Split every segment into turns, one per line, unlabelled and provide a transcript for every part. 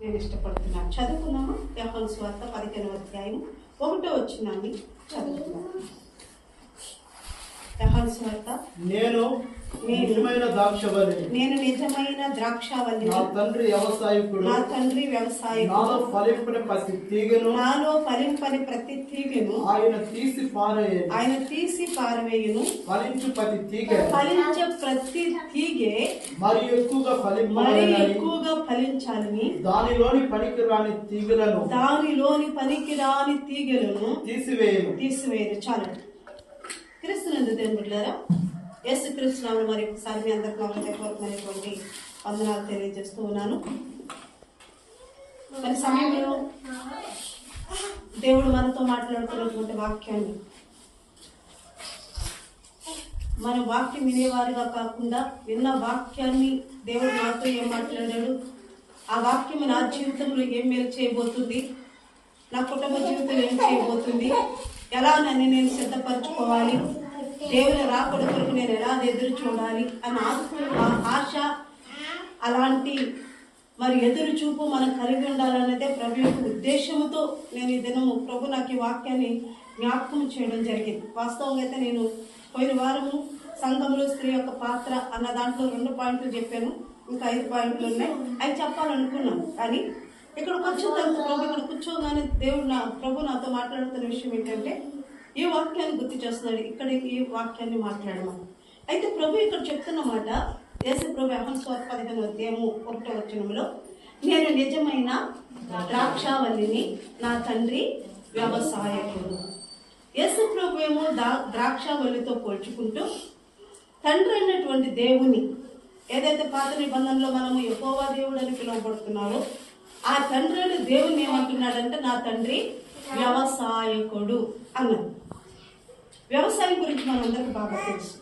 నేను ఇష్టపడుతున్నాను. చదువుకున్నాము. యోహాను సువార్త 15వ అధ్యాయం 1వ వచనాన్ని చదువుకున్నాము. యోహాను సువార్త
నేను నిజమైన ద్రాక్షావల్లి, నా తండ్రి వ్యవసాయకుడు, నాలో ఫలింపని ప్రతి తీగను ఆయన తీసి పారవేయును. ఫలించు ప్రతి తీగె మరి ఎక్కువగా ఫలించాలని దానిలోని పనికిరాని తీగలను తీసివేయను. చాలు. క్రీస్తునందు దేవుని బిడ్డలారా, యేసు క్రీస్తు నామములో మరి ఒకసారి మీ అందరికీ హృదయపూర్వకమైనటువంటి వందనాలు తెలియజేస్తూ ఉన్నాను. మరి సమయంలో దేవుడు మనతో మాట్లాడుతున్నటువంటి వాక్యాన్ని మన వాక్యం వినేవారుగా కాకుండా విన్న వాక్యాన్ని దేవుడు నాతో ఏం మాట్లాడాడు, ఆ వాక్యం నా జీవితంలో ఏం మేలు చేయబోతుంది, నా కుటుంబ జీవితంలో ఏం చేయబోతుంది, ఎలా నన్ను నేను సిద్ధపరచుకోవాలి, దేవుని రాకడ కొరకు నేను ఎలా ఎదురు చూడాలి అన్న ఆశ, అలాంటి మరి ఎదురు చూపు మనం కలిగి ఉండాలన్నదే ప్రభు యొక్క ఉద్దేశంతో నేను ఈ దినము ప్రభు నాకు ఈ వాక్యాన్ని జ్ఞాపకం చేయడం జరిగింది. వాస్తవంగా అయితే నేను పోయిన వారము సంఘంలో స్త్రీ యొక్క పాత్ర అన్న దాంట్లో 2 పాయింట్లు చెప్పాను. ఇంకా 5 పాయింట్లు ఉన్నాయి. అవి చెప్పాలనుకున్నాను. కానీ ఇక్కడికి వచ్చిన తర్వాత ప్రభు ఇక్కడ కూర్చోగానే దేవుడు ప్రభు నాతో మాట్లాడుతున్న విషయం ఏంటంటే ఈ వాక్యాన్ని గుర్తు చేస్తున్నాడు. ఇక్కడ ఈ వాక్యాన్ని మాట్లాడమని. అయితే ప్రభు ఇక్కడ చెప్తున్న మాట యేసు ప్రభు యోహాను సువార్త 15వ అధ్యాయం 1వ వచనంలో, నేను నిజమైన ద్రాక్షావల్లిని, నా తండ్రి వ్యవసాయకుడు. యేసు ప్రభు ఏమో ద్రాక్షావల్లితో పోల్చుకుంటూ తండ్రి అన్నటువంటి దేవుని, ఏదైతే పాత నిబంధనలో మనము యెహోవా దేవుడు అని పిలువబడుతున్నారో ఆ తండ్రి అని దేవుని ఏమంటున్నాడంటే నా తండ్రి వ్యవసాయకుడు అన్నాడు. వ్యవసాయం గురించి మనందరికీ బాగా తెలుసు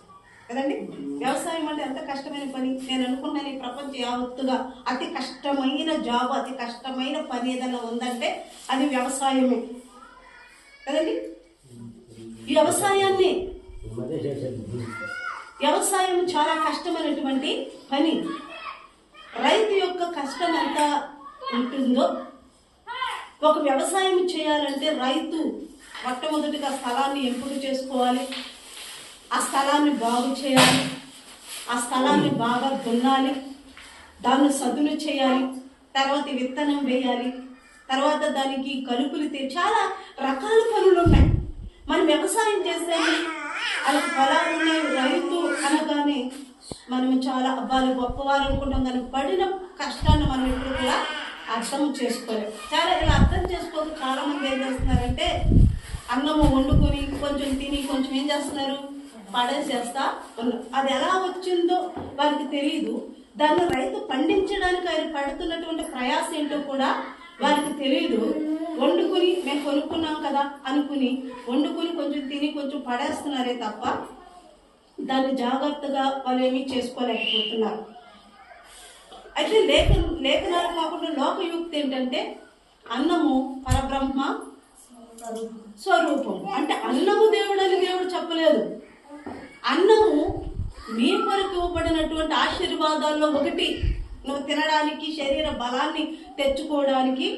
కదండి. వ్యవసాయం అంటే ఎంత కష్టమైన పని. నేను అనుకున్నాను ఈ ప్రపంచం యావత్తుగా అతి కష్టమైన జాబ్, అతి కష్టమైన పని ఏదైనా ఉందంటే అది వ్యవసాయమే కదండి. ఈ వ్యవసాయం చాలా కష్టమైనటువంటి పని. రైతు యొక్క కష్టం ఎంత ఉంటుందో, ఒక వ్యవసాయం చేయాలంటే రైతు మొట్టమొదటిగా స్థలాన్ని ఎంపిక చేసుకోవాలి, ఆ స్థలాన్ని బాగు చేయాలి, ఆ స్థలాన్ని బాగా దున్నాలి, దాన్ని సదును చేయాలి, తర్వాత విత్తనం వేయాలి, తర్వాత దానికి కలుపులు చాలా రకాల పనులు ఉన్నాయి. మనం వ్యవసాయం చేస్తే అది పొలాలు ఉన్నాయి. రైతు అనగానే మనం చాలా అబ్బాలు గొప్పవారు అనుకుంటాం, కానీ పడిన కష్టాన్ని మనం ఇప్పుడు కూడా అర్థం చేసుకోలేము. చాలా ఇలా అర్థం చేసుకోక చాలా మంది ఏం చేస్తున్నారంటే అన్నము వండుకొని కొంచెం తిని కొంచెం ఏం చేస్తున్నారు, పడేసేస్తా ఉన్నారు. అది ఎలా వచ్చిందో వారికి తెలియదు. దాన్ని రైతు పండించడానికి ఆయన పడుతున్నటువంటి ప్రయాసం ఏంటో కూడా వారికి తెలియదు. వండుకుని మేము కొనుక్కున్నాం కదా అనుకుని వండుకుని కొంచెం తిని కొంచెం పడేస్తున్నారే తప్ప దాన్ని జాగ్రత్తగా వాళ్ళు ఏమీ చేసుకోలేకపోతున్నారు. అయితే లేఖనాలు కాకుండా లోకయుక్తి ఏంటంటే అన్నము పరబ్రహ్మ స్వరూపం. అంటే అన్నము దేవుడు అని దేవుడు చెప్పలేదు. అన్నము నీ కొరకు ఇవ్వబడినటువంటి ఆశీర్వాదాల్లో ఒకటి. నువ్వు తినడానికి, శరీర బలాన్ని తెచ్చుకోవడానికి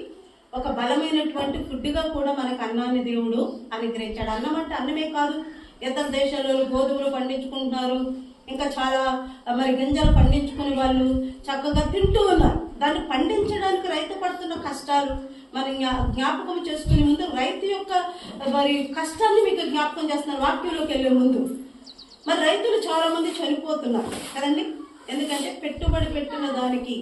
ఒక బలమైనటువంటి ఫుడ్గా కూడా మనకు అన్నాన్ని దేవుడు అనుగ్రహించాడు. అన్నం అంటే అన్నమే కాదు, ఇతర దేశాలలో గోధుమలు పండించుకుంటున్నారు, ఇంకా చాలా మరి గింజలు పండించుకునే వాళ్ళు చక్కగా తింటూ ఉన్నారు. దాన్ని పండించడానికి రైతు పడుతున్న కష్టాలు మరి జ్ఞాపకం చేసుకునే ముందు రైతు యొక్క మరి కష్టాన్ని మీకు జ్ఞాపకం చేస్తున్నారు వాక్యంలోకి వెళ్ళే ముందు. మరి రైతులు చాలా మంది చనిపోతున్నారు కదండి. ఎందుకంటే పెట్టుబడి పెట్టిన దానికి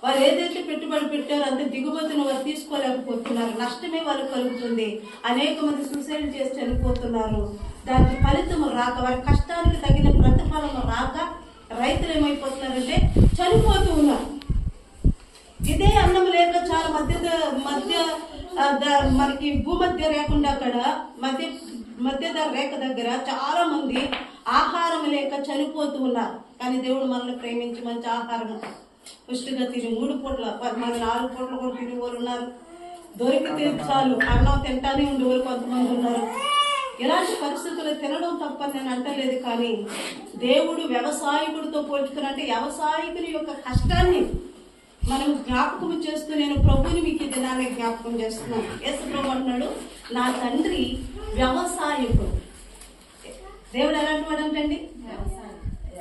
వారు ఏదైతే పెట్టుబడి పెట్టారో అంతే దిగుబడిని వారు తీసుకోలేకపోతున్నారు. నష్టమే వారికి కలుగుతుంది. అనేక మంది సూసైడ్ చేసి చనిపోతున్నారు. దానికి ఫలితం రాక, వారి కష్టానికి తగిన ప్రతిఫలం రాక రైతులు ఏమైపోతున్నారంటే చనిపోతూ ఉన్నారు. ఇదే అన్నం లేక చాలా మధ్య మనకి భూమధ్య రేకుండా అక్కడ మధ్య రేఖ దగ్గర చాలా మంది ఆహారం లేక చనిపోతూ ఉన్నారు. కానీ దేవుడు మనల్ని ప్రేమించి మంచి ఆహారం పుష్టిగా తిని 3 పూట్ల 4 పూటలు కూడా తినేవారు ఉన్నారు. దొరికితే చాలు అన్నం తింటానే ఉండేవారు కొంతమంది ఉన్నారు. ఇలాంటి పరిస్థితులు తినడం తప్పని నేను అంటలేదు. కానీ దేవుడు వ్యవసాయకుడితో పోల్చుకుని, అంటే వ్యవసాయకుని యొక్క కష్టాన్ని మనం జ్ఞాపకం చేస్తూ నేను ప్రభుని మీకు ఈ దినాన్ని జ్ఞాపకం చేస్తున్నాను. యేసు ప్రభు అంటున్నాడు, నా తండ్రి వ్యవసాయకుడు. దేవుడు ఎలాంటి వాడు అంటండి?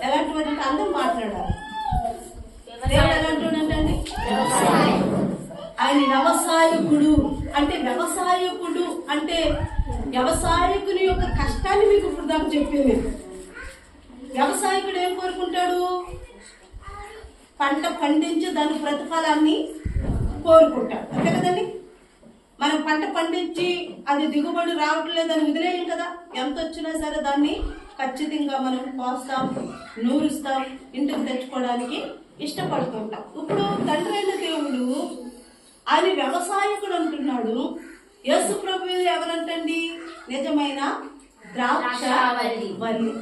ఎలాంటి వాడు అంటే అందరూ మాట్లాడాలి. దేవుడు ఎలాంటి వాడు అంటండి? ఆయన వ్యవసాయకుడు. అంటే వ్యవసాయకుడు అంటే వ్యవసాయకుని యొక్క కష్టాన్ని మీకు ఇప్పుడు దాకా చెప్పేది. వ్యవసాయకుడు ఏం కోరుకుంటాడు? పంట పండించి దాని ప్రతిఫలాన్ని కోరుకుంటాడు, అంతే కదండి. మనం పంట పండించి అది దిగుబడి రావట్లేదని వదిలేయం కదా. ఎంత వచ్చినా సరే దాన్ని ఖచ్చితంగా మనం కోస్తాం, నూరుస్తాం, ఇంటికి తెచ్చుకోవడానికి ఇష్టపడుతుంటాం. ఇప్పుడు తండ్రి అయిన దేవుడు ఆయన వ్యవసాయకుడు అంటున్నాడు. యేసు ప్రభు ఎవరంటండి? నిజమైన ద్రాక్షావల్లి.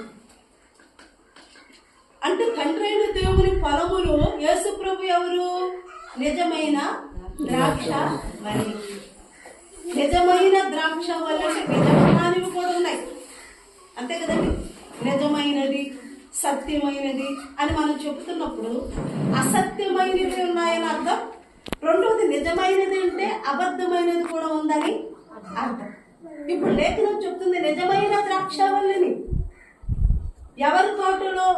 అంటే తండ్రి అయిన దేవుని పొలములో యేసు ప్రభు ఎవరు? నిజమైన ద్రాక్షావల్లి. నిజమైన ద్రాక్షావల్లి అంటే నిజమైనవి కూడా ఉన్నాయి, అంతే కదండి. నిజమైనది, సత్యమైనది అని మనం చెబుతున్నప్పుడు అసత్యమైనవి ఉన్నాయని అర్థం. రెండవది నిజమైనది అంటే అబద్ధమైనది కూడా ఉందని అర్థం. ఇప్పుడు లేఖనం చెప్తుంది నిజమైన ద్రాక్షావల్లిని. ఎవరి తోటలో,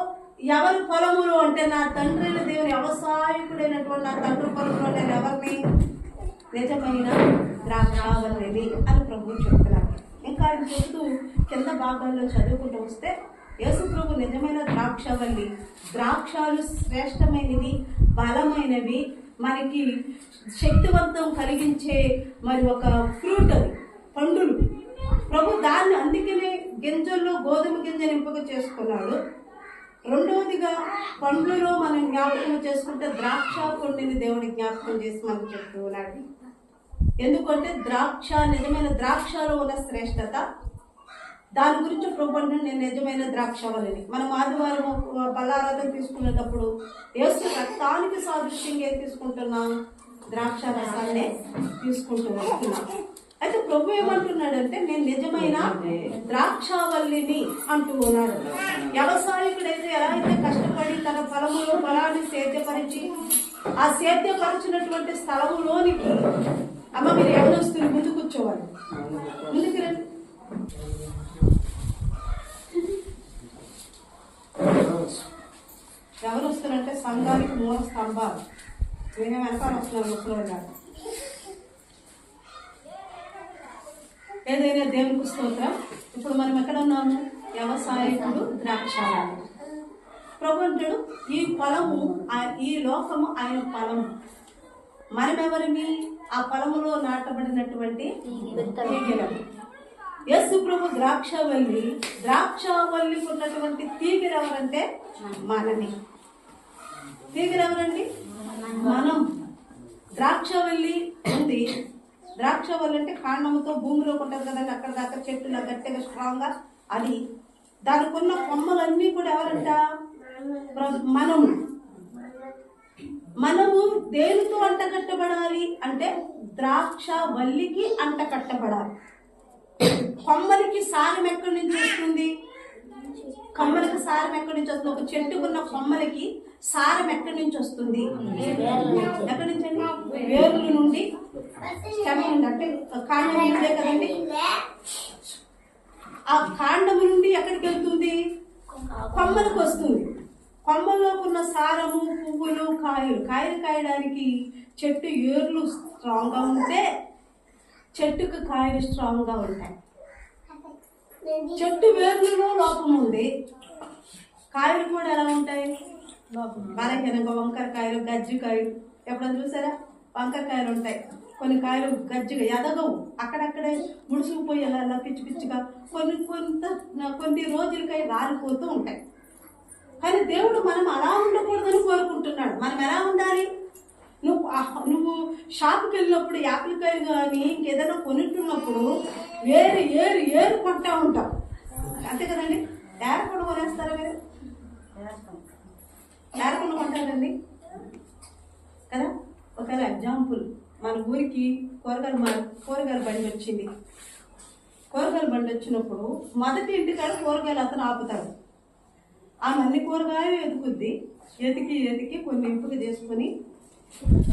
ఎవరి పొలములో అంటే నా తండ్రి దేవుని వ్యవసాయకుడైనటువంటి నా తండ్రి పొలంలో నేను ఎవరిని? నిజమైన ద్రాక్షావల్లిని అని ప్రభు చెప్తున్నారు. ఇంకా ఆయన చెబుతూ కింద భాగాల్లో చదువుకుంటూ వస్తే యేసు ప్రభు నిజమైన ద్రాక్షావల్లి. ద్రాక్షాలు శ్రేష్టమైనవి, బలమైనవి, మనకి శక్తివంతం కలిగించే మరి ఒక ఫ్రూట్, అది పండులు. ప్రభు దాన్ని అందుకనే గింజల్లో గోధుమ గింజ నింపక చేసుకున్నాడు. రెండవదిగా పండ్లలో మనం జ్ఞాపకం చేసుకుంటే ద్రాక్ష పండుని దేవుని జ్ఞాపకం చేసి మనం చెప్తూ ఉన్నాడు. ఎందుకంటే ద్రాక్ష, నిజమైన ద్రాక్షలో ఉన్న శ్రేష్టత, దాని గురించి ప్రభు అంటున్నాడు నేను నిజమైన ద్రాక్షవల్లిని. మనం ఆదివారం బల్లారాధన తీసుకునేటప్పుడు యేసు రక్తానికి సాదృశ్యంగా ఏం తీసుకుంటున్నాం? ద్రాక్ష రసాన్నే తీసుకుంటూ వస్తున్నాం. అయితే ప్రభు ఏమంటున్నాడంటే నేను నిజమైన ద్రాక్షావల్లిని అంటూ ఉన్నాడు. వ్యవసాయకుడైతే ఎలా అయితే కష్టపడి తన పొలములో పొలాన్ని సేద్యపరిచి ఆ సేద్యపరిచినటువంటి స్థలములోనికి, అమ్మ మీరు ఎవరు వస్తుంది ముందు కూర్చోవాలి, ముందుకు రండి. ఎవరు వస్తున్నారంటే సంఘానికి మూల స్తంభాలు. నేనే వెనకాల వస్తున్నారు ముసలి. ఏదైనా దేవునికి స్తోత్రం. ఇప్పుడు మనం ఎక్కడ ఉన్నాము? వ్యవసాయకుడు, ద్రాక్షావల్లి. ప్రభు అంటాడు ఈ పొలము, ఈ లోకము ఆయన పొలము, మనమెవరిమి? ఆ పొలములో నాటబడినటువంటి తీగెలము. యేసు ప్రభు ద్రాక్షావల్లి. ద్రాక్షావల్లికి ఉన్నటువంటి తీగలు ఎవరంటే మనమే. తీగలు ఎవరండి? మనం. ద్రాక్షావల్లి ఉంది. ద్రాక్షావల్లి అంటే కాండముతో భూమిలోకి ఉంటుంది కదండి, అక్కడ దాకా చెట్టులా గట్టిగా స్ట్రాంగ్ గా. అది దానికి ఉన్న కొమ్మలన్నీ కూడా ఎవరంట? మనము. మనము దేనితో అంటకట్టబడాలి అంటే ద్రాక్షావల్లికి అంటకట్టబడాలి. కొమ్మలకి సారం ఎక్కడి నుంచి వస్తుంది? కొమ్మలకి సారం ఎక్కడి నుంచి వస్తుంది? ఒక చెట్టుకున్న కొమ్మలకి సారం ఎక్కడి నుంచి వస్తుంది? ఎక్కడి నుంచి అండి? వేర్ల నుండి, స్టెమ్ నుండి, అంటే కాండం నుండే కదండి. ఆ కాండము నుండి ఎక్కడికి వెళ్తుంది? కొమ్మలకు వస్తుంది. కొమ్మల్లోకి ఉన్న సారము, పువ్వులు, కాయలు. కాయలు కాయడానికి చెట్టు ఏర్లు స్ట్రాంగ్ గా ఉంటే చెట్టుకు కాయలు స్ట్రాంగ్ గా ఉంటాయి. చెట్టు వేర్లలో లోపం ఉంది, కాయలు కూడా ఎలా ఉంటాయి? బలహీనంగా. వంకర కాయలు, గజ్జి కాయలు ఎప్పుడైనా చూసారా? వంకర కాయలు ఉంటాయి. కొన్ని కాయలు గజ్జిగా ఎదగవు, అక్కడక్కడే ముడుచుకుపోయి అలా పిచ్చి పిచ్చిగా కొన్ని రోజులకై రాలిపోతూ ఉంటాయి. కానీ దేవుడు మనం అలా ఉండకూడదని కోరుకుంటున్నాడు. మనం ఎలా ఉండాలి? నువ్వు షాప్కి వెళ్ళినప్పుడు యాపిల్ కాయలు కానీ ఇంకేదైనా కొనుక్కున్నప్పుడు ఏరు ఏరు ఏరు కొంటా ఉంటావు, అంతే కదండి. ఏరకుండా కొనేస్తారా మీరు? ఏరకుండా కొంటారండి కదా. ఒకవేళ ఎగ్జాంపుల్, మన ఊరికి కూరగాయల బండి వచ్చింది. కూరగాయల బండి వచ్చినప్పుడు మొదటి ఇంటికాడ కూరగాయలు అతను ఆపుతాడు. ఆమె అన్ని కూరగాయలు ఎదుగుద్ది. ఎతికి కొన్ని ఎంపిక చేసుకుని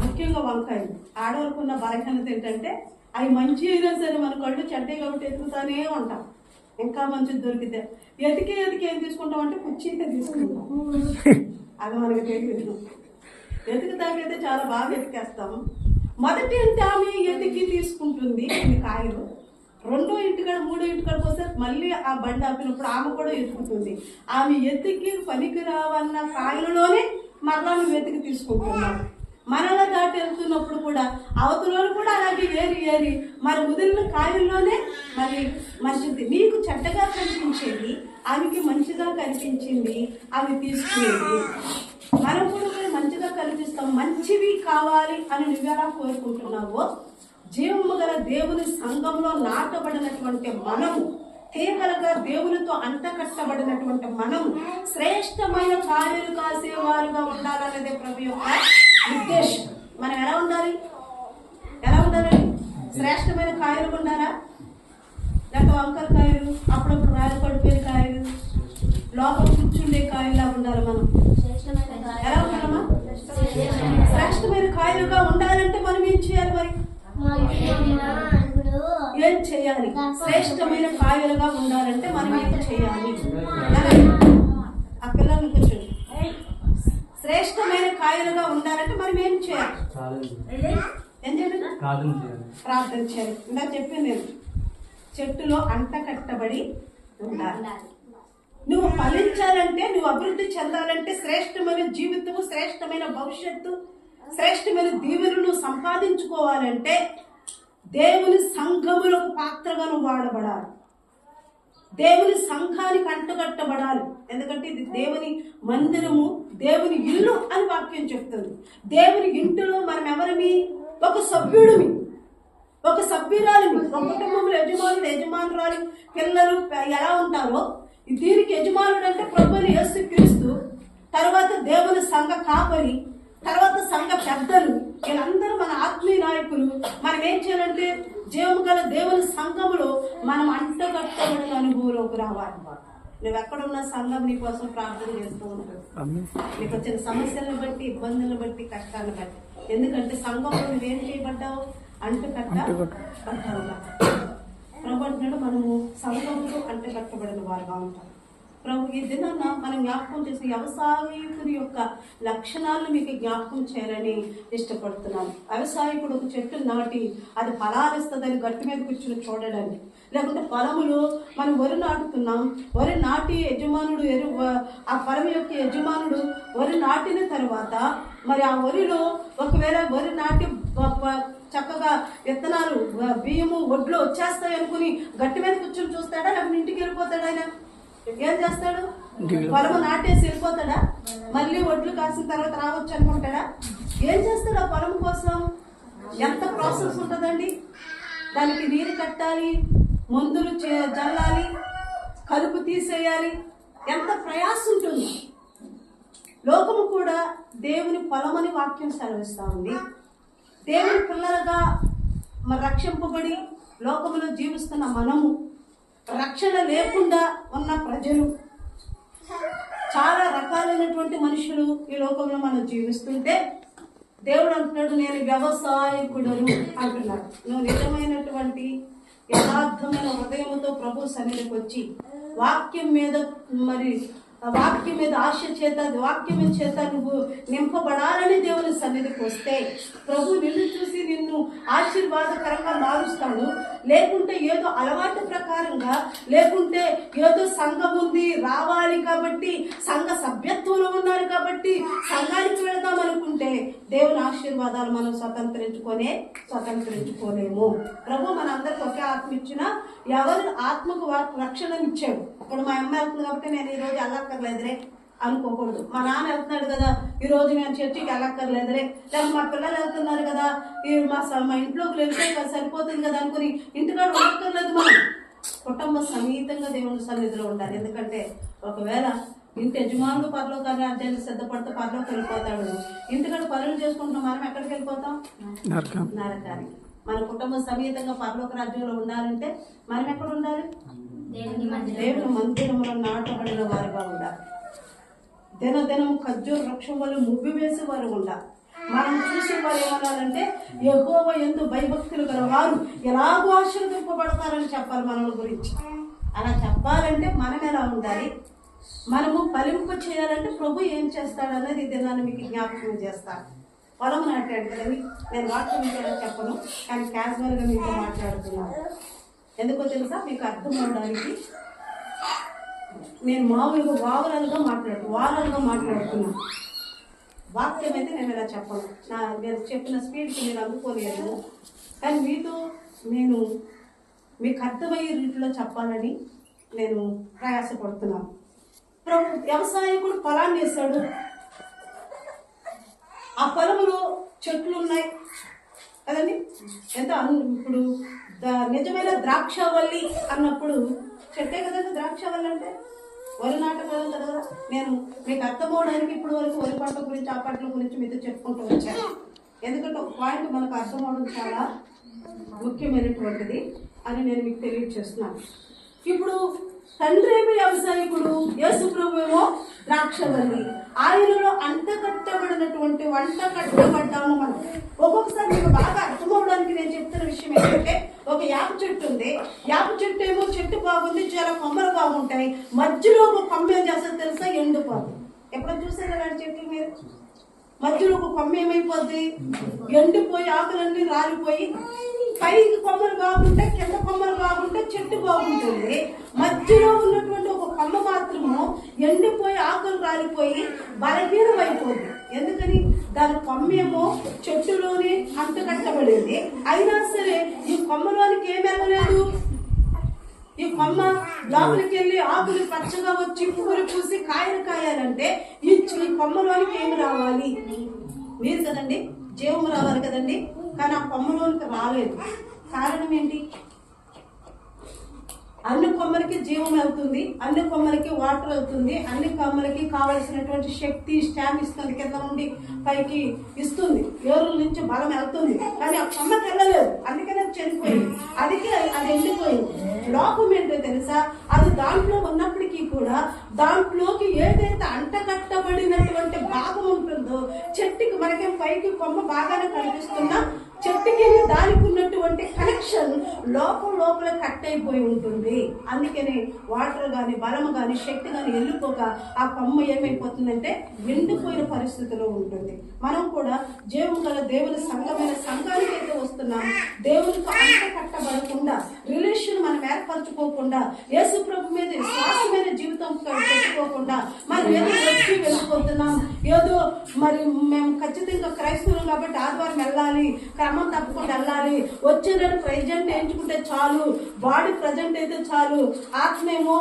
ముఖ్యంగా వంకాయలు. ఆడవాళ్ళకు ఉన్న బలహీనత ఏంటంటే అవి మంచి అయినా సరే మన కళ్ళు చెడ్డే కాబట్టి ఎదుగుతానే ఉంటాం. ఇంకా మంచిది దొరికితే ఎతికి ఏం తీసుకుంటాం అంటే కుర్చీతే తీసుకుంటాం. అది మనకి తెలియదు. ఎతికితాకైతే చాలా బాగా ఎతికేస్తాము. మొదటి ఇంటి ఆమె ఎతికి తీసుకుంటుంది కొన్ని కాయలు. రెండో ఇంటికాడ మూడో ఇంటికాడికి వస్తే మళ్ళీ ఆ బండి ఆపినప్పుడు ఆమె కూడా ఎత్తుకుంటుంది. ఆమె ఎత్తికి పనికి రావన్న కాయలలోనే మరలా నువ్వు వెతికి తీసుకుంటున్నావు. మనలో దాటి వెళ్తున్నప్పుడు కూడా అవతలలో కూడా అలాగే ఏరి మరి ముదిరిన కాయల్లోనే మరి మంచిది. నీకు చెడ్డగా కనిపించేది ఆమెకి మంచిగా కనిపించింది, ఆమె తీసుకునేది. మనం కూడా మంచిగా కనిపిస్తాం. మంచివి కావాలి అని నువ్వెలా కోరుకుంటున్నావో, జీవము గల దేవుని సంఘంలో నాటబడినటువంటి మనము, తీవ్రంగా దేవునితో అంటకట్టబడినటువంటి మనము శ్రేష్టమైన కాయలు కాసేవారుగా ఉండాలన్నదే ప్రభు యొక్క ఉద్దేశం. మనం ఎలా ఉండాలి? శ్రేష్టమైన కాయలు ఉండాలా? లేక వంకర కాయలు, అప్పుడప్పుడు రాయలు పడిపోయిన కాయలు, లోపల కూర్చుండే కాయలా ఉండాలి? మనం ఎలా ఉండాలమ్మా? శ్రేష్టమైన కాయలుగా ఉండాలంటే మనం ఏం చేయాలి? మరి ఏం చేయాలి? శ్రేష్టమైన కాయలుగా ఉండాలంటే మనం ఏం చేయాలి? ఆ పిల్లల్ని కొంచెం శ్రేష్టమైన కాయలుగా ఉండాలంటే మనం ఏం చేయాలి? ఏం చేయాలి? ప్రార్థన చేయాలి. ఇందాక చెప్పాను నేను, చెట్టులో అంట కట్టబడి ఉండాలి. నువ్వు ఫలించాలంటే, నువ్వు అభివృద్ధి చెందాలంటే, శ్రేష్టమైన జీవితము, శ్రేష్టమైన భవిష్యత్తు, శ్రేష్టమైన దీవెనలు సంపాదించుకోవాలంటే దేవుని సంఘములకు పాత్రగా నువ్వు వాడబడాలి. దేవుని సంఘానికి అంటుకట్టబడాలి. ఎందుకంటే ఇది దేవుని మందిరము, దేవుని ఇల్లు అని వాక్యం చెప్తుంది. దేవుని ఇంటిలో మనం ఎవరిమి? ఒక సభ్యుడిమి, ఒక సభ్యురాలిమి. ఒక కుటుంబంలో యజమానుడు, యజమానురాలు, పిల్లలు ఎలా ఉంటారో దీనికి యజమానుడు అంటే ప్రభువుని యేసుక్రీస్తు, తర్వాత దేవుని సంఘ కాపరి, తర్వాత సంఘ పెద్దలు, వీళ్ళందరూ మన ఆత్మీయ నాయకులు. మనం ఏం చేయాలంటే జీవము గల దేవుని సంఘములో మనం అంటగట్టబడిన అనుభవంలోకి రావాలి. నువ్వు ఎక్కడున్న సంఘం నీ కోసం ప్రార్థన చేస్తూ ఉంటావు. నీకు వచ్చిన సమస్యలను బట్టి, ఇబ్బందులను బట్టి, కష్టాలను బట్టి. ఎందుకంటే సంఘంలో నువ్వేం చేయబడ్డావు? అంటుకట్టబడ్డావు. ప్రభు అంటున్నాడు మనము సంఘంలో అంటుకట్టబడిన వారుగా ఉంటాం. ప్రభు ఈ దినాన్న మనం జ్ఞాపకం చేసిన వ్యవసాయకుడి యొక్క లక్షణాలను మీకు జ్ఞాపకం చేయాలని ఇష్టపడుతున్నాను. వ్యవసాయకుడు ఒక చెట్టు నాటి అది ఫలాలిస్తుందని గట్టి మీద కూర్చుని చూడడానికి, లేకుంటే పొలములు మనం వరి నాటుతున్నాం, వరి నాటి యజమానుడు ఆ పొలం యొక్క యజమానుడు వరి నాటిన తర్వాత మరి ఆ వరిలో ఒకవేళ వరి నాటి చక్కగా విత్తనాలు, బియ్యము, ఒడ్లు వచ్చేస్తాయి అనుకుని గట్టి మీద కూర్చొని చూస్తాడా? లేకపోతే ఇంటికి వెళ్ళిపోతాడా? ఆయన ఏం చేస్తాడు? పొలము నాటేసి వెళ్ళిపోతాడా? మళ్ళీ ఒడ్లు కాసిన తర్వాత రావచ్చు అనుకుంటాడా? ఏం చేస్తాడు? ఆ పొలం కోసం ఎంత ప్రాసెస్ ఉంటుందండి. దానికి నీరు కట్టాలి, మందులు జల్లాలి, కలుపు తీసేయాలి, ఎంత ప్రయాస ఉంటుంది. లోకము కూడా దేవుని పొలమని వాక్యం సెలవిస్తా ఉంది. దేవుని పిల్లలుగా రక్షింపబడి లోకములో జీవిస్తున్న మనము, రక్షణ లేకుండా ఉన్న ప్రజలు, చాలా రకాలైనటువంటి మనుషులు ఈ లోకంలో మనం జీవిస్తుంటే దేవుడు అంటున్నాడు నేను వ్యవసాయకుడను అంటున్నాడు. నువ్వు నిజమైనటువంటి యథార్థమైన హృదయంతో ప్రభు సన్నిధికి వచ్చి వాక్యం మీద ఆశ చేత, వాక్యం చేత నువ్వు నింపబడాలని దేవుని సన్నిధికి వస్తే ప్రభు నిన్ను చూసి నిన్ను ఆశీర్వాదకరంగా మారుస్తాడు. లేకుంటే ఏదో అలవాటు ప్రకారంగా, లేకుంటే ఏదో సంఘం ఉంది రావాలి కాబట్టి, సంఘ సభ్యత్వంలో ఉన్నారు కాబట్టి సంఘానికి వెళదాం అనుకుంటే దేవుని ఆశీర్వాదాలు మనం స్వతంత్రించుకోలేము. ప్రభు మనందరికి ఒకే ఆత్మ ఇచ్చినా ఎవరు ఆత్మకు రక్షణనిచ్చాడు. ఇప్పుడు మా అమ్మ వెళ్తుంది కాబట్టి నేను ఈరోజు వెళ్ళక్కర్లేదురే అనుకోకూడదు. మా నాన్న వెళ్తున్నాడు కదా ఈరోజు నేను చర్చికి వెళ్ళక్కర్లేదురే, లేకపోతే మా పిల్లలు వెళ్తున్నారు కదా మా ఇంట్లోకి వెళ్తే సరిపోతుంది కదా అనుకుని ఇంటికాడ ఉండక్కర్లేదు. మనం కుటుంబ సమేతంగా దేవుని సన్నిధిలో ఉండాలి. ఎందుకంటే ఒకవేళ ఇంటి యజమానులు పరలోక రాజ్యాన్ని సిద్ధపడితే పరలోకి వెళ్ళిపోతాడు. ఇంటికాడ పనులు చేసుకుంటాం, మనం ఎక్కడికి వెళ్ళిపోతాం? నరకానికి. మన కుటుంబ సమేతంగా పరలోక రాజ్యంలో ఉండాలంటే మనం ఎక్కడ ఉండాలి? దేవుని మందిరంలో నాటబడిన వారుగా ఉండాలి. దినదినం ఖర్జూర వృక్షం వల్ల ముగ్గు వేసే వారు ఉండాలి. మనం చూసే వారు ఏమనాలంటే యెహోవా యందు భయభక్తులు గల వారు ఎలాగో ఆశీర్వదింపబడతారని చెప్పాలి మనల గురించి. అలా చెప్పాలంటే మనం ఎలా ఉండాలి, మనము ఫలింపు చేయాలంటే ప్రభు ఏం చేస్తాడనేది ఈ దినాన్ని మీకు జ్ఞాపకం చేస్తాను. పొలం నాటాడు కదండి, నేను వాక్యం కూడా చెప్పను, కానీ క్యాజువల్గా మీతో మాట్లాడుతున్నాను. ఎందుకో తెలుసా, మీకు అర్థం అవడానికి. నేను మామూలుగా వారాలుగా మాట్లాడుతున్నాను. వాక్యం అయితే నేను ఇలా చెప్పను, నేను చెప్పిన స్పీడ్కి మీరు అందుకోలేను, కానీ మీతో నేను మీకు అర్థమయ్యే రీతిలో చెప్పాలని నేను ప్రయాసపడుతున్నాను. ప్రభు వ్యవసాయకుడు పొలాన్ని వేశాడు, ఆ పొలంలో చెట్లు ఉన్నాయి కదండి. ఎంత ఇప్పుడు నిజమైన ద్రాక్షవల్లి అన్నప్పుడు చెట్టే కదండి ద్రాక్షవల్లి అంటే. వరి నాటకం కదా. నేను మీకు అర్థమవడానికి ఇప్పుడు వరకు వరి పంట గురించి ఆ పంటల గురించి మీతో చెప్పుకుంటూ వచ్చాను. ఎందుకంటే ఒక పాయింట్ మనకు అర్థమవడం చాలా ముఖ్యమైనటువంటిది అని నేను మీకు తెలియజేస్తున్నాను. ఇప్పుడు తండ్రి ఏమో వ్యవసాయకుడు, యేసు ప్రభు ఏమో ద్రాక్షవల్లి. ఆయనలో అంటకట్టబడినటువంటి వంట కట్టబడ్డాము మనం. ఒక్కొక్కసారి మీకు బాగా అర్థమవడానికి నేను చెప్తున్న విషయం ఏంటంటే, ఒక యాప చెట్టు ఉంది. యాప చెట్టు ఏమో చెట్టు బాగుంది, చాలా కొమ్మలు బాగుంటాయి. మధ్యలో ఒక కొమ్మ ఏం చేస్తుంది తెలుసా, ఎండిపోదు. ఎప్పుడో చూసారా అలాంటి చెట్లు మీరు? మధ్యలో ఒక కొమ్మ ఏమైపోద్ది, ఎండిపోయి ఆకులన్నీ రాలిపోయి పైకి కొమ్మలు బాగుంటే కింద కొమ్మలు బాగుంటే చెట్టు బాగుంటుంది. మధ్యలో ఉన్నటువంటి ఒక కొమ్మ మాత్రము ఎండిపోయి ఆకులు రాలిపోయి బలహీనం అయిపోద్ది. ఎందుకని? దాని కొమ్మేమో చెట్టులోనే అంటకట్టబడింది, అయినా సరే ఈ కొమ్మలోనికి ఏమి వెళ్ళలేదు. ఈ కొమ్మ లోపలికి వెళ్ళి ఆకులు పచ్చగా వచ్చి పువ్వులు పూసి కాయలు కాయాలంటే ఈ కొమ్మలోనికి ఏమి రావాలి? మీరు కదండి, జీవము రావాలి కదండి. కానీ ఆ కొమ్మలోనికి రాలేదు. కారణం ఏంటి? అన్ని కొమ్మలకి జీవం వెళ్తుంది, అన్ని కొమ్మలకి వాటర్ వెళ్తుంది, అన్ని కొమ్మలకి కావలసినటువంటి శక్తి స్టామ్ ఇస్తుంది, కింద నుండి పైకి ఇస్తుంది, ఏరుల నుంచి బలం వెళ్తుంది. కానీ ఆ కొమ్మకి వెళ్ళలేదు, అందుకని అది చనిపోయింది. అందుకే అది ఎండిపోయింది. లోపం ఏంటో తెలుసా, అది దాంట్లో ఉన్నప్పటికీ కూడా దాంట్లోకి ఏదైతే అంటకట్టబడినటువంటి భాగం ఉంటుందో, చెట్టుకి మనకేం పైకి కొమ్మ బాగానే కనిపిస్తున్నా చెట్టుకి దానికి ఉన్నటువంటి కనెక్షన్ లోపల కట్ అయిపోయి ఉంటుంది. అందుకని వాటర్ గాని బలము గాని శక్తి గాని వెళ్ళిపోక ఆ కొమ్మ ఏమైపోతుందంటే ఎండిపోయిన పరిస్థితిలో ఉంటుంది. మనం కూడా జీవం గల దేవుని సంఘమైన సంఘానికి అయితే వస్తున్నాం, దేవునికి అంట కట్టబడకుండా రిలేషన్ మనం ఏర్పరచుకోకుండా యేసు ప్రభు మీద విశ్వాసమైన జీవితం పెట్టుకోకుండా మనం ఏదో వచ్చి వెళ్ళిపోతున్నాం. ఏదో మరి మేము ఖచ్చితంగా క్రైస్తవులు కాబట్టి ఆదివారం వెళ్ళాలి, క్రమం తప్పకుండా వెళ్ళాలి, వచ్చేటప్పుడు ప్రెజెంట్ ఎంచుకుంటే చాలు, బాడీ ప్రజెంట్ అయితే చాలు, ఆత్మేమో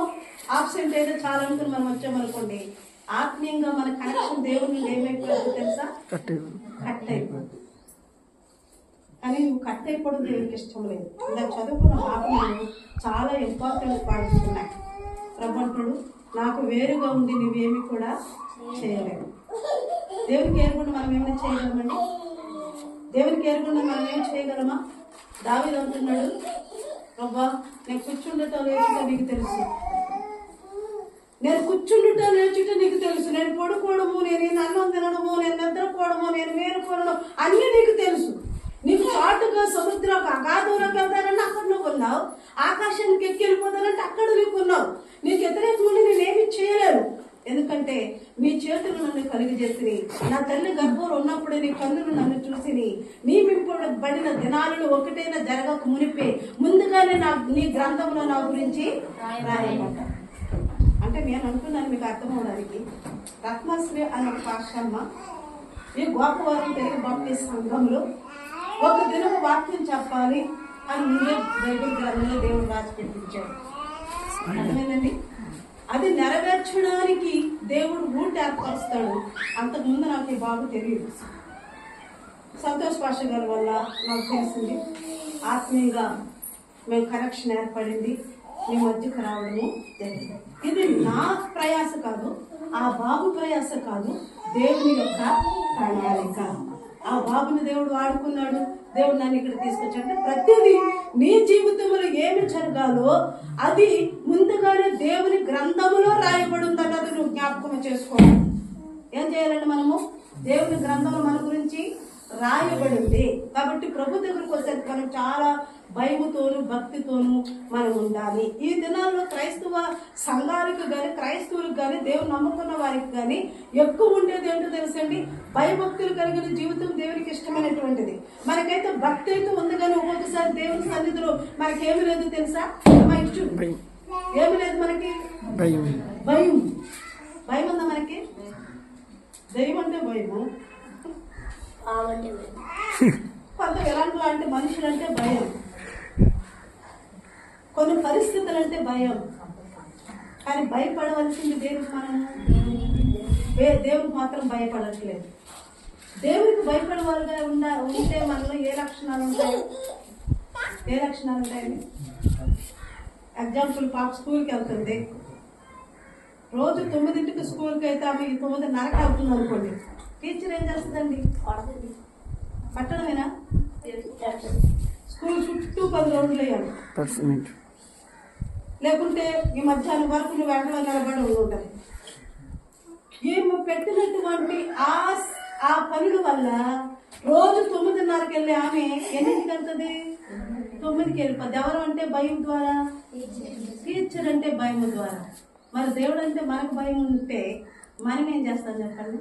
ఆబ్సెంట్ అయితే చాలు అనుకుని మనం వచ్చామనుకోండి, ఆత్మీయంగా మన కనెక్షన్ దేవుని ఏమైపోతుంది తెలుసా, కట్ అయిపోతుంది. కానీ నువ్వు కట్ అయిపోవడం దేవునికి ఇష్టం లేదు. ఇలా చదువుకున్న భాగంలో చాలా ఇంపార్టెంట్ పాయింట్స్ ఉన్నాయి. ప్రభంతుడు నాకు వేరుగా ఉండి నువ్వేమి కూడా చేయలేవు. దేవునికి ఏర్పడి మనం ఏమైనా చేయగలమండి? దేవునికి ఏర్పడి మనం ఏం చేయగలమా? దావీదు అంటున్నాడు, ప్రభా నేను కూర్చుండటం లేచుట నీకు తెలుసు, నేను కూర్చుండుట లేచుట నీకు తెలుసు, నేను పడుకోవడము, నేను అన్నం తినడము, నేను నిద్రపోవడము, నేను మేలుకోవడం అన్నీ నీకు తెలుసు. నీకు చాటుగా సముద్రం అగాధంలోకి వెళ్తానంటే అక్కడ నువ్వు ఉన్నావు, ఆకాశానికి ఎక్కి వెళ్ళిపోతానంటే అక్కడ నీకు ఉన్నావు. నీకు వ్యతిరేకంగా నేనేమి చేయలేను. ఎందుకంటే నీ చేతులు నన్ను కలిగజేసిని, నా తల్లి గర్భంలో ఉన్నప్పుడే నీ కన్నులు నన్ను చూసిని, నియమింపబడిన దినాలను ఒకటైనా జరగక మునిపే ముందుగానే నీ గ్రంథంలో నా గురించి రాయబడ్డా. అంటే నేను అంటున్నాను మీకు అర్థమవడానికి, రత్నశ్రీ అనే పాఠశాల ఈ గోపవరం తెలుగు బాప్టిస్ట్ సంఘంలో ఒక దినము వాక్యం చెప్పాలి అని ముందే బైబిల్ గ్రంథంలో దేవుడు రాసి పెట్టించాడు. అర్థమైందండి? అది నెరవేర్చడానికి దేవుడు రూట్ ఏర్పరుస్తాడు. అంతకుముందు నాకు ఈ బాబు తెలియదు. సంతోష్ భాష గారి వల్ల నాకు తెలిసింది, ఆత్మీయంగా మేము కనెక్షన్ ఏర్పడింది, మీ మధ్యకు రావడము జరిగింది. ఇది నా ప్రయాస కాదు, ఆ బాబు ప్రయాస కాదు, దేవుని యొక్క ప్రణాళిక. ఆ బాబుని దేవుడు వాడుకున్నాడు, దేవుడు నన్ను ఇక్కడ తీసుకొచ్చాడు. ప్రతిదీ నీ జీవితంలో ఏమి జరగాలో అది ముందుగానే దేవుని గ్రంథములో రాయబడి ఉందన్నది నువ్వు జ్ఞాపకం చేసుకోవాలి. ఏం చేయాలండి? మనము దేవుని గ్రంథంలో మన గురించి రాయబడింది. కాబట్టి ప్రభు దగ్గరకు వచ్చేసరికి మనం చాలా భయముతోను భక్తితోను మనం ఉండాలి. ఈ దినాల్లో క్రైస్తవ సంఘాలకు కానీ క్రైస్తవులకు కానీ దేవుని నమ్ముకున్న వారికి కానీ ఎక్కువ ఉండేది ఏంటో తెలుసండి, భయభక్తులు కలిగిన జీవితం దేవునికి ఇష్టమైనటువంటిది. మనకైతే భక్తి అయితే ఉంది కానీ ఒక్కొక్కసారి దేవుని సన్నిధిలో మనకేమి లేదు తెలుసా, మా ఇష్టం ఏమి లేదు, మనకి భయం భయం ఉందా మనకి? దైవం అంటే భయము, కొంత ఎలాంటి అంటే మనుషులంటే భయం, కొన్ని పరిస్థితులు అంటే భయం. కానీ భయపడవలసింది దేవుడికి, మనము దేవుడికి మాత్రం భయపడట్లేదు. దేవుడికి భయపడవాళ్ళుగా ఉంటే మనలో ఏ లక్షణాలు ఉంటాయి? ఎగ్జాంపుల్, పాప స్కూల్కి వెళ్తుంది, రోజు 9కి స్కూల్కి అయితే ఆమె 9:30 అవుతుంది అనుకోండి, టీచర్ ఏం చేస్తుందండి? పట్టడమేనా? స్కూల్ చుట్టూ 10 రౌండ్లు వేయాలి, లేకుంటే ఈ మధ్యాహ్నం వరకు నువ్వు వెంటనే నిలబడి ఉంటుంది. ఏమో పెట్టినటువంటి ఆ పనుల వల్ల రోజు 9:30కి వెళ్ళి ఆమె ఎన్నింటికి వెళ్తుంది? 9కి వెళ్ళిపోద్ది. ఎవరు అంటే భయం ద్వారా, టీచర్ అంటే భయం ద్వారా. మరి దేవుడు అంటే మనకు భయం ఉంటే మనం ఏం చేస్తాం చెప్పండి?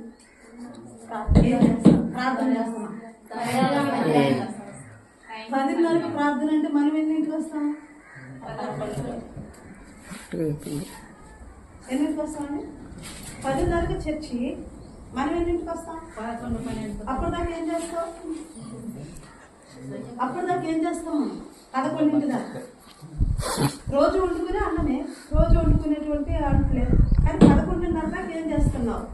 ప్రార్థన చేస్తాం. 10:30కి ప్రార్థన అంటే మనం ఎన్నింటికి వస్తాం? ఎన్నింటికి వస్తామండి? 10:30కి చర్చి, మనం ఎన్నింటికి వస్తాం? 11-12. అప్పటిదాకా ఏం చేస్తాం? 11 దాకా రోజు వండుకునే అన్నమే, రోజు వండుకునేటువంటి అంటలేదు. కానీ 11:30 దాకా ఏం చేస్తున్నావు?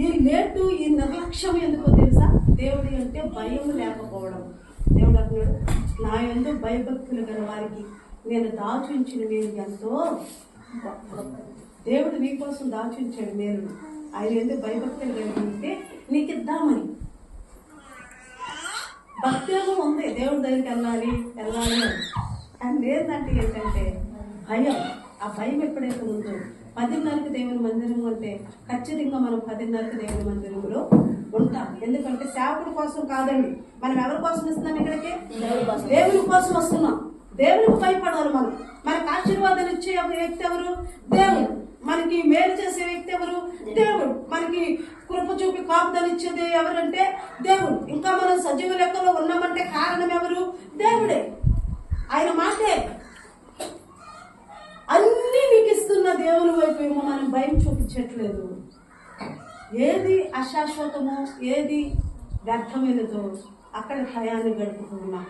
ఈ లేటు, ఈ నిర్లక్ష్యం ఎందుకో తెలుసా? దేవుడి అంటే భయం లేకపోవడం. దేవుడు అంటున్నాడు, నా యందు భయభక్తులు గల వారికి నేను దాచుంచిన మేలు ఎంతో. దేవుడు నీకోసం దాచుంచాడు మేలు. ఆయన ఎందుకు భయభక్తులు కలిగి ఉంటే నీకు ఇద్దామని. భక్తి ఉంది, దేవుడి దగ్గరికి వెళ్ళాలి అని. కానీ లేదంటే ఏంటంటే భయం. ఆ భయం ఎప్పుడైతే ఉందో, 10:30కి దేవుని మందిరం అంటే ఖచ్చితంగా మనం 10:30కి దేవుని మందిరంలో ఉంటాం. ఎందుకంటే సేవకుడి కోసం కాదండి, మనం ఎవరి కోసం వస్తున్నాం? ఇక్కడికి దేవుని కోసం వస్తున్నాం. దేవునికి భయపడాలి. మనకు ఆశీర్వాదాలు ఇచ్చే వ్యక్తి ఎవరు? దేవుడు. మనకి మేలు చేసే వ్యక్తి ఎవరు? దేవుడు. మనకి కృప చూపి కాపుదలు ఇచ్చేది ఎవరంటే దేవుడు. ఇంకా మనం సజీవ లెక్కలో ఉన్నామంటే కారణం ఎవరు? దేవుడే. ఆయన మాటే. అన్ని మీకు ఇస్తున్న దేవుని వైపు ఏమో మనం భయం చూపించట్లేదు. ఏది అశాశ్వతమో, ఏది వ్యర్థమైనదో అక్కడ భయాన్ని గడుపుతున్నా.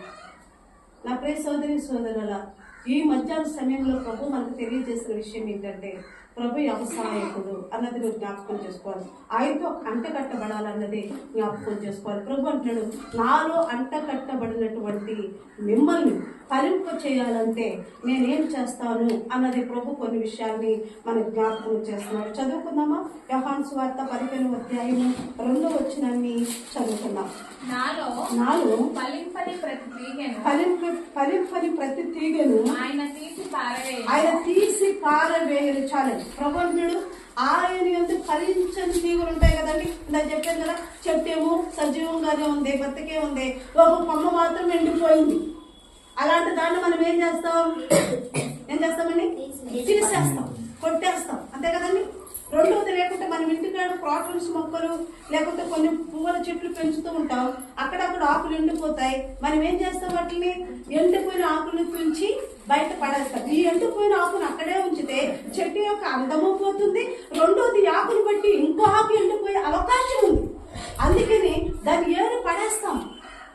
నా ప్రియ సోదరి సోదరుల, ఈ మధ్యాహ్న సమయంలో ప్రభు మనకు తెలియజేసిన విషయం ఏంటంటే, ప్రభు వ్యవసాయకుడు అన్నది నువ్వు జ్ఞాపకం చేసుకోవాలి. ఆయనతో అంటకట్టబడాలన్నది జ్ఞాపకం చేసుకోవాలి. ప్రభు అంటాడు, నాలో అంటకట్టబడినటువంటి మిమ్మల్ని ఫలింప చేయాలంటే నేనేం చేస్తాను అన్నది ప్రభు కొన్ని విషయాల్ని మనకు జ్ఞాపకం చేస్తున్నాడు. చదువుకుందామా? యోహాను సువార్త 15వ వచనాన్ని చదువుకుందాం. నాలో ఫలింపని ప్రతి తీగను ఆయన తీసి పారవేయలు. చాలండి. ప్రభు అంటున్నాడు, ఆయన ఎందుకు ఫలించని తీగలు ఉంటాయి కదండి. ఇందాక చెప్పాను కదా, చెట్టు ఏమో సజీవంగానే ఉంది, బతికే ఉంది, ఒక కొమ్మ మాత్రం ఎండిపోయింది. అలాంటి దాన్ని మనం ఏం చేస్తామండి? తీసేస్తాం, కొట్టేస్తాం, అంతే కదండి. రెండవది, లేకుంటే మనం ఇంటికాడ క్రాటన్స్ మొక్కలు లేకుంటే కొన్ని పువ్వుల చెట్లు పెంచుతూ ఉంటాం, అక్కడక్కడ ఆకులు ఎండిపోతాయి. మనం ఏం చేస్తాం? వాటిని ఎండిపోయిన ఆకులను తుంచి బయట పడేస్తాం. ఈ ఎండిపోయిన ఆకును అక్కడే ఉంచితే చెట్టు యొక్క అందము పోతుంది. రెండోది, ఆకును బట్టి ఇంకో ఆకు ఎండిపోయే అవకాశం ఉంది. అందుకని దాన్ని ఏరు పడేస్తాం.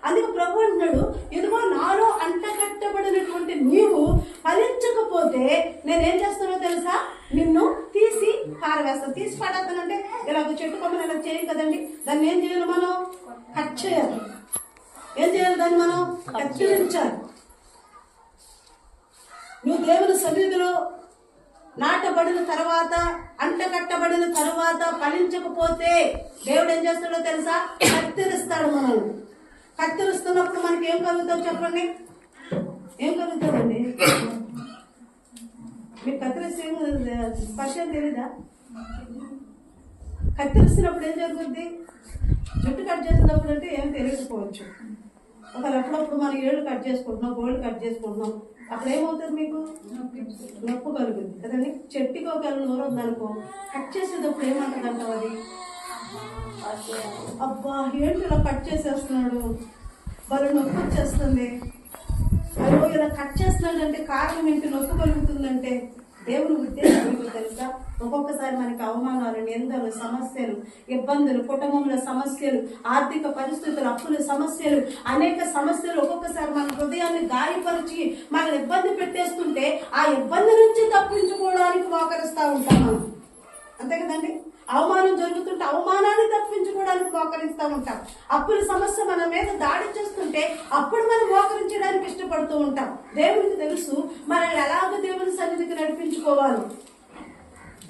అందుకే ప్రభు అంటున్నాడు, ఇదిగో నాలో అంటకట్టబడినటువంటి నీవు ఫలించకపోతే నేనేం చేస్తానో తెలుసా? నిన్ను తీసి పారవేస్తాను. తీసి పడేస్తానంటే ఇలాగ చెట్టు కొమ్మని ఇలా చేయం కదండి. దాన్ని ఏం చేయాలి? మనం కట్ చేయాలి. ఏం చేయాలి? దాన్ని మనం కత్తిరించాలి. నువ్వు దేవుని సన్నిధిలో నాటబడిన తర్వాత, అంటకట్టబడిన తర్వాత ఫలించకపోతే దేవుడు ఏం చేస్తాడో తెలుసా? కత్తిరిస్తాడు మనల్ని. కత్తిరిస్తున్నప్పుడు మనకి ఏం కలుగుతావు చెప్పండి? ఏం కలుగుతామండి? మీకు కత్తిరిస్తే స్పర్శ తెలీదా? కత్తిరిస్తున్నప్పుడు ఏం జరుగుద్ది? జుట్టు కట్ చేసేటప్పుడు అంటే ఏం తెలియకపోవచ్చు. ఒకవేళ అప్పుడప్పుడు మనం ఏళ్ళు కట్ చేసుకుంటున్నాం, గోల్డ్ కట్ చేసుకుంటున్నాం, అప్పుడు ఏమవుతుంది? మీకు నొప్పి కలుగుతుంది కదండి. చెట్టుకి ఒకవేళ నోరు ఉందనుకో, కట్ చేసేటప్పుడు ఏమంటుంది అంటావు? అది అబ్బా ఏంటి ఇలా కట్ చేసేస్తున్నాడు, వాళ్ళు నొప్పి వచ్చేస్తుంది, అయ్యో ఇలా కట్ చేస్తున్నాడు అంటే కారణం ఏంటి, నొప్పి కలుగుతుందంటే దేవుని ఉద్దేశం మీకు తెలుసా? ఒక్కొక్కసారి మనకి అవమానాలు, నిందలు, సమస్యలు, ఇబ్బందులు, కుటుంబంలో సమస్యలు, ఆర్థిక పరిస్థితులు, అప్పుల సమస్యలు, అనేక సమస్యలు ఒక్కొక్కసారి మన హృదయాన్ని గాయపరిచి మనల్ని ఇబ్బంది పెట్టేస్తుంటే ఆ ఇబ్బంది నుంచి తప్పించుకోవడానికి మోకరిస్తూ ఉంటాం మనం. అంతే కదండి. అవమానం జరుగుతుంటే అవమానాన్ని తప్పించుకోవడానికి మోకరిస్తూ ఉంటాం. అప్పుల సమస్య మన మీద దాడి చేస్తుంటే అప్పుడు మనం మోకరించడానికి ఇష్టపడుతూ ఉంటాం. దేవునికి తెలుసు మనల్ని ఎలాగ దేవుని సన్నిధికి నడిపించుకోవాలి.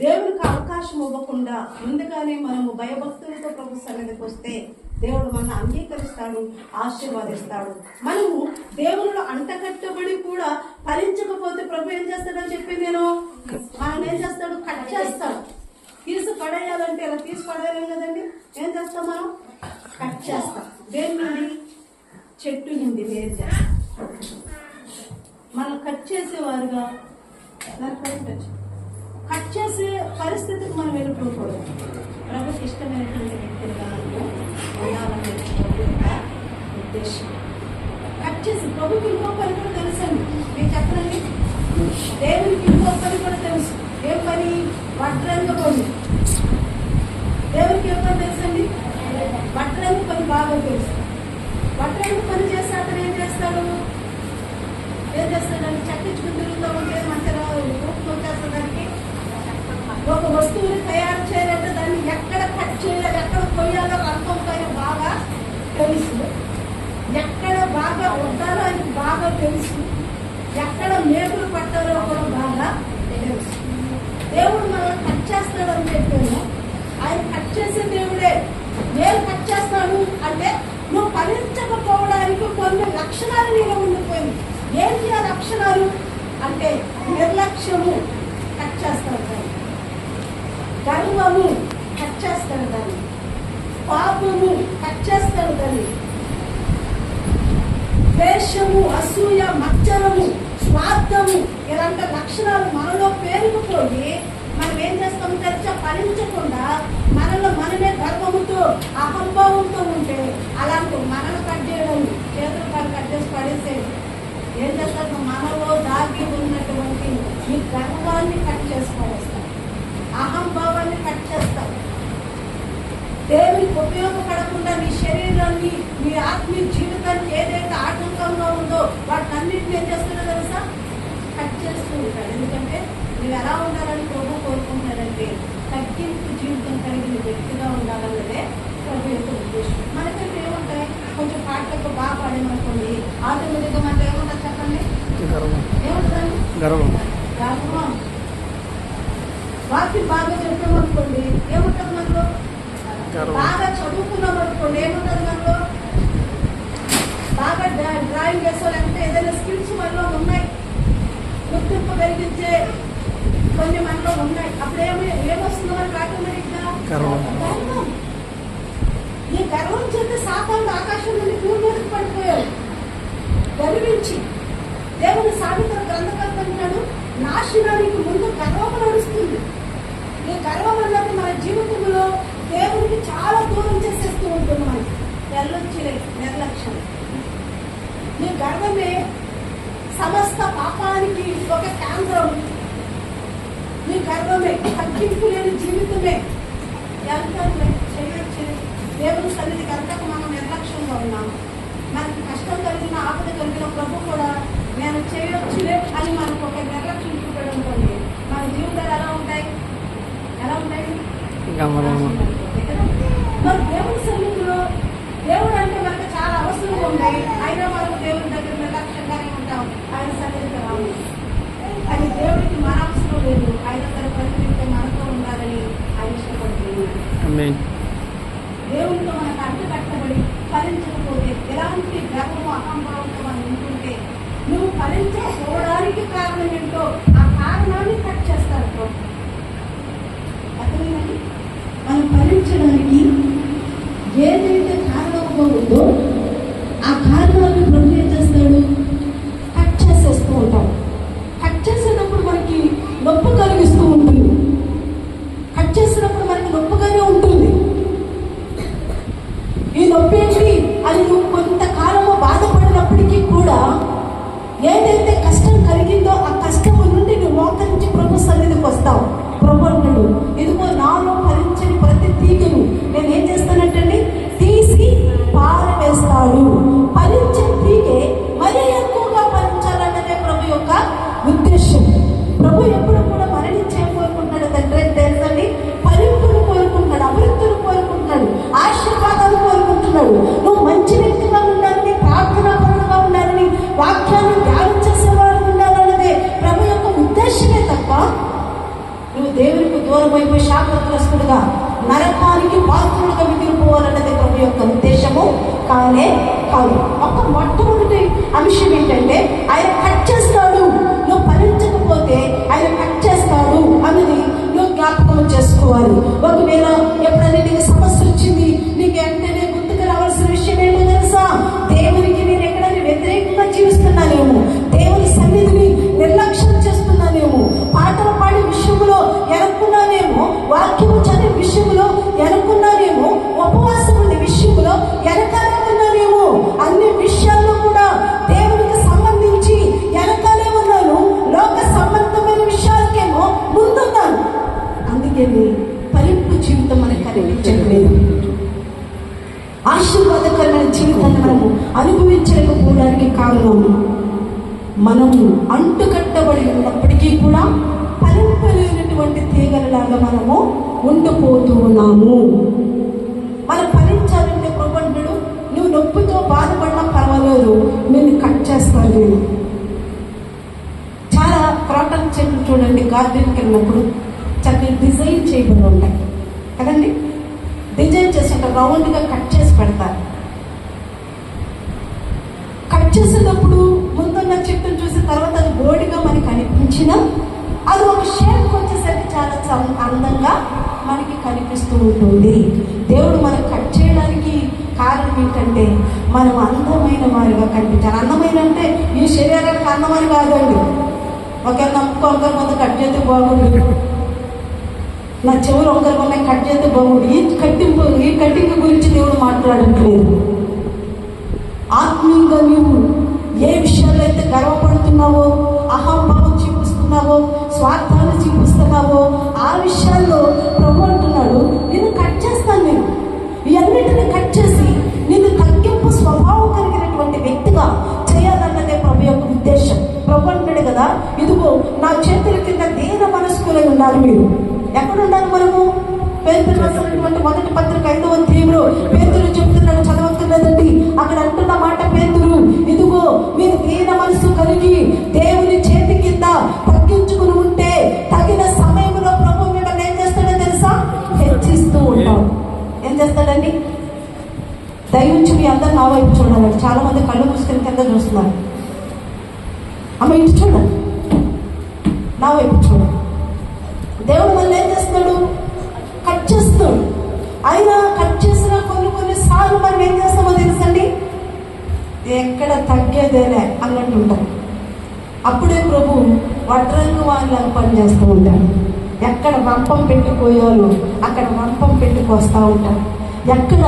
దేవునికి అవకాశం ఇవ్వకుండా ముందుగానే మనము భయభక్తులతో ప్రభు సన్నిధికి వస్తే దేవుడు మనల్ని అంగీకరిస్తాడు, ఆశీర్వాదిస్తాడు. మనము దేవునిలో అంటకట్టబడి కూడా ఫలించకపోతే ప్రభు ఏం చేస్తాడని చెప్పి నేను మనం ఏం చేస్తాడు? కట్ చేస్తాడు. తీసి పడేయాలంటే ఇలా తీసి పడేయలేం కదండి. ఏం చేస్తాం? మనం కట్ చేస్తాం. దేని నుండి? చెట్టు నుండి వేరు చేస్తాం. మనం కట్ చేసేవారుగా కట్ చేసే పరిస్థితికి మనం వెళ్ళిపోకూడదు. ప్రభుకి ఇష్టమైనటువంటి వ్యక్తులుగా ఉండాలనే ఉద్దేశం. కట్ చేసి ప్రభుకి ఇంకో పని కూడా తెలుసండి. మీకు చెప్పండి, దేవునికి ఇంకో పని కూడా తెలుసు. ఏ పని? వడ్రంగ పని. దేవునికి ఏ పని తెలుసండి? వడ్రంగ పని బాగా తెలుసు. వడ్రంగ పని చేస్తే అతను ఏం చేస్తాడు? చట్టించుకుని తిరుగుతూ ఉంటే మంచిగా వచ్చేస్తానికి ఒక వస్తువుని తయారు చేయాలంటే దాన్ని ఎక్కడ కట్ చేయాలి, ఎక్కడ కొయ్యాలో అర్థం పైన బాగా తెలుసు. ఎక్కడ బాగా వద్దాలో ఆయనకు బాగా తెలుసు. ఎక్కడ మేకులు పట్టాలో కూడా బాగా తెలుసు. దేవుడు మనల్ని కట్ చేస్తాడు అని చెప్పాను. ఆయన కట్ చేసే దేవుడే. నేను కట్ చేస్తాను అంటే నువ్వు ఫలించకపోవడానికి కొన్ని లక్షణాలు నీలో ఉండిపోయింది. ఏంటి ఆ లక్షణాలు అంటే? నిర్లక్ష్యము కట్ చేస్తాడు దాన్ని, గర్వము కట్ చేస్తాడు దాన్ని, పాపము కట్ చేస్తాడు దాన్ని, ద్వేషము, అసూయ, మచ్చరము, స్వార్థము, ఇలాంటి లక్షణాలు మనలో పేరుకుపోయి మనం ఏం చేస్తాం తెలుసా? ఫలించకుండా మనలో మనమే గర్వముతో, అహంభావంతో ఉంటే అలాంటి మనల్ని కట్ చేయడం, చేతులు కాలు కట్ చేసి పడేసేది. ఏం చేస్తారు? మనలో దాగి ఉన్నటువంటి ఈ గర్వాన్ని కట్ చేసుకోవస్తారు, అహంభావాన్ని కట్ చేస్తారు. దేవునికి ఉపయోగపడకుండా నీ శరీరాన్ని, నీ ఆత్మీయ జీవితానికి ఏదైతే ఆటంకంగా ఉందో వాటినన్నింటినీ ఏం చేస్తున్నా తెలుసా? కట్ చేస్తూ ఉంటాడు. ఎందుకంటే నువ్వు ఎలా ఉండాలని ప్రభు కోరుకుంటాడంటే తగ్గింపు జీవితం కలిగిన వ్యక్తిగా ఉండాలన్నదే ప్రభు యొక్క ఉద్దేశం. మనకంటే ఏముంటాయి? కొంచెం పాటలకు బాగా పాడేమనుకోండి, ఆటోమేటిక్గా మనకి ఏముంటుంది చెప్పండి? ఏముంటుందండి? గర్వం. వాక్యం బాగా చెప్పామనుకోండి ఏముంటుంది మనలో? బాగా చదువుకున్నాం అనుకోండి ఏముంటుంది మనలో? బాగా డ్రాయింగ్ వేసో లేకపోతే ఏదైనా స్కిల్స్ మనలో ఉన్నాయి, గుర్తింపు కలిగించే కొన్ని మనలో ఉన్నాయి. అప్పుడు ఏమొస్తుందో మనకి ఆటోమేటిక్గా గర్వం. ఈ గర్వం చేస్తే సాతానుడు ఆకాశం నుండి భూమి మీదకి పడిపోయాడు గర్వించి. దేవుని సామెతల గ్రంథకర్త అంటాడు, నాశనానికి ముందు గర్వం నడుస్తుంది. ఈ గర్వం అన్నది మన జీవితంలో దేవునికి చాలా దూరం చేసేస్తూ ఉంటుంది. మనకి ఎల్లొచ్చిలే నిర్లక్ష్యం. ఈ గర్వమే సమస్త పాపానికి ఒక కేంద్రం. ఈ గర్వమే తగ్గింపు లేని జీవితమే. చేయొచ్చు దేవుని సన్నిధికి అంతక మనం నిర్లక్ష్యంగా ఉన్నాము. మనకి కష్టం కలిగిన, ఆపద కలిగిన ప్రభు కూడా నేను చేయొచ్చులే అని మనకు ఒక నిర్లక్ష్యం చూపడం కొన్ని మన జీవితాలు ఎలా ఉంటాయి? మరి దేవుని సన్నిధిలో దేవుడు అంటే మనకు చాలా అవసరం ఉన్నాయి. అయినా మనకు దేవుని దగ్గర నిర్లక్ష్యంగానే ఉంటాం. ఆయన సన్నిధికి రావు. అది దేవుడికి మన అవసరం లేదు. ఆయన తన పరిస్థితితో మనతో ఉండాలని ఆయన ఇష్టపడుతున్నాడు. దేవునితో మనకు అంటు కట్టబడి ఫలించకపోతే, ఎలాంటి గర్వము అహంభావంతో మనం ఉంటుంటే నువ్వు ఫలించకపోవడానికి కారణం ఏంటో ఆ కారణాన్ని కట్ చేస్తారు. అర్థమైందండి? మనం ఫలించడానికి మొట్టమొదటి అంశం ఏంటంటే ఆయన కట్ చేస్తాడు. నువ్వు ఫలించకపోతే ఆయన కట్ చేస్తాడు అన్నది నువ్వు జ్ఞాపకం చేసుకోవాలి. ఒకవేళ ఎప్పుడైనా నీకు సమస్య వచ్చింది, నీకు వెంటనే గుర్తుకు రావాల్సిన విషయం ఏంటో తెలుసా? దేవునికి నేను ఎక్కడైనా వ్యతిరేకంగా జీవిస్తున్నానేమో, దేవుని సన్నిధిని నిర్లక్ష్యం చేస్తున్నానేమో, పాటలు పాడే విషయంలో ఎనుకున్నానేమో, వాక్యము చదివే విషయంలో ఎనుకున్నానేమో, ఉపవాసం ఉండే విషయంలో వెనకాలే ఉన్నానేమో, అన్ని విషయాల్లో కూడా దేవునికి సంబంధించి వెనకాలే ఉన్నాను, లోక సంబంధమైన విషయాలకేమో ముందున్నాను. అందుకే ఫలింపు జీవితం మనకు కనిపించట్లేదు. ఆశీర్వాదకరమైన జీవితాన్ని మనము అనుభవించలేకపోవడానికి కారణం మనము అంటుకట్టబడి ఉన్నప్పటికీ కూడా ఫలింపలేనటువంటి తీగలలాగా మనము ఉండిపోతూ ఉన్నాము. మనం ఫలించాలంటే ప్రబంధుడు, నువ్వు నొప్పితో బాధపడినా పర్వాలేదు, నేను కట్ చేస్తాను. నేను చాలా క్రాటన్ చెట్లు చూడండి, గార్డెన్కి వెళ్ళినప్పుడు చక్కగా డిజైన్ చేయబడి ఉంటాయి కదండి. డిజైన్ చేసి రౌండ్గా కట్ చేసి పెడతారు. కట్ చేసేటప్పుడు ముందున్న చెట్టును చూసిన తర్వాత అది బోడిగా మనకి అనిపించిన అది ఒక షేప్కి వచ్చేసరికి చాలా అందంగా మనకి కనిపిస్తూ ఉంటుంది. దేవుడు మనం కట్ చేయడానికి కారణం ఏంటంటే మనం అందమైన వారిగా కనిపించాలి. అందమైన అంటే ఈ శరీరానికి అందమని కాదండి. ఒకవేళ ఒకరి కొంత కట్ చేస్తే బాగుంది, నా చెవులు ఒకరి కొంత కట్ చేస్తే బాగుంది, ఈ కట్టింగ్ గురించి దేవుడు మాట్లాడట్లేదు. ఆత్మీయంగా నీవు ఏ విషయాల్లో అయితే గర్వపడుతున్నావో, అహంభావం చూపిస్తున్నావో, స్వార్థాన్ని చూపిస్తున్నావో, ఆ విషయాల్లో ప్రభు అంటున్నాడు, నేను కట్ చేస్తాను. నేను ఇవన్నిటిని కట్ చేసి నిన్ను తగ్గింపు స్వభావం కలిగినటువంటి వ్యక్తిగా చేయాలన్నదే ప్రభు యొక్క ఉద్దేశం. ప్రభు అంటాడు కదా, ఇదిగో నా చేతుల కింద దీన మనస్కులై ఉండాలి. మీరు ఎక్కడ ఉండాలి? మనము పేతురు రాసినటువంటి మొదటి పత్రిక 5వ అధ్యాయంలో పేతురు చెప్తున్నాడు, చదవక్కర్లేదండి. అక్కడ అంటున్న మాట పేతురు, ఇదిగో మీరు దీన మనసు కలిగి దేవుని చేతి కింద తగ్గించుకుని ఉంటే తగిన సమయంలో ప్రభు మిమ్మల్ని ఏం చేస్తాడో తెలుసా? హెచ్చిస్తూ ఉంటాడు. ఏం చేస్తాడండి? దయవుంచి మీ అందరు నా వైపు చూడాలండి. చాలా మంది కళ్ళు మూసుకొని కింద చూస్తున్నారు. అమ్మ ఇటు చూడండి, నా వైపు చూడండి. దేవుడు మళ్ళీ ఏం చేస్తున్నాడు? కట్ చేస్తాడు. అయినా కట్ చేసిన కొన్నిసార్లు మనం ఏం చేస్తామో తెలుసండి, ఎక్కడ తగ్గేదేలే అన్నట్టు ఉంటాం. అప్పుడే ప్రభు వడ్రంగు వాళ్ళని పని చేస్తూ ఉంటాడు. ఎక్కడ వంపం పెట్టుకోయాలో అక్కడ వంపం పెట్టుకొస్తూ ఉంటాడు. ఎక్కడ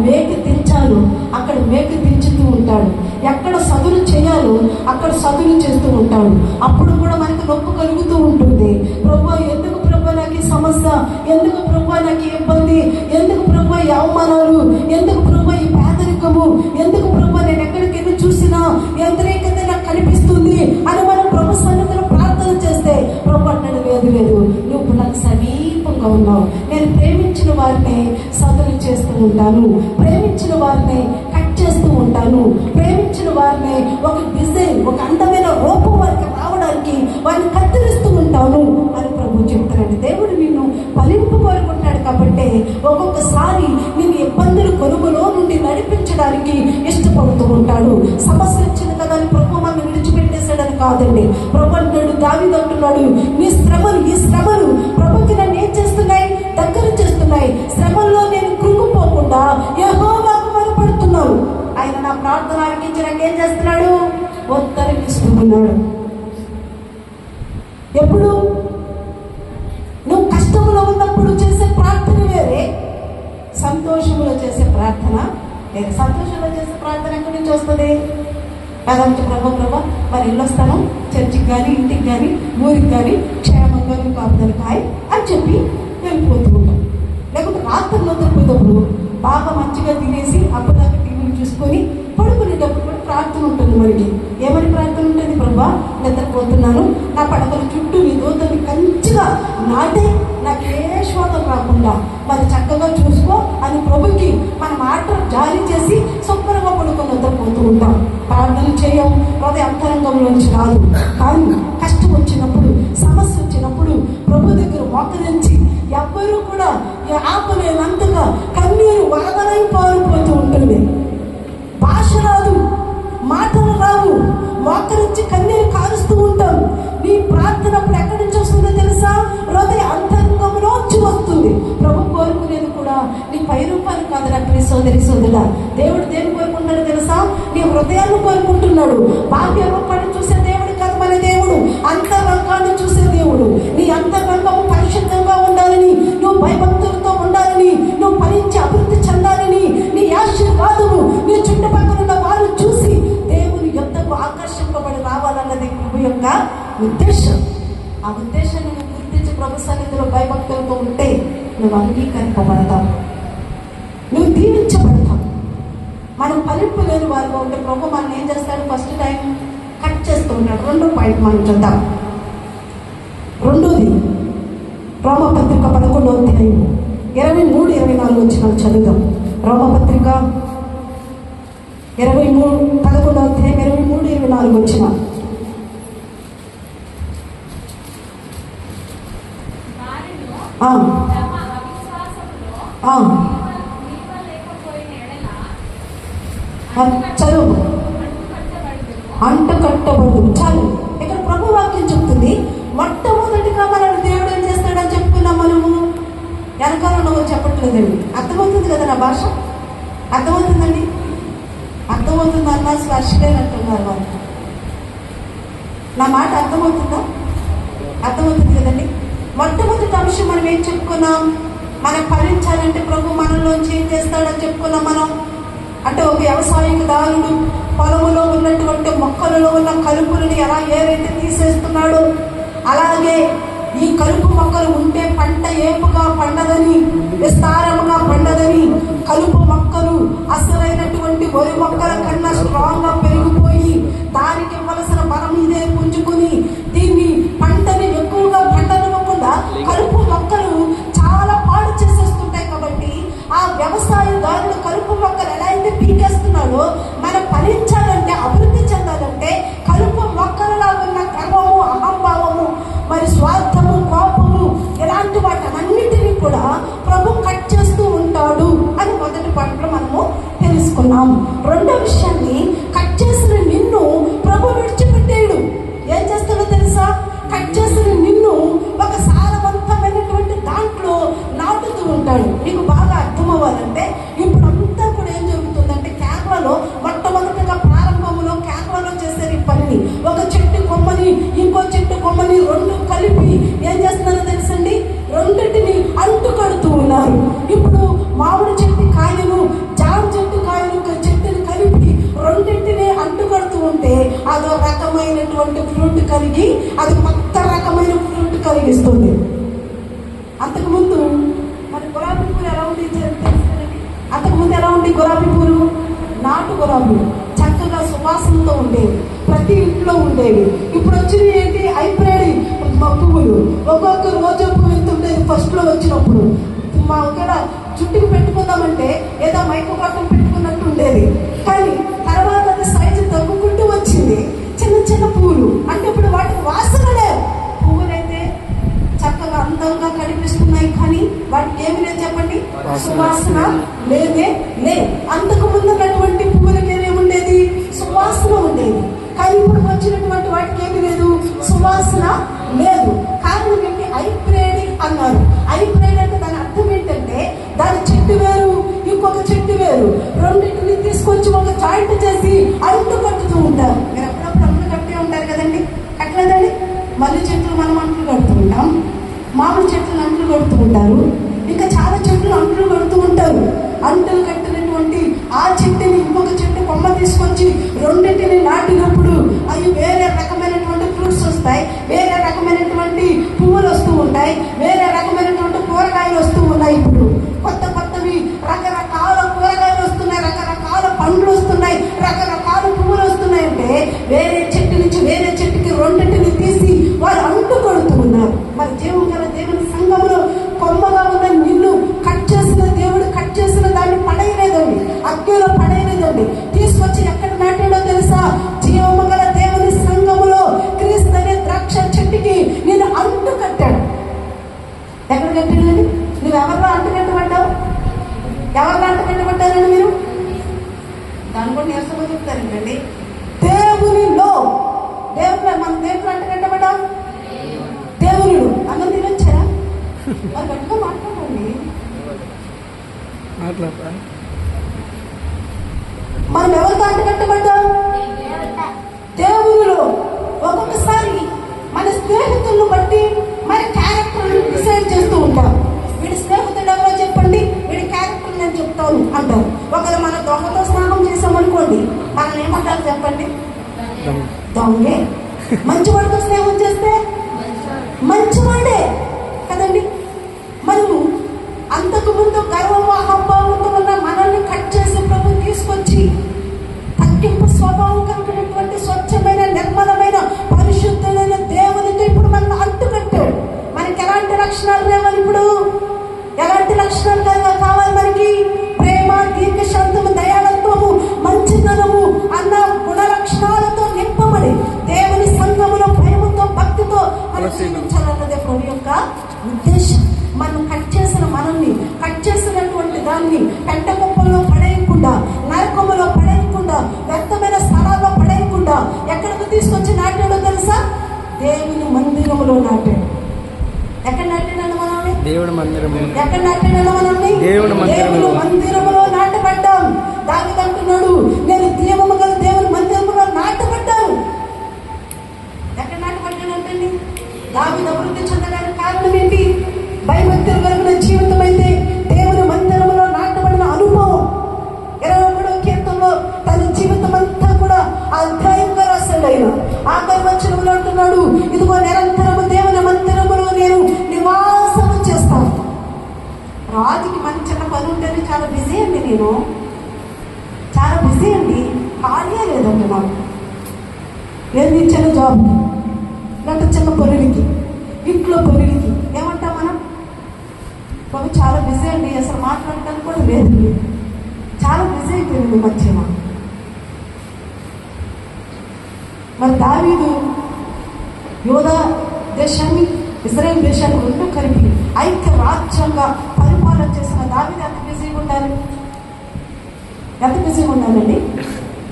మేకి దించాలో అక్కడ మేకి దించుతూ ఉంటాడు. ఎక్కడ సదులు చేయాలో అక్కడ సదులు చేస్తూ ఉంటాడు. అప్పుడు కూడా మనకు నొప్పి కలుగుతూ ఉంటుంది. ప్రభు ఎందుకు ప్రభు నాకు ఈ సమస్య, ఎందుకు ప్రభు నాకు ఈ ఇబ్బంది, ఎందుకు ప్రభు ఈ అవమానాలు, ఎందుకు ప్రభు ఈ పేదరికము, ఎందుకు ప్రభు నేను ఎక్కడికి వెళ్ళి చూసినా వ్యతిరేకత నాకు కనిపిస్తుంది అని మనం ప్రభు సన్నిధిలో ప్రార్థన చేస్తే ప్రభు అంటాడు, లేదు నువ్వు నాకు సమీపంగా ఉన్నావు. నేను ప్రేమించిన వారిని సదులు చేస్తూ ఉంటాను, ప్రేమించిన వారిని కట్ చేస్తూ ఉంటాను, ప్రేమించిన వారిని ఒక డిజైన్, ఒక అందమైన రూపం వారికి రావడానికి వారిని కత్తిరిస్తూ ఉంటాను అని ప్రభు చెప్తారండి. దేవుడు నిన్ను ఫలింపు కోరుకుంటాడు కాబట్టి ఒక్కొక్కసారి నేను ఇబ్బందులు కొనుగోలో నుండి నడిపించడానికి ఇష్టపడుతూ ఉంటాడు. సమస్య వచ్చింది కదా అని ప్రభు మనం విడిచిపెట్టేశాడని కాదండి. ప్రభు అంటాడు, దావీదు అంటున్నాడు, ఈ శ్రమలు ప్రభుకి నన్ను ఏం చేస్తున్నాయి? దగ్గర చేస్తున్నాయి. శ్రమల్లో నేను కృంగిపోకుండా యెహోవాకు మొరపెడుతున్నాను. ఆయన నా ప్రార్థన ఆలకించడానికి ఏం చేస్తున్నాడు? ఉత్తరమిస్తున్నాడు. ఎప్పుడు నువ్వు కష్టంలో ఉన్నప్పుడు చేసే ప్రార్థన వేరే, సంతోషంలో చేసే ప్రార్థన వేరే. సంతోషంలో చేసే ప్రార్థన ఎక్కడి నుంచి వస్తుంది? కదంటే ప్రభా మరి ఇల్లు వస్తాను, చర్చికి కానీ ఇంటికి కానీ ఊరికి కానీ క్షేమంగా కాపుదలు కాయ అని చెప్పి వెళ్ళిపోతూ ఉంటాం. లేకపోతే రాత్రి నిద్రపోయేటప్పుడు బాగా మంచిగా తినేసి అప్పటిదాకా టీవీని చూసుకొని పడుకునేటప్పుడు కూడా ప్రార్థన ఉంటుంది. మనకి ఏమని ప్రార్థన ఉంటుంది? ప్రభా నిద్రపోతున్నాను, నా పడకల చుట్టూ నీ దూతని కంచిగా నాటే, నాకు ఏ శోధం రాకుండా మరి చక్కగా చూసుకో అని ప్రభుకి మన మాట జారీ చేసి శుభ్రంగా పడుకొని నిద్రపోతూ ఉంటాం. ప్రార్థన చేయం హృదయ అంతరంగంలోంచి కాదు. కానీ కష్టం వచ్చినప్పుడు, సమస్య వచ్చినప్పుడు ప్రభు దగ్గర మోకరించి ఎవ్వరూ కూడా ఆపలేనంతగా కన్నీరు వరదలై పారిపోతూ ఉంటుంది. భాష రాదు, మాటలు రూపాయలు కాదు నా ప్రియ సోదరి సోదరుడా. దేవుడు దేని కోరుకుంటాడు తెలుసా? నీ హృదయాన్ని కోరుకుంటున్నాడు. బాహ్య రూపాన్ని చూసే దేవుడు కాదు మన దేవుడు, అంతరంగాన్ని చూసే దేవుడు. నీ అంతరంగము పరిశుద్ధంగా ఉండాలని, నువ్వు భయభక్తులతో ఉండాలని, నువ్వు ఫలించి అభివృద్ధి చెందాలని, నీ ఆశీర్వాదము నీ చుట్టుపక్కల ఉన్న వారు చూసి దేవుని యొద్దకు ఆకర్షింపబడి రావాలన్నది ప్రభు యొక్క ఉద్దేశం. ఆ ఉద్దేశాన్ని నువ్వు గుర్తించి ప్రభు సన్నిధిలో భయభక్తులతో ఉంటే నువ్వు అంగీకరింపబడతావు, నువ్వు దీవించబడతావు. మనం ఫలింపు లేని వారిగా ఉంటే ప్రభు మనం ఏం చేస్తాడు? ఫస్ట్ టైం కట్ చేస్తూ ఉంటాడు. 2వ పాయింట్ మనం చూద్దాం. 2ది రోమపత్రిక 11వ అధ్యాయం 23-24 వచ్చిన చదువుదాం. రోమపత్రిక 11వ అధ్యాయం 23-24 వచ్చిన. చదువు. అంటుకట్టబడు. చాలు. ఇక్కడ ప్రభు వాక్యం చెప్తుంది, మొట్టమొదటిగా మనల్ని దేవుడు ఏం చేస్తాడని చెప్పుకున్నాం మనము. వెనకాల నువ్వు చెప్పట్లేదండి. అర్థమవుతుంది కదా నా భాష? అర్థమవుతుందండి? అర్థమవుతుందన్నా స్పర్శలేనట్టున్నారు వాళ్ళు. నా మాట అర్థమవుతుందా? అర్థమవుతుంది కదండి. మొట్టమొదటి అంశం మనం ఏం చెప్పుకున్నాం? మనం ఫలించాలంటే ప్రభు మనలోంచి ఏం చేస్తాడని చెప్పుకున్నాం మనం. అంటే ఒక వ్యవసాయదారుడు పొలంలో ఉన్నటువంటి మొక్కలలో ఉన్న కలుపులను ఎలా ఏవైతే తీసేస్తున్నాడో, అలాగే ఈ కలుపు మొక్కలు ఉంటే పంట ఏపుగా పండదని, విస్తారముగా పండదని, కలుపు మొక్కలు అసలైనటువంటి వరి మొక్కల కన్నా స్ట్రాంగ్ గా పెరిగిపోయి దానికి ఇవ్వలసిన బలం ఇదే పుంజుకుని దీన్ని పంటని ఎక్కువగా పండనివ్వకుండా కలుపు మొక్కలు చాలా పాడు చేసేస్తుంటాయి. కాబట్టి ఆ వ్యవసాయదారుడు కలుపు మొక్కలు ఎలా అయితే పీకేస్తున్నాడో, మనం ఫలించాలంటే, అభివృద్ధి చెందాలంటే కలుపు మొక్కలలో ఉన్న గర్వము, అహంభావము, మరి స్వార్థము, కోపము, ఇలాంటి వాటన్నిటినీ కూడా ప్రభు కట్ చేస్తూ ఉంటాడు అని మొదటి పాయింట్లో మనము తెలుసుకున్నాం. 2వ విషయాన్ని, కట్ చేసిన నిన్ను ప్రభు విడిచిపెట్టాడు. ఏం చేస్తాడో తెలుసా? కట్ చేసిన నిన్ను ఒక సారవంతమైనటువంటి దాంట్లో నాటుతూ ఉంటాడు. నీకు బాగా అర్థం అవ్వాలంటే, ఇప్పుడు అంతా కూడా ఏం జరుగుతుందంటే, కేరళలో మొట్టమొదటిగా ప్రారంభంలో కేరళలో చేశారు ఈ పనిని. ఒక చెట్టు కొమ్మని ఇంకో చెట్టు కొమ్మని 2 కలిపి ఏం చేస్తున్నారో తెలుసండి? 2టిని అంటు కడుతూ ఉన్నారు. ఇప్పుడు మామిడి చెట్టు కాయను, జామ చెట్టు కాయను, చెట్టుని కలిపి 2టిని అంటు కడుతూ ఉంటే అదో రకమైనటువంటి ఫ్రూట్ కలిగి అది కొత్త రకమైన ఫ్రూట్ కలిగిస్తుంది. అంతకుముందు మరి గులాబీ పూలు ఎలా ఉంది తెలుసండి? అంతకుముందు ఎలా ఉంది గులాబీ పూలు? నాటు గులాబీలు చక్కగా సువాసనతో ఉండేవి, ప్రతి ఇంట్లో ఉండేవి. ఇప్పుడు వచ్చినవి ఏంటి? హైబ్రిడ్ పువ్వులు. ఒక్కొక్క రోజు పువ్వు ఎంత ఉండేది ఫస్ట్ లో వచ్చినప్పుడు. మా ఇక్కడ చుట్టుకు పెట్టుకుందామంటే ఏదో మైకు పక్కన పెట్టుకున్నట్టు ఉండేది. కానీ తర్వాత అది సైజు తగ్గుకుంటూ వచ్చింది. చిన్న చిన్న పువ్వులు అంటే ఇప్పుడు వాటికి వాసన లేవు. పువ్వులైతే చక్కగా అందంగా కనిపిస్తున్నాయి, కానీ వాటికి ఏమి లేదు చెప్పండి? సువాసన లేదే లేదు. అంతకు ముందు ఉన్నటువంటి పువ్వులకి ఏముండేది? సువాసన ఉండేది. కానీ ఇప్పుడు వచ్చినటువంటి వాటికి ఏమి లేదు, సువాసన లేదు. కారణం ఏంటి? హైబ్రిడ్ అన్నారు. హైబ్రిడ్ అంటే దాని అర్థం ఏంటంటే, దాని చెట్టు వేరు, ఇంకొక చెట్టు వేరు, 2టిని తీసుకొచ్చి ఒక జాయింట్ చేసి అంటు కట్టుతూ ఉంటారు. మీరు అప్పుడప్పుడు అంట్లు కట్టే ఉంటారు కదండి, కట్టలేదండి? మల్లి చెట్లు మనం అంట్లు కడుతూ ఉంటాం, మామిడి చెట్లు అంట్లు కడుతూ ఉంటారు, ఇంకా చాలా చెట్లు అంట్లు కడుతూ ఉంటారు. అంటులు కట్టినటువంటి ఆ చెట్టుని ఇంకొక చెట్టు కొమ్మ తీసుకొచ్చి 2టిని నాటినప్పుడు అవి వేరే రకమైనటువంటి ఫ్రూట్స్ వస్తాయి, వేరే రకమైనటువంటి పువ్వులు వస్తూ ఉంటాయి, వేరే రకమైనటువంటి కూరగాయలు వస్తూ ఉన్నాయి. ఇప్పుడు కొత్త కొత్తవి రకరకాల కూరగాయలు వస్తున్నాయి, రకరకాల పండ్లు వస్తున్నాయి, రకరకాల పువ్వులు వస్తున్నాయి. అంటే వేరే చెట్టు నుంచి వేరే చెట్టుకి 2టిని తీసి వారు అంటు కొడుతూ ఉన్నారు. మరి జీవం గల దేవుని సంఘంలో కొమ్మగా ఉన్న నిన్ను కట్ చేసిన దేవుడు కట్ చేసిన దాన్ని పడేయలేదండి, అగ్గిలో పడేయలేదండి. తీసుకొచ్చి ఎక్కడ నాటాడో తెలుసా? జీవము గల దేవుని సంఘములో క్రీస్తు అనే ద్రాక్ష చెట్టుకి నేను అంటు కట్టాడు. ఎక్కడ కట్టాడండి? నువ్వు ఎవరిలో అంటు కట్టబడ్డావు? ఎవరిలో అంటు కట్టబడ్డారండి మీరు? దాన్ని కూడా నీరసంగా చెప్తారండి. దేవునిలో. దేవుడు మన దేవుడు అంటు కట్టబడ్డావు. దేవుడు అన్నం తినొచ్చారా? మరి గట్టిగా మాట్లాడండి. మనం ఎవరితో అంటగట్టబడ్డాం? దేవునిలో. ఒక్కొక్కసారి మన స్నేహితులను బట్టి మన క్యారెక్టర్ డిసైడ్ చేస్తూ ఉంటాం. వీడి స్నేహితుడు ఎవరో చెప్పండి, వీడి క్యారెక్టర్ నేను చెప్తాను అంటారు. ఒకరు మన దొంగతో స్నానం చేసామనుకోండి, మనం ఏమంటారు చెప్పండి? దొంగే. మంచివాడితో స్నేహం చేస్తే మంచివాడే కదండి. మనము అంతకు ముందు గర్వము అహంభావంతో ఉన్న మనల్ని కట్ చేసి ప్రభు తీసుకొచ్చి తగ్గింపు స్వభావం కలిగినటువంటి స్వచ్ఛమైన నిర్మలమైన పరిశుద్ధమైన దేవునితో ఇప్పుడు మనం అంటుకట్టాడు. మనకి ఎలాంటి లక్షణాలు లేవాలి? ఇప్పుడు ఎలాంటి లక్షణాలు కావాలి మనకి? ప్రేమ, దీర్ఘశాంతము, దయాళత్వము, మంచితనము అన్న గుణ లక్షణాలతో నింపబడి దేవుని సంఘములో భయముతో భక్తితో మనం జీవించాలన్నదే ప్రభు యొక్క ఉద్దేశం. మనం కట్ చేసిన మనల్ని, కట్ చేసినటువంటి దాన్ని పెంట కుప్పల్లో పడేయకుండా, నరకములో పడేయకుండా, వ్యర్థమైన స్థలాల్లో పడేయకుండా ఎక్కడికి తీసుకొచ్చి నాటాడో తెలుసా? దేవుని మందిరములో నాటాడు. ఎక్కడ నాటాడు మనల్ని? దేవుడి మందిరము. ఎక్కడ నాటాడు మనల్ని? దేవుడి మందిరములో నాటబడ్డాం. దావీదు అంటున్నాడు, నేను దీవము గల దేవుని మందిరములో నాటబడ్డాను. ఎక్కడ నాటబడ్డాను అంటండి? దావీదు అభివృద్ధి చెందడానికి కారణం ఏంటి? భయభక్తులు కలిగిన జీవితం అయితే దేవుని మందిరంలో నాటబడిన అనుభవం. 23వ కీర్తనలో తన జీవితం అంతా కూడా అధ్యాయంగా రాశాడు ఆయన. ఆఖరి వచనంలో అంటున్నాడు, ఇదిగో నిరంతరము దేవుని మందిరములో నేను నివాసము చేస్తాను. రాజుకి మంచి చిన్న పని ఉంటేనే చాలా బిజీ అండి. నేను చాలా బిజీ అండి, ఖాళీ లేదండి. నాకు ఏది ఇచ్చిన జాబ్ లేకపోతే చిన్న పొరుగుకి, ఇంట్లో పొరుగుకి ఏమంటాం మనం? బాబు చాలా బిజీ అండి, అసలు మాట్లాడటానికి కూడా లేదండి, చాలా బిజీ అయిపోయింది మధ్యన. మరి దావీదు యోధా దేశాన్ని, ఇజ్రాయెల్ దేశాన్ని రెండు కలిపి ఐక్య రాజ్యంగా పరిపాలన చేసిన దావీదు ఎంత బిజీగా ఉండాలి? ఎంత బిజీగా ఉండాలండి?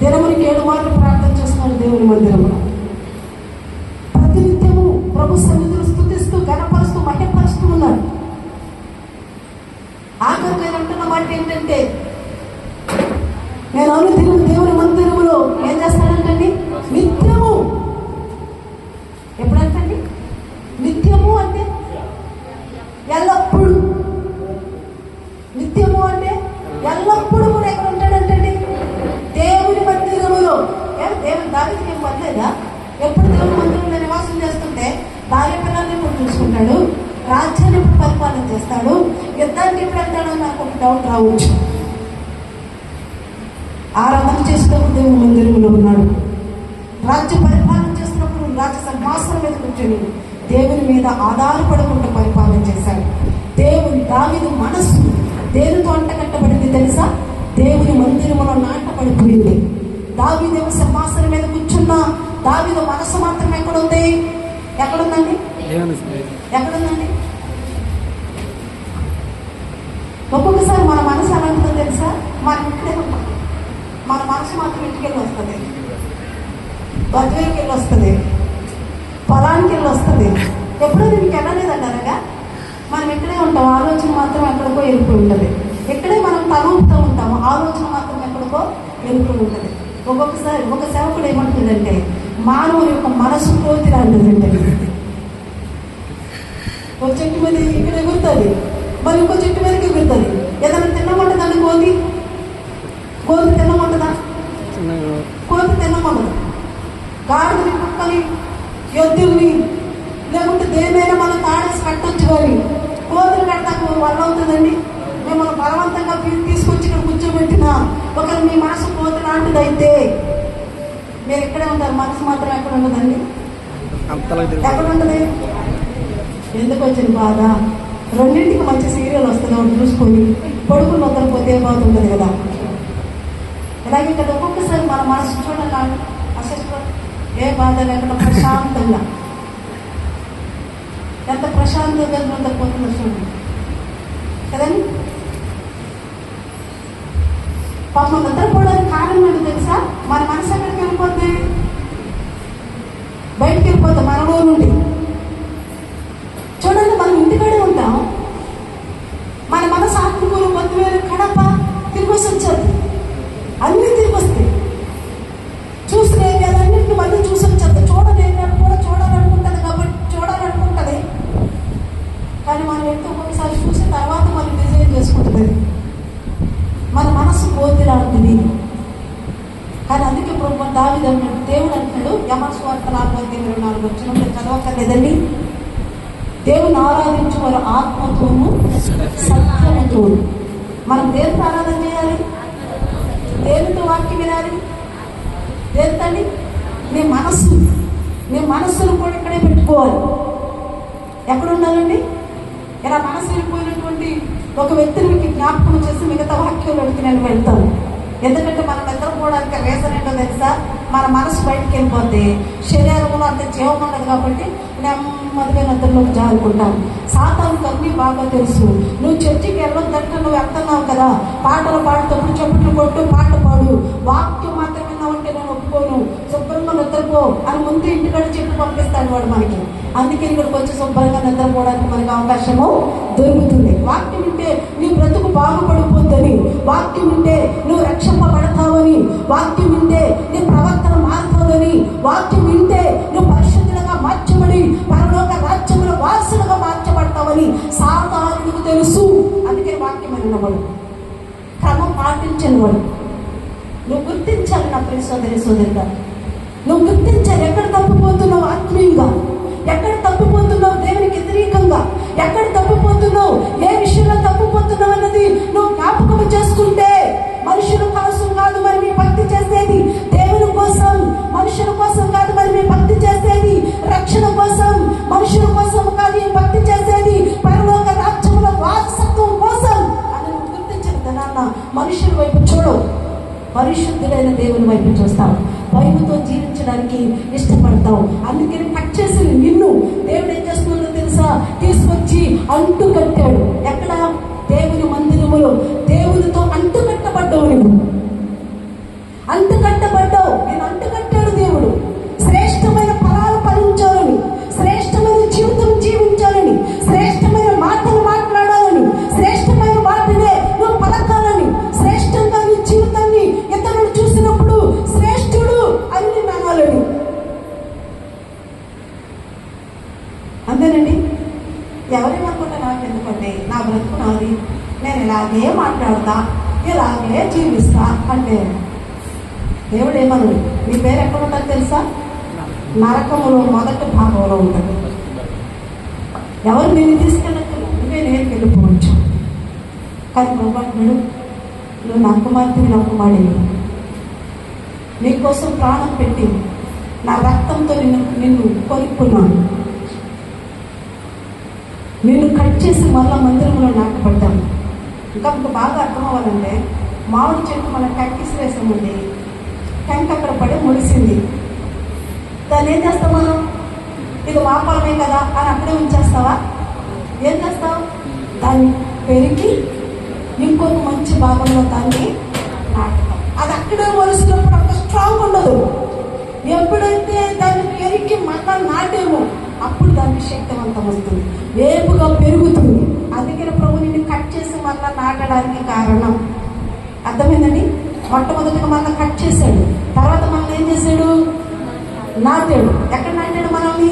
దినమునికి 7 మార్లు ప్రార్థన చేస్తున్నాడు దేవుని మందిరంలో. ప్రతినిత్యము ప్రభు సన్నిధిని స్తుతిస్తూ, ఘనపరుస్తూ, మహిమపరుస్తూ ఉన్నాడు. ఆఖరిగా అంటున్న మాట ఏంటంటే, నేను అనుదినం దేవుని మందిరములో ఏం చేస్తానంటండి? నిత్యము. ఎప్పుడంటండి? నిత్యము అంటే ఎల్లప్పుడు. నిత్యము అంటే ఎల్లప్పుడు కూడా ఎక్కడ ఉంటాడంటండి? దేవుని మందిరములో. దేవుని దావీదుకి ఏం పర్లేదా? ఎప్పుడు దేవుని మందిరంలో నివాసం చేస్తుంటే భార్య పిల్లల్ని ఇప్పుడు చూసుకుంటాడు, రాజ్యాన్ని ఇప్పుడు పరిపాలన చేస్తాడు, యుద్ధానికి ఎప్పుడు వెళ్తాడో నాకు ఒక డౌట్ రావచ్చు. ఆరాధన చేసినప్పుడు దేవుని మందిరంలో ఉన్నాడు, రాజ్య పరిపాలన చేసినప్పుడు రాజ్య సింహాసనం మీద కూర్చొని దేవుని మీద ఆధారపడకుండా పరిపాలన చేశాడు. దేవుని దావీదు మనసు దేనితో అంటగట్టబడింది తెలుసా? దేవుని మందిరములో నాటబడిపోయింది. దావీదు సింహాసనం మీద కూర్చున్నా దావీదు మనసు మాత్రం ఎక్కడుంది? ఎక్కడుందండి? ఎక్కడుందండి? ఒక్కొక్కసారి మన మనసు ఎలా ఉంటుందో తెలుసా? మనం ఇక్కడే ఉంటాం, మన మనసు మాత్రం ఇంటికెళ్ళి వస్తుంది, బద్వేకి వెళ్ళి వస్తుంది, పొలానికి వెళ్ళి వస్తుంది. ఎప్పుడూ దీనికి వెళ్ళలేదంటారగా మనం ఇక్కడే ఉంటాం, ఆలోచన మాత్రం ఎక్కడికో వెళ్ళిపోయి ఉంటుంది. ఇక్కడే మనం తలూపుతూ ఉంటాము, ఆలోచన మాత్రం ఎక్కడికో వెళ్ళిపోయి ఉంటుంది. ఒక్కొక్కసారి ఒక సేవకుడు ఏమంటుందంటే, మానవుని యొక్క మనసు కోతి లాంటిదంటే, ఒక చెట్టు మీద ఇక్కడ ఎగురుతుంది, మరి ఇంకో చెట్టు మీదకి ఎగురుతుంది. ఏదైనా తినమంటుందండి కోతి? కోతి తినమంటుందా? కోతి తినమండదు. గాడిదని, కుక్కని, ఎద్దుల్ని, లేకుంటే దేనైనా మనం తాడేసి కట్టొచ్చు. కానీ కోతులు కట్టకు వల్ల అవుతుందండి. మిమ్మల్ని బలవంతంగా తీసుకొచ్చి ఇక్కడ కూర్చోబెట్టినా ఒకరు మీ మనసు కోతి లాంటిది అయితే మీరు ఇక్కడే ఉంటారు, మనసు మాత్రం ఎక్కడ ఉండదండి? ఎక్కడ ఉంటుంది? ఎందుకు వచ్చింది బాధ? రెండింటికి మంచి సీరియల్ వస్తుంది, ఒకటి చూసుకొని కొడుకులు వదలపోతే ఏ బాధ ఉంటుంది కదా. అలాగే ఇక్కడ ఒక్కొక్కసారి మన మనసు చూడాలి, అసలు ఏ బాధ లేకుండా ప్రశాంతంగా, ఎంత ప్రశాంతంగా వదలపోతుందో చూడండి కదండి. పాపం నిద్రపోవడానికి కారణం ఏంటో తెలుసా? మన మనసు ఎక్కడికి వెళ్ళిపోద్ది? బయటికి వెళ్ళిపోతాం మన ఊరు నుండి. చూడండి, మనం ఇంటికాడే ఉంటాం, మన మనసు ఆత్మకూరు, బద్వేలు, కడప, కానీ మనం ఎంతో ఒకసారి చూసిన తర్వాత మనం డిజైన్ చేసుకుంటుంది. మన మనసు కోతి లాంటిది. కానీ అందుకే ప్రభు దావీదు అంటాడు, దేవుడు అంటాడు యోహాను సువార్త 4:24 చదవక్కర్లేదండి. దేవుని ఆరాధించు వారు ఆత్మతోను సత్యముతోను. మనం దేవుని ఆరాధన చేయాలి, దేవునితో వాక్యం వినాలి. దేవుతండి నీ మనస్సును కూడా ఇక్కడే పెట్టుకోవాలి. ఎక్కడ ఉండాలండి? ఇలా మనసు వెళ్ళిపోయినటువంటి ఒక వ్యక్తిని మీకు జ్ఞాపకం చేసి మిగతా వాక్యాలకి నేను వెళ్తాను. ఎందుకంటే మనం నిద్రపోవడానికి రీజన్ ఏంటో తెలుసా? మన మనసు బయటకు వెళ్ళిపోతే శరీరంలో అంత జీవం ఉండదు కాబట్టి నెమ్మదిగా నిద్రలోకి జారుకుంటాం. సాతానుకు అన్నీ బాగా తెలుసు. నువ్వు చర్చికి వెళ్ళొద్దంటే నువ్వు వెళ్తున్నావు కదా, పాటలు పాడుతప్పుడు చెప్పుట్లు కొట్టు, పాట పాడు, వాక్యం మాత్రం విన్నావంటే నేను ఒప్పుకోను, శుభ్రంగా నిద్రపో అని ముందు ఇంటికాడ చెప్పి పంపిస్తాడు వాడు మనకి. అందుకే ఇక్కడికి వచ్చి శుభ్రంగా నిద్రపోవడానికి మనకి అవకాశము దొరుకుతుంది. వాక్యం ఉంటే నీ బ్రతుకు బాగుపడిపోద్దని, వాక్యం ఉంటే నువ్వు రక్షింపబడతావని, వాక్యం ఉంటే నీ ప్రవర్తన మారుతుందని, వాక్యం వింటే నువ్వు పరిశుద్ధులుగా మార్చబడి పరలోక రాజ్యముల వారసులుగా మార్చబడతావని సాతానుడికి తెలుసు. అందుకే వాక్యం విన్నవాడు, క్రమం పాటించని వాడు. నువ్వు గుర్తించాలి నా ప్రియ సోదరిగా, నువ్వు గుర్తించాలి ఎక్కడ తప్పిపోతున్నావు ఆత్మీయంగా, ఎక్కడ తప్పిపోతున్నావు దేవునికి వ్యతిరేకంగా, ఎక్కడ తప్పిపోతున్నావు, ఏ విషయంలో తప్పిపోతున్నావు అన్నది నువ్వు జ్ఞాపకం చేసుకుంటే. మనుషుల కోసం కాదు మరి మీ భక్తి చేసేది, దేవుని కోసం, మనుషుల కోసం కాదు మరి మీ భక్తి చేసేది, రక్షణ కోసం, మనుషుల కోసం కాదు ఈ భక్తి చేసేది, పరలోక రాజ్యముల వారసత్వం కోసం అని నువ్వు గుర్తించిన ధనాన్న మనుషుల వైపు చూడవు, పరిశుద్ధుడైన దేవుని వైపు చూస్తావు, భయముతో జీవించడానికి ఇష్టపడతావు. అందుకని కట్ చేసి నిన్ను దేవుడు ఏం చేస్తున్నాడో తెలుసా? తీసుకొచ్చి అంటు కట్టాడు. ఎక్కడ? దేవుని మందిరములో దేవునితో అంటు కట్టబడ్డావు. నువ్వు అంటు కట్టబడ్డావు. నేను అంటు కట్టాడు దేవుడు. శ్రేష్టమైన ఫలాలు ఫలించాలని, శ్రేష్టమైన జీవితం జీవించాలని, శ్రేష్టమైన మాటలు మాట్లాడాలని, శ్రేష్టమైన వాటినే నువ్వు పలకాలని, శ్రేష్టంగా నీ జీవితాన్ని ఇతరులు చూసినప్పుడు శ్రేష్ఠుడు అని నేను అనాలని. అంతేనండి. ఎవరేమనుకుంటా నాకు ఎందుకంటే నా బ్రతుకు నాది, నేను ఇలాగే మాట్లాడతా, ఇలాగే జీవిస్తా అంటే దేవుడు ఏమను? నీ పేరు ఎక్కడ ఉంటుంది తెలుసా? నరకములో మొదటి భాగంలో ఉంటుంది. ఎవరు నేను తీసుకెళ్ళచ్చు, నువ్వే నేను వెళ్ళిపోవచ్చు. కానీ ప్రభావితుడు నువ్వు నా కుమార్తెని నా కుమారుడిని, నీకోసం ప్రాణం పెట్టి నా రక్తంతో నిన్ను కొనుక్కున్నాను, నిన్ను కట్ చేసి మళ్ళా మందిరంలో నాటపడ్డాను. ఇంకా మీకు బాగా అర్థం అవ్వాలంటే, మామిడి చెట్టు మనం కక్కిసి వేసామండి, టెంక్ అక్కడ పడి ముడిసింది. దాన్ని ఏం చేస్తాం మనం? ఇది మా పొలమే కదా అని అక్కడే ఉంచేస్తావా? ఏం చేస్తావు? దాన్ని పెరిగి ఇంకొక మంచి భాగంలో దాన్ని నాటుతాం. అది అక్కడే మొలిసినప్పుడు అంత స్ట్రాంగ్ ఉండదు. ఎప్పుడైతే దాన్ని పెరిగి మళ్ళా నాటేమో అప్పుడు దానికి శక్తివంతం వస్తుంది, వేపుగా పెరుగుతుంది. అందుకని ప్రభు నిన్ను కట్ చేసి మళ్ళా నాటడానికి కారణం అర్థమైందండి. మొట్టమొదటిగా మళ్ళీ కట్ చేశాడు, తర్వాత మనల్ని ఏం చేశాడు? నాటాడు. ఎక్కడ నాటాడు మనల్ని?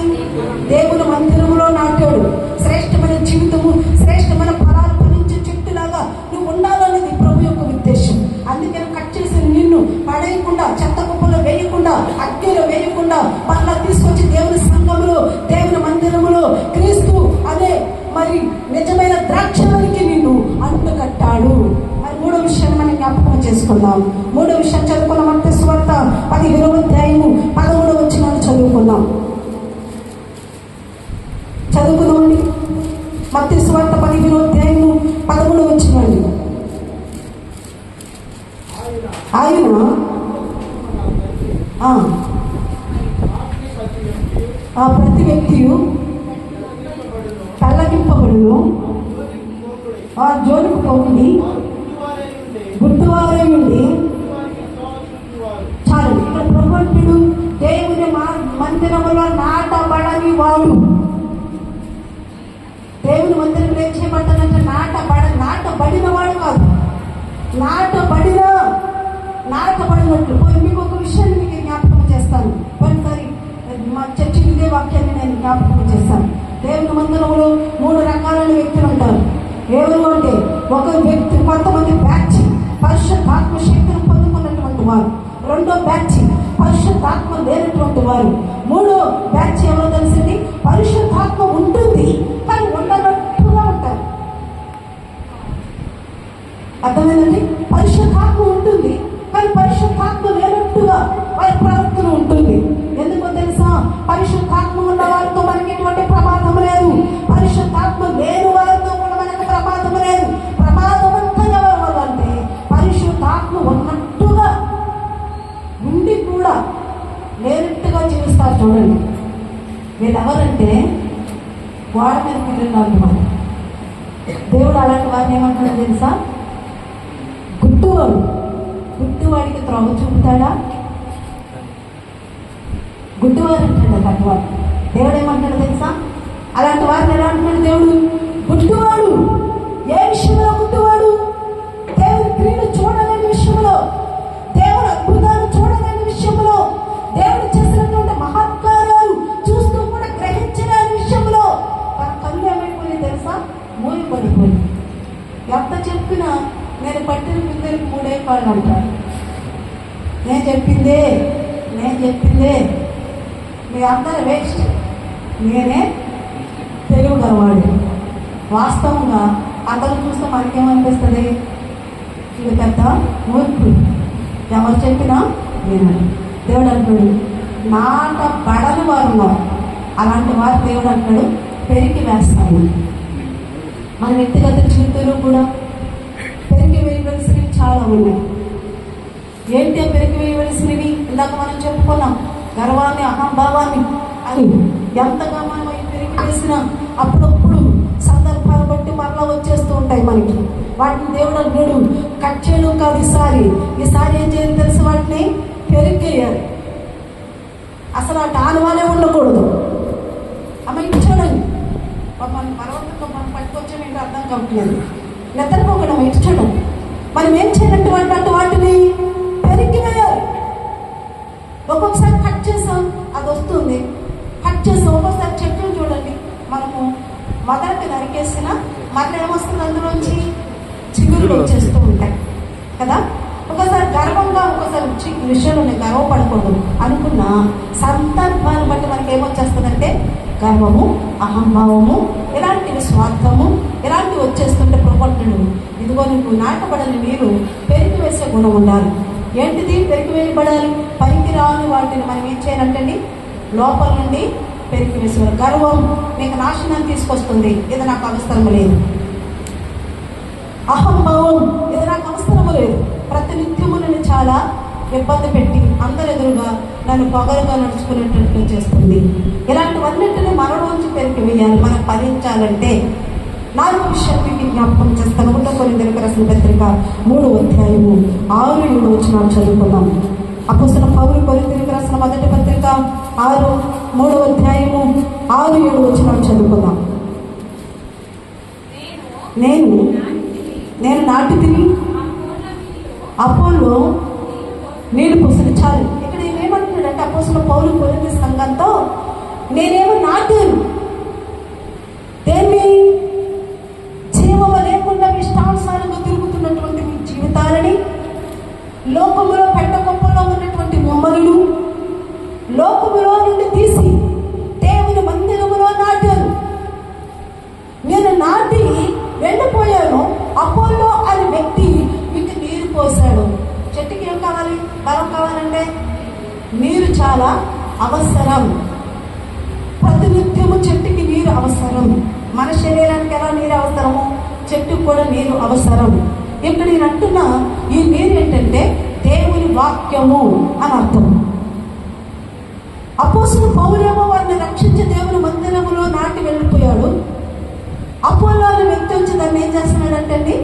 దేవుని మందిరంలో నాటాడు. శ్రేష్టమైన జీవితము, శ్రేష్టమైన ఫలాలు ఫలించే చెట్టులాగా నువ్వు ఉండాలనేది ప్రభు యొక్క ఉద్దేశం. అందుకని కట్ చేసి నిన్ను పడేయకుండా, చెత్త కుప్పలో వేయకుండా, అగ్నిలో వేయకుండా మళ్ళా తీసుకొచ్చి దేవుని సంఘములో, దేవుని మందిరములో క్రీస్తు అనే మరి నిజమైన ద్రాక్షలకి నిన్ను అంటు కట్టాడు. మరి మూడో విషయాన్ని మనం జ్ఞాపకం చేసుకుందాం. మూడో విషయం చదువుకున్నాం. మత్తయి సువార్త 15:13 చదువుకున్నాం. చదువుకుందామండి. మత్తయి సువార్త 15:13 ఆయన ప్రతి వ్యక్తియు తల్లగింపబడును, ఆ జోలికి పోకుని గుర్తువారై ఉండి. చాలు. ఇక్కడ ప్రభుత్వుడు దేవుని మందిరంలో నాటబడని వాడు. దేవుని మందిరంలో ఏం చేయబడతాడంటే నాటబడిన వాడు కాదు, నాటబడినట్లు. మీకు ఒక విషయాన్ని మీకు జ్ఞాపకం చేస్తాను. ఒకసారి మా చర్చి ఇదే వాక్యాన్ని నేను జ్ఞాపకం చేస్తాను. దేవుని మందిరంలో 3 రకాలైన
ఎవరు అంటే ఒక వ్యక్తి, కొంతమంది బ్యాచ్ పరిశుద్ధాత్మ శక్తిని పొందుకున్నటువంటి వారు, రెండో బ్యాచ్ పరిశుద్ధాత్మ లేనటువంటి వారు, మూడో బ్యాచ్ ఎవరో తెలిసింది పరిశుద్ధాత్మ ఉంటుంది కానీ ఉండనట్టుగా ఉంటారు. అర్థమైందండి? పరిశుద్ధాత్మ ఉంటుంది కానీ పరిశుద్ధాత్మ లేనట్టుగా వారి ప్రవర్తన ఉంటుంది. ఎందుకో తెలుసా? పరిశుద్ధాత్మ ఉన్న వారితో మనకి ఎటువంటి ప్రమాదం లేదు, పరిశుద్ధాత్మ లేని వారితో కూడా మనకు ప్రమాదం లేదు. ప్రమాదం అంతా ఎవరి వల్ల అంటే పరిశుద్ధాత్మ ఉన్నట్టుగా ఉండి కూడా లేనట్టుగా జీవిస్తారు. చూడండి, వీళ్ళు ఎవరంటే వాడి మీద పిల్లలు లాంటి వారు. దేవుడు అలాంటి వారిని ఏమంటాడో తెలుసా? గుడ్డివాడు. గుడ్డివాడికి త్రోవ చూపుతాడా? గుడ్డివారు అంటాడు అలాంటి వాడు. దేవుడు ఏమంటాడు తెలుసా? అలాంటి వారిని ఎలా అంటున్నాడు దేవుడు? గుడ్డివాడు. ఏ విషయంలో గుడ్డివాడు? దేవుడి క్రియలు చూడలేని విషయంలో, దేవుడు అద్భుతాలు చూడలేని విషయంలో, దేవుడు చేసినటువంటి మహత్కార్యాలు చూస్తూ కూడా గ్రహించలేని విషయంలో తన కళ్ళు ఏమైపోయింది తెలుసా? మూయపడిపోయింది. ఎంత చెప్పినా నేను పట్టిన పిల్లలకి 3 కాళ్ళు అంటారు. నేను చెప్పిందే మీ అందరూ వేస్ట్, నేనే తెలుగు గలవాడు. వాస్తవంగా అతను చూస్తే మనకేమనిపిస్తుంది? ఇది పెద్ద మూర్ఖుడు, ఎవరు చెప్పినా వినండి. దేవుడు అంటాడు నాట పడని వారు ఉన్నారు, అలాంటి వారు దేవుడు అంటాడు పెరిగి వేస్తాడు. మన వ్యక్తిగత జీవితంలో కూడా పెరిగి వేయవలసినవి చాలా ఉన్నాయి. ఏంటి ఆ పెరిగి వేయవలసినవి? ఇందాక మనం చెప్పుకున్నాం, గర్వాన్ని, అహంభావాన్ని అని. ఎంతగా మనం అవి పెరిగి వేసినా అప్పుడప్పుడు సందర్భాలు బట్టి మరలా వచ్చేస్తూ ఉంటాయి మనకి. వాటిని దేవుడు అంటాడు కట్ చేయడం కాదు, ఈసారి ఏం చేయాలి తెలుసు? వాటిని పెరిగేయాలి. అసలు ఆ ఆనవాలే ఉండకూడదు. అమ్మ ఇంటి చూడండి, మన పర్వతంలో మనం పట్టుకొచ్చాం ఏంటో అర్థం కావట్లేదు. నిద్రపోకడం ఇటు చూడండి. మనం ఏం చేయనటువంటి వాటిని పెరిగి వేయాలి. ఒక్కొక్కసారి కట్ చేసాం, అది వస్తుంది. కట్ చేసాం. ఒక్కొక్కసారి చెట్లు చూడండి, మనము మొదలకి నరికేసిన మళ్ళీ ఏమొస్తుంది? అందులోంచి చిగురులు వచ్చేస్తూ ఉంటాయి కదా. ఒకసారి గర్వంగా, ఒకసారి విషయంలో గర్వపడకూడదు అనుకున్న సందర్భాన్ని బట్టి మనకి ఏమొచ్చేస్తుందంటే గర్వము, అహంభావము, ఇలాంటివి స్వార్థము, ఇలాంటివి వచ్చేస్తుంటే ప్రవర్తనలు. ఇదిగో నువ్వు నాటబడని నీరు పెరిగి వేసే గుణం ఉండాలి. ఏంటిది పెరిగి వేయబడాలి? పనికి రాని వాటిని మనం ఏం చేయాలంటే లోపల నుండి పెరిగి వేసేవారు. గర్వం నీకు నాశనాన్ని తీసుకొస్తుంది, ఇది నాకు అవసరం లేదు. అహంభావం, ఇది నాకు అవసరం లేదు. ప్రతినిత్యము నన్ను చాలా ఇబ్బంది పెట్టి అందరు ఎదురుగా నన్ను పొగరుగా నడుచుకునేటట్టు చేస్తుంది. ఇలాంటివన్నింటినీ మనలోంచి పెరిగి వేయాలి. మనం ఫలించాలంటే 4 విషయాలు మీకు జ్ఞాపకం చేస్తాను. 1 కొరింథీయులకు రాసిన పత్రిక 3వ అధ్యాయము 6-7 వచనాలు చదువుకుందాం. అపోస్తలుడైన పౌలు కొరింథీయులకు రాసిన మొదటి పత్రిక 3వ అధ్యాయము 6-7 వచనాలు చదువుకుందాం. నేను నాటితిని, అపోలో నీళ్ళు పోసిన. చాలు. ఇక్కడ ఏమంటున్నాడంటే అపోస్తలుడైన పౌలు కొరింథీ సంఘంతో నేనేమో నాటాను. దేన్ని? జీవము లేకుండా ఇష్టానుసారంగా తిరుగుతున్నటువంటి మీ జీవితాలని, లోకములో పెట్టకొప్పలో ఉన్నటువంటి మమ్మలను లోకములో నుండి తీసి దేవుని మందిరములో నాటాను. నేను నాటి వెళ్ళిపోయాను. అపోలో అనే వ్యక్తి మీకు నీరు పోసాడు. చెట్టుకి ఏం కావాలి? బలం కావాలంటే నీరు చాలా అవసరం. ప్రతినిత్యము చెట్టుకి నీరు అవసరం. మన శరీరానికి ఎలా నీరు అవసరమో చెట్టుకు కూడా నీరు అవసరం. ఇక్కడ నేను అంటున్న ఈ నీరు ఏంటంటే దేవుని వాక్యము అని అర్థం. అపోస్తలుడు పౌలేమో వారిని రక్షించి దేవుని మందిరములో నాటి వెళ్ళిపోయాడు. అపోలో అనే వ్యక్తి వచ్చి దాన్ని ఏం చేస్తున్నాడంటే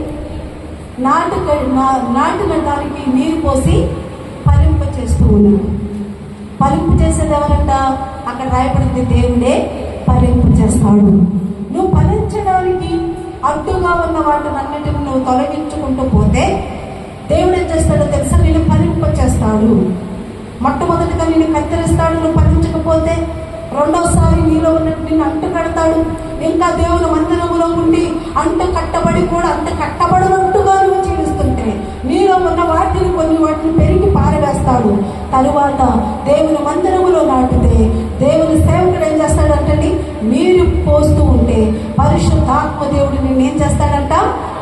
నాటిన దానికి నీరు పోసి ఫలింప చేస్తూ ఉన్నాడు. ఫలింపు చేసేది ఎవరంట? అక్కడ రాయబడింది దేవుడే ఫలింపు చేస్తాడు. నువ్వు ఫలించడానికి అడ్డుగా ఉన్న వాటిని అన్నిటిని నువ్వు తొలగించుకుంటూ పోతే దేవుడు ఏం చేస్తాడో తెలుసా? నేను ఫలింప చేస్తాడు. మొట్టమొదటిగా నేను కత్తిరిస్తాడు. నువ్వు ఫలించకపోతే రెండోసారి నీలో ఉన్నట్టు నిన్ను అంటు కడతాడు. ఇంకా దేవుని మందిరములో ఉండి అంటు కట్టబడి కూడా అంత కట్టబడినట్టుగా నువ్వు జీవిస్తుంటే నీలో ఉన్న వాటిని కొన్ని వాటిని పెరిగి పారవేస్తాడు. తరువాత దేవుని మందిరములో నాటితే దేవుని సేవకుడు ఏం చేస్తాడంటండి, నీరు పోస్తూ ఉంటే పరిశుద్ధాత్మ దేవుడు నిన్ను ఏం చేస్తాడంట,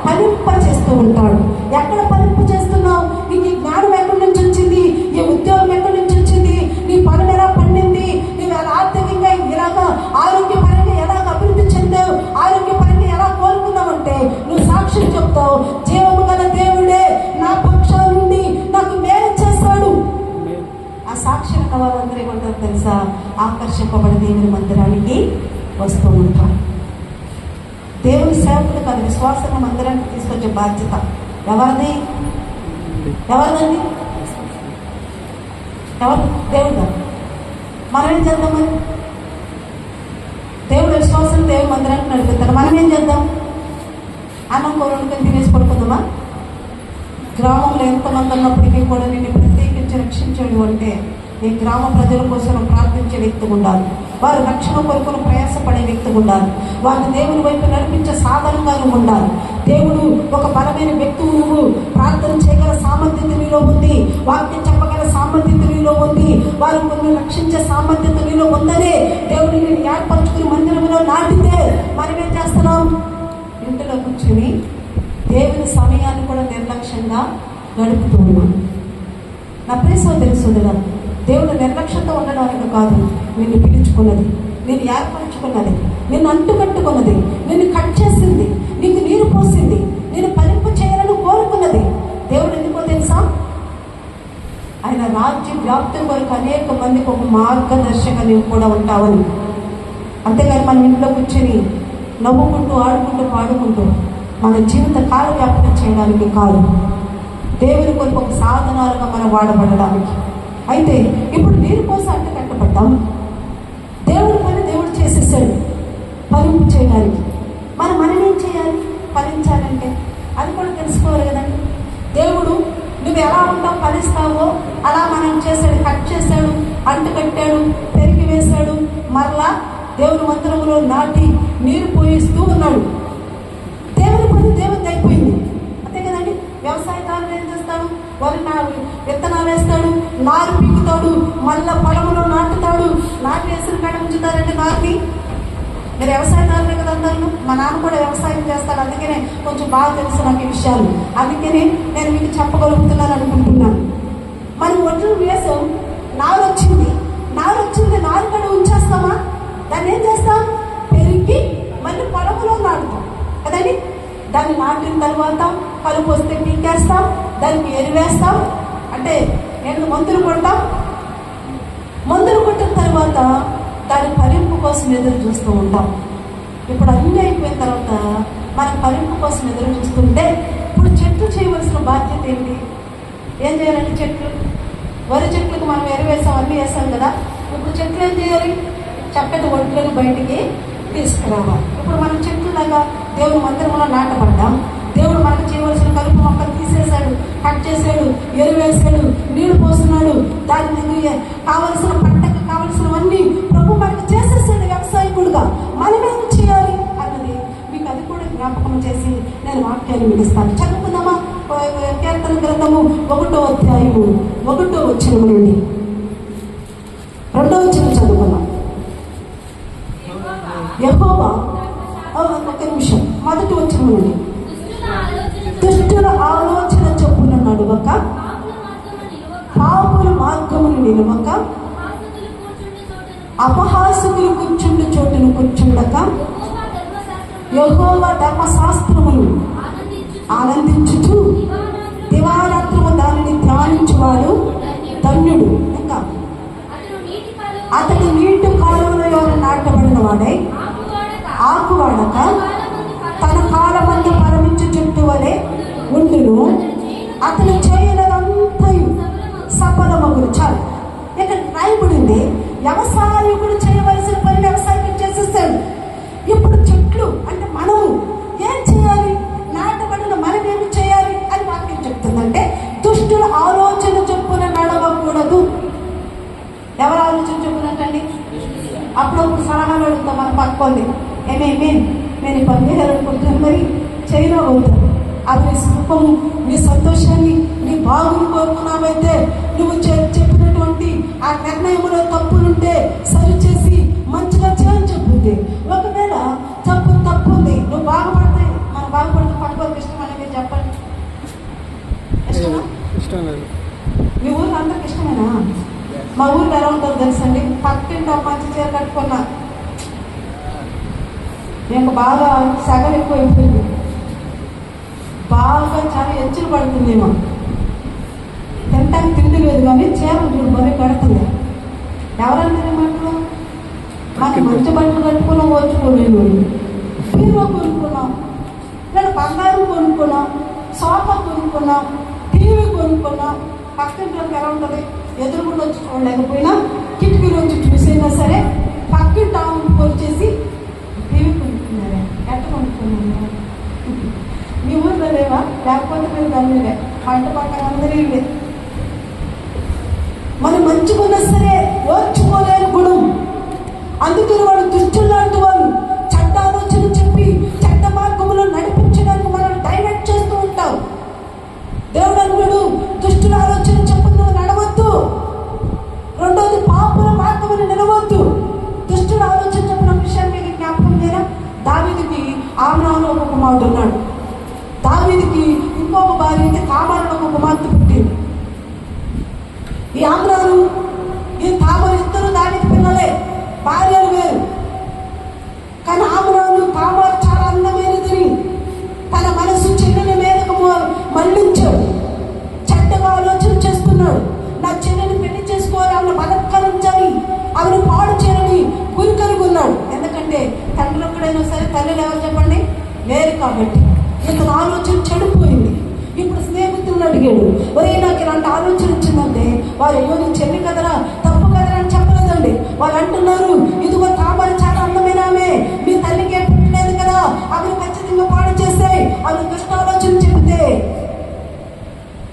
ఫలింప చేస్తూ ఉంటాడు. ఎక్కడ ఫలింప చేస్తున్నావు? నీకు ఈ జ్ఞానం ఎక్కడి నుంచి వచ్చింది? ఈ ఉద్యోగం ఎక్కడి నుంచి వచ్చింది? నీ పనులు ఎలా పండింది? నువ్వు ఎలా ఆర్థికంగా ఇలాగా ఆరోగ్యపరంగా ఎలాగ అభివృద్ధి చెందావు, ఆరోగ్యపరంగా ఎలా కోరుకున్నావు అంటే నువ్వు సాక్ష్యం చెప్తావు. జీవము గల దేవుడే నా పక్షాల నుండి నాకు మేలు చేస్తాడు. ఆ సాక్ష్యం వాళ్ళందరూ ఏమంటారు తెలుసా? ఆకర్షింపబడి దేవుని మందిరానికి వస్తూ ఉంటారు. దేవుని సేవకులు కాదు, విశ్వాసంగా మందిరానికి తీసుకొచ్చే బాధ్యత ఎవరిది? ఎవరిదండి? ఎవరు? దేవుడు. మనం ఏం చేద్దాం? మరి దేవుడు విశ్వాసం దేవుని మందిరానికి నడిపిస్తాడు. మనం ఏం చేద్దాం? అన్నం కూరని తినేసి పడుకుందామా? గ్రామంలో ఎంతమంది ఉన్నప్పటికీ కూడా నేను ప్రత్యేకించి రక్షించడు అంటే ఈ గ్రామ ప్రజల కోసం ప్రార్థించే వ్యక్తి ఉండాలి. వారు రక్షణ కొరకు ప్రయాసపడే వ్యక్తి ఉండాలి. వారిని దేవుని వైపు నడిపించే సాధనంగా నువ్వు ఉండాలి. దేవుడు ఒక బలమైన వ్యక్తువు, నువ్వు ప్రార్థన చేయగల సామర్థ్యత నీలో ఉంది, వాక్యం చెప్పగల సామర్థ్యత నీలో ఉంది, వారు కొన్ని రక్షించే సామర్థ్యత నీలో ఉందనే దేవుడిని నేను ఏర్పరచుకుని మందిరంలో నాటితే మనం ఏం చేస్తున్నాం? ఇంటిలో కూర్చుని దేవుని సమయాన్ని కూడా నిర్లక్ష్యంగా గడుపుతూ ఉన్నాం. నా ప్రియ సోదరి సోదరుడా, దేవుడు నిర్లక్ష్యంతో ఉండడానికి కాదు నిన్ను పిలుచుకున్నది, నిన్ను ఏర్పరచుకున్నది, నిన్ను అంటుకట్టుకున్నది, నిన్ను కట్ చేసింది, నీకు నీరు పోసింది, నేను ఫలింపు చేయాలని కోరుకున్నది. దేవుడు ఎందుకో తెలుసా? ఆయన రాజ్య వ్యాప్తి కొరకు అనేక మందికి ఒక మార్గదర్శక నీవు కూడా ఉంటావని. అంతేగాని మన ఇంట్లో కూర్చొని నవ్వుకుంటూ ఆడుకుంటూ పాడుకుంటూ మన జీవిత కాల వ్యాప్తం చేయడానికి కాదు, దేవుని కొరకు ఒక సాధనాలుగా మనం వాడబడడానికి. అయితే ఇప్పుడు నీరు పోసి అంట కట్టబడ్డాం. దేవుడి పని దేవుడు చేసేసాడు ఫలింపు చేయడానికి. మనం ఏం చేయాలి? ఫలించాలంటే అది కూడా తెలుసుకోవాలి కదండి. దేవుడు నువ్వు ఎలా ఉంటావు, ఫలిస్తావో అలా మనం చేశాడు. కట్ చేశాడు, అంటు కట్టాడు, పెరిగి వేశాడు, మరలా దేవుని మందిరంలో నాటి నీరు పోయిస్తూ ఉన్నాడు. దేవుని పని దేవుడిది అయిపోయింది. అంతే కదండి. వ్యవసాయదారులు ఏం చేస్తాడు? వారి విత్తనాలు వేస్తాడు, నారు పీకుతాడు, మళ్ళా పొలంలో నాటుతాడు. నాటు వేసిన కాడ ఉంచుతారండి నారుని. మీరు వ్యవసాయదారులే కదా అందరూ. మా నాన్న కూడా వ్యవసాయం చేస్తాడు, అందుకనే కొంచెం బాగా తెలుసు నాకు ఈ విషయాలు. అందుకనే నేను మీకు చెప్పగలుగుతున్నాను అనుకుంటున్నాను. మనం ఒడ్లు వేసాం, నారు వచ్చింది, నారు కాడ ఉంచేస్తామా? దాన్ని ఏం చేస్తాం? పెరిగి మళ్ళీ పొలంలో నాటుతాం కదండి. దాన్ని నాటిన తర్వాత కలుపు వస్తే పీకేస్తాం, దానికి ఎరువేస్తాం, అంటే నేను మందులు కొడతాం. మందులు కొట్టిన తర్వాత దాని ఫలింపు కోసం ఎదురు చూస్తూ ఉంటాం. ఇప్పుడు అన్నీ అయిపోయిన తర్వాత మనం ఫలింపు కోసం ఎదురు చూస్తుంటే ఇప్పుడు చెట్లు చేయవలసిన బాధ్యత ఏంటి? ఏం చేయాలంటే చెట్లు, వరి చెట్లకు మనం ఎరువేసాం, అన్నీ వేసాం కదా. ఇప్పుడు చెట్లు ఏం చేయాలి? చక్కటి ఒడ్లను బయటికి తీసుకురావాలి. ఇప్పుడు మనం చెట్లులాగా దేవుని మందిరంలో నాటపడ్డాం. దేవుడు మనకు చేయవలసిన కలుపు మొక్కలు తీసేశాడు, కట్ చేశాడు, ఎరువేశాడు, నీళ్లు పోస్తున్నాడు. దానికి కావలసిన పంటకు కావలసినవన్నీ ప్రభు మనకు చేసేసాడు వ్యవసాయకుడుగా. మనమేం చేయాలి అన్నది మీకు అది కూడా జ్ఞాపకం చేసి నేను వాక్యాన్ని మిగిస్తాను. చదువుకుందామా? కీర్తన గ్రంథము 1వ అధ్యాయము 1వ వచనం నుండి 2వ వచనం చదువుకుందాం. యెహోవా, ఒక నిమిషం, 1వ వచనం నుండి. దుష్టుల ఆలోచన చొప్పున నడువక, పాపుల మార్గమును నిలవక, అపహాసకులు కూర్చుండు చోటును కూర్చుండక, యెహోవా ధర్మశాస్త్రమును ఆనందించుచు దివారాత్రము దానిని ధ్యానించువాడు ధన్యుడు. ఇంకా అతడు నీటి కాలువలో నాటబడిన వాడై ఆకువాడక తన కాలమందు ఫలమిచ్చు చెట్టు వలె ఉండును. అతను చేయనంతయు సఫలమగును. చాలు, ఇక్కడ రాయబడింది వ్యవసాయకుడు చేయవలసిన పని వ్యవసాయకుడు చేసేస్తాడు. ఇప్పుడు చెట్లు అంటే మనము ఏం చేయాలి? నాటబడిన మనం ఏమి చేయాలి అని వాక్యం చెప్తుందంటే దుష్టుల ఆలోచన చొప్పున నడవకూడదు. ఎవరు ఆలోచన చొప్పునంటండి? అప్పుడప్పుడు సలహాలు అడుగుతాం మన పక్కోండి, ఏమేమి నేను ఈ పని చేయాలనుకుంటున్నాను, మరి చేయనా అవుతాను. అది నీ సుఖము, నీ సంతోషాన్ని, నీ బాగుని కోరుకున్నావైతే నువ్వు చెప్పినటువంటి ఆ నిర్ణయంలో తప్పులుంటే సరిచేసి మంచిగా చేయని చెప్పింది. ఒకవేళ తప్పు ఉంది, నువ్వు బాగుపడితే మనం బాగుపడితే పట్టుకోవడానికి ఇష్టమని మీరు చెప్పండి. ఇష్టమా? మీ ఊళ్ళో అందరికి ఇష్టమేనా? మా ఊళ్ళో ఎలా ఉంటారో తెలుసండి, పక్కింటి మంచి చీర కట్టుకున్నా నేను బాగా సగం ఎక్కువ అయిపోయింది, బాగా చాలా ఎచ్చులు పడుతుందేమో, తింటానికి తిండి లేదు కానీ చీరలు చూడు మరీ కడుతుంది. ఎవరన్నా మాటలు మాకు మంచి బట్టలు కట్టుకున్నాం, వచ్చుకోలేదు, బీరువా కొనుక్కున్నాం, లేదా బంగారం కొనుక్కున్నాం, సోఫా కొనుక్కున్నాం, టీవీ కొనుక్కున్నాం. పక్కింటి ఎలా ఉంటుంది, ఎదురుకుండా వచ్చి చూడలేకపోయినా కిటికీలో వచ్చి చూసైనా సరే పక్కింటి ఆమెను కొలిచేసి టీవీ కొనుక్కున్నారే, ఎట్ట కొనుక్కున్నాను. మీ ఊళ్ళో లేవా? లేకపోతే మీరు దానిలే పంట పక్కన అందరూ ఇవే. మనం మంచుకున్నా సరే ఓర్చుకోలేని గుణం. అందుకని వాడు దుష్టులు లాంటి వాళ్ళు చెడ్డ ఆలోచన చెప్పి చెడ్డ మార్గంలో నడిపించడానికి మనల్ని డైవర్ట్ చేస్తూ ఉంటాం. దేవుడు అన్నాడు, దుష్టుల ఆలోచన చెప్పు నువ్వు నడవద్దు. రెండోది, పాపుల మార్గమును నిలవద్దు. దుష్టుల ఆలోచన చెప్పిన విషయాన్ని మీకు జ్ఞాపకం చేయరా? దావీదుకి ఆమ్నాను ఒక కుమారుడు ఉన్నాడు. దావీదుకి ఇంకొక భార్య అయితే తామారుడు ఒక కుమార్తె పుట్టింది. ఈ ఆమ్నాను ఈ తామారు ఇద్దరు దావీదు పిల్లలే, భార్యలు వేరు. కానీ ఆమ్నాను తామారు చాలా అందమైనదని తన మనసు చెల్లెల మీదకు మళ్ళించాడు. చెడ్డగా ఆలోచన చేస్తున్నాడు. నా చెల్లెని పెళ్లి చేసుకోవాలి, ఆమెను బలత్కరించాలి, ఆమెను పాడు చేయాలని గురి కలిగి ఉన్నాడు. ఎందుకంటే తండ్రి ఒక్కడైనా సరే తల్లిని ఎవరు చెప్పండి వేరు కాబట్టి ఇతను ఆలోచన చెడిపోయింది. ఇప్పుడు స్నేహితులను అడిగాడు, ఒరే నాకు ఇలాంటి ఆలోచన వచ్చిందంటే వారు అయ్యో నీ చెల్లి కదరా, తప్పు కదరా అని చెప్పలేదండి. వాళ్ళు అంటున్నారు, ఇదిగో తామర చాలా అందమైన ఆమె, మీ తల్లికి ఏ పుట్టలేదు కదా, ఆమెను ఖచ్చితంగా పాడు చేస్తాయి అని దుష్ట ఆలోచన చెబితే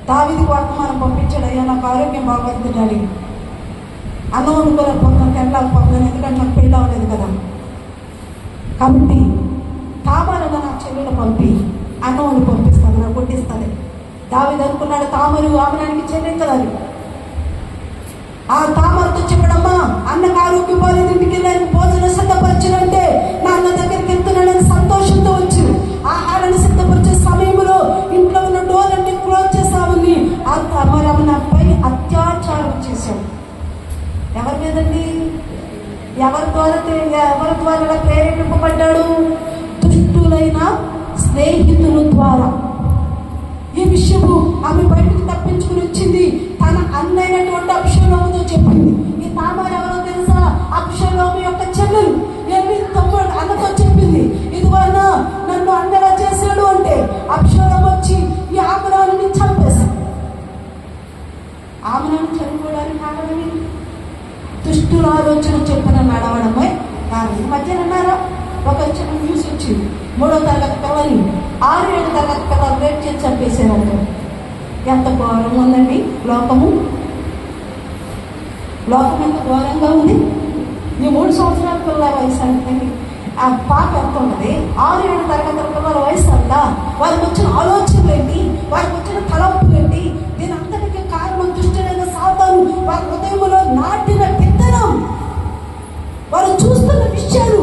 దావీదుకు వర్తమానం పంపించాడు, అయ్యా నాకు ఆరోగ్యం బాగోతుందని. అన్నం వండుకోలేకపోతున్నాను, తినలేకపోతున్నాను, ఎందుకంటే నాకు పెళ్ళి అవ్వలేదు కదా. కాబట్టి తామరగా నా చెల్లెలు పంపి అన్నం వండి పంపిస్తాను, నాకు కొట్టిస్తుంది. దావీదు అనుకున్నాడు తామరు ఆమెనానికి చెల్లించదని. ఆ తామరతో చెప్పడమ్మా అన్నకు ఆరోగ్యం బాలేదు, ఇంటికి వెళ్ళాను, భోజనం సిద్ధపరచాలంటే నా అన్న దగ్గరికి వెళ్తున్నాడని సంతోషంతో వచ్చి ఆహారాన్ని సిద్ధపరిచే సమయంలో ఇంట్లో ఉన్న డోర్ అంటే క్లోజ్ చేసామని ఆ తామర నాపై అత్యాచారం చేశాడు. ఎవరి మీదండి? ఎవరి ద్వారా ప్రేరేపింపబడ్డాడు? దుష్టులైన స్నేహితుల ద్వారా. ఈ విషయము ఆమె బయటకు తప్పించుకుని వచ్చింది. తన అన్నైనటువంటి అబ్షలోముతో చెప్పింది. ఈ తామారు ఎవరో తెలుసా? అబ్షలోము యొక్క చెల్లెలు. వెళ్ళి తమ్ముడు అన్నతో చెప్పింది, ఇదిగో అన్న నన్ను అన్నలా చేశాడు అంటే అబ్షలోము వచ్చి ఈ ఆమ్నానుని చంపేశాడు. ఆమ్నాను చనిపోవడానికి కారణమే దుష్టుల ఆలోచన చెప్పిన నడవడమే కారణం. ఈ మధ్యన అన్నారా ఒక చిన్న న్యూస్ వచ్చింది, 3వ తరగతి పిల్లల్ని 6-7 తరగతి పిల్లలు రేట్ చేసి చంపేశారంట. ఎంత ఘోరంగా ఉందండి లోకము. లోకం ఎంత ఘోరంగా ఉంది. ఈ 3 సంవత్సరాల పిల్లల వయసు అంటే ఆ పాప ఎంత ఉన్నది, 6-7 తరగతుల పిల్లల వయసు అంతా. వారికి వచ్చిన ఆలోచనలు ఏంటి, వారికి వచ్చిన తలంపులు ఏంటి? దీని అంతటికి కారణం దుష్టుడైన సాతాను వారి హృదయంలో నాటిన విత్తనం. వారు చూస్తున్న విషయాలు.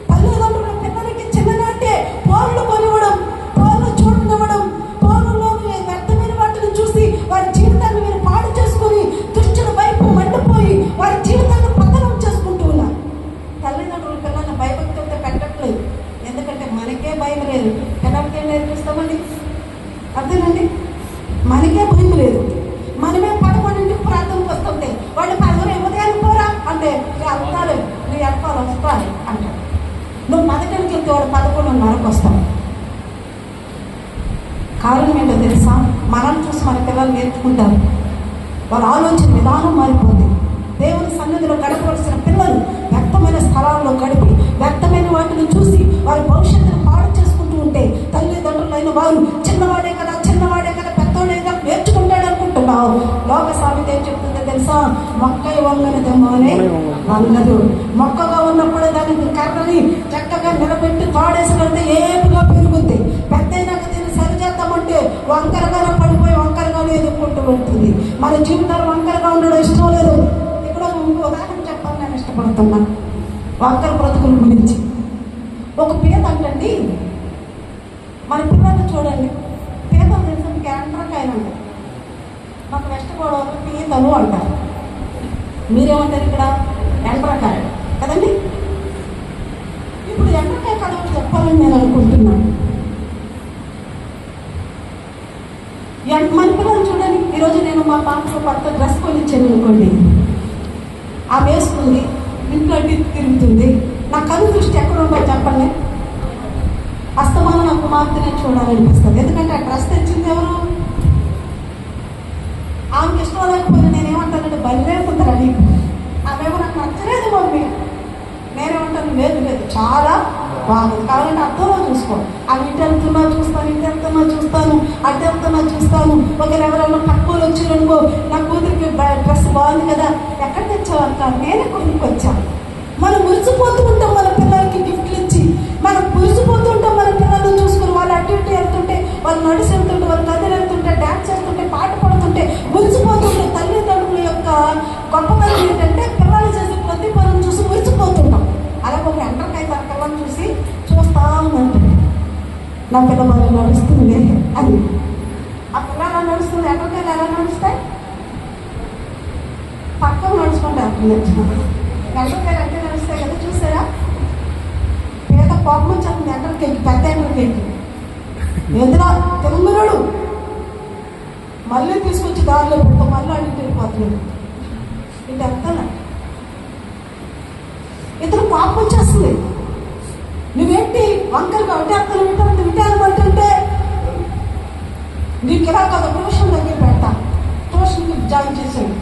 తల్లిదండ్రుల పిల్లలకి చిన్ననాటే పోర్లు కొనివ్వడం, పోర్లు చూడనివ్వడం, పోర్లలోని వ్యర్థమైన వాటిని చూసి వారి జీవితాన్ని మీరు పాడు చేసుకుని దుష్టుల వైపు మండిపోయి వారి జీవితాన్ని పతనం చేసుకుంటూ ఉన్నారు. తల్లిదండ్రుల పిల్లల్ని భయభక్తులతో పెట్టట్లేదు, ఎందుకంటే మనకే భయం లేదు. పిల్లలకి ఏం నేర్పిస్తామండి? అర్థనండి, మనకే భయం లేదు. మనమే 11ంటికి ప్రార్థనకు వస్తుంటే వాళ్ళు 10 ఉదయానికి పోరా అంటే అంటారు, నీ ఎడపాలు వస్తాయి అంటారు. నువ్వు 11కి వెళ్తే వాడు 11:30కి వస్తావు. కారణం ఏంటో తెలుసా? మనల్ని చూసి మన పిల్లలు నేర్చుకుంటారు. వాళ్ళ ఆలోచన విధానం మారిపోతుంది. దేవుని సన్నిధిలో గడపవలసిన పిల్లలు వ్యక్తమైన స్థలాల్లో గడిపి వ్యక్తమైన వాటిని చూసి వారి భవిష్యత్తును పాడు చేసుకుంటూ ఉంటే తల్లిదండ్రులైన వారు చిన్నవాడే కదా పెద్దోడే కదా నేర్చుకుంటాడు అనుకుంటున్నావు. లోక సామెత ఏం చెప్తుందో తెలుసా? మొక్క వంగని దెమ్మనే వంగదు. మొక్కగా ఉన్నప్పుడు దానికి కర్రని చక్కగా నిలబెట్టి తోడేసి కడితే ఏపుగా పెరుగుద్ది. పెద్ద అయినాక దీన్ని సరిచేద్దామంటే వంకరగానే పడిపోయి వంకరగానే ఎదుర్కొంటూ ఉంటుంది. మన జీవితాలు వంకరగా ఉండడం ఇష్టం లేదు. ఇక్కడ ఇంకో ఉదాహరణ చెప్పాలని నేను ఇష్టపడుతున్నాను వంకర బ్రతుకుల గురించి. ఒక పీత అంటండి, మన పిల్లలు చూడండి, పీతలు తెలిసిన మీకు ఎండ్రకాయలు అంటారు, మాకు వెస్ట్ గోదావరిలో పీతలు అంటారు. మీరేమంటారు ఇక్కడ? ఎండ్రకాయలు కదండి. ఇప్పుడు ఎండ్రకాయ కథ చెప్పాలని నేను అనుకుంటున్నాను. మన పిల్లలు చూడండి, ఈరోజు నేను మా పాపలో కొత్త డ్రెస్ కొనిచ్చాను అనుకోండి, ఆమె వేసుకుంది, ఇంట్లో తిరుగుతుంది. నా కళ్ళు దృష్టి ఎక్కడ ఉందో చెప్పండి. అస్తమానం నా కుమార్తెనే చూడాలనిపిస్తుంది. ఎందుకంటే ఆ డ్రెస్ తెచ్చింది ఎవరు? ఆమెకి ఇష్టం లేకపోయినా నేనేమంటానంటే బలివేపుతారా నీకు, ఆమెమో నాకు నచ్చలేదు మమ్మీ. నేనేమంటాను లేదు లేదు చాలా బాగుంది, కావాలంటే అర్థంలో చూసుకో. ఆమె ఇంటి వెళ్తున్నా చూస్తాను, ఇంటి వెళ్తున్నా చూస్తాను, అడ్డు వెళ్తున్నా చూస్తాను. ఒకరు ఎవరైనా పట్టుకొని వచ్చారనుకో, నా కూతురికి డ్రెస్ బాగుంది కదా, ఎక్కడ తెచ్చావు? నేనే కొనుక్కొచ్చాను. మనం మురిసిపోతూ ఉంటాం మన పిల్లలకి గిఫ్ట్లు ఇచ్చి, మనం మురిసిపోతూ ఉంటాం మన పిల్లలను చూసుకుని. వాళ్ళు అటు ఇటు వెళ్తుంటే, వాళ్ళు నడిచి వెళ్తుంటే, వాళ్ళు కదిలి వెళ్తుంటే, డ్యాన్స్ చేస్తుంటే, పాట పాడుతుంటే మురిసిపోతుంటే, తల్లిదండ్రుల యొక్క గొప్పతనం ఏంటంటే పిల్లలు చేసే ప్రతి పనులు చూసి మురిసిపోతుంటాం. అలాగే ఒక ఎండ్రకాయ తన పిల్లలు చూసి చూస్తా ఉందంటే నా పిల్ల మనం నడుస్తుంది అని. ఆ పిల్ల ఎలా నడుస్తుంది? ఎండ్రకాయలు ఎలా నడుస్తాయి? పక్కన నడుచుకుంటే ఎండ్రకాయలు అంటే నడుస్తాయి కదా, చూసారా? పేద కోపం వచ్చేస్తుంది ఎండ్రకాయకి, పెద్ద ఎండ్రకాయకి. ఎదురా తిరుగుడు మళ్ళీ తీసుకొచ్చి దారిలో పెడతా, మళ్ళీ అడిగి వెళ్ళిపోతున్నాడు. ఇది ఎంతనా? ఇతను కోపం వచ్చేస్తుంది. నువ్వేంటి వంకరగా విటార్థం విటానమంటుంటే నీకు ఇలా కదా ట్యూషన్ దగ్గర పెడతా, ట్యూషన్కి జాయిన్ చేసాడు.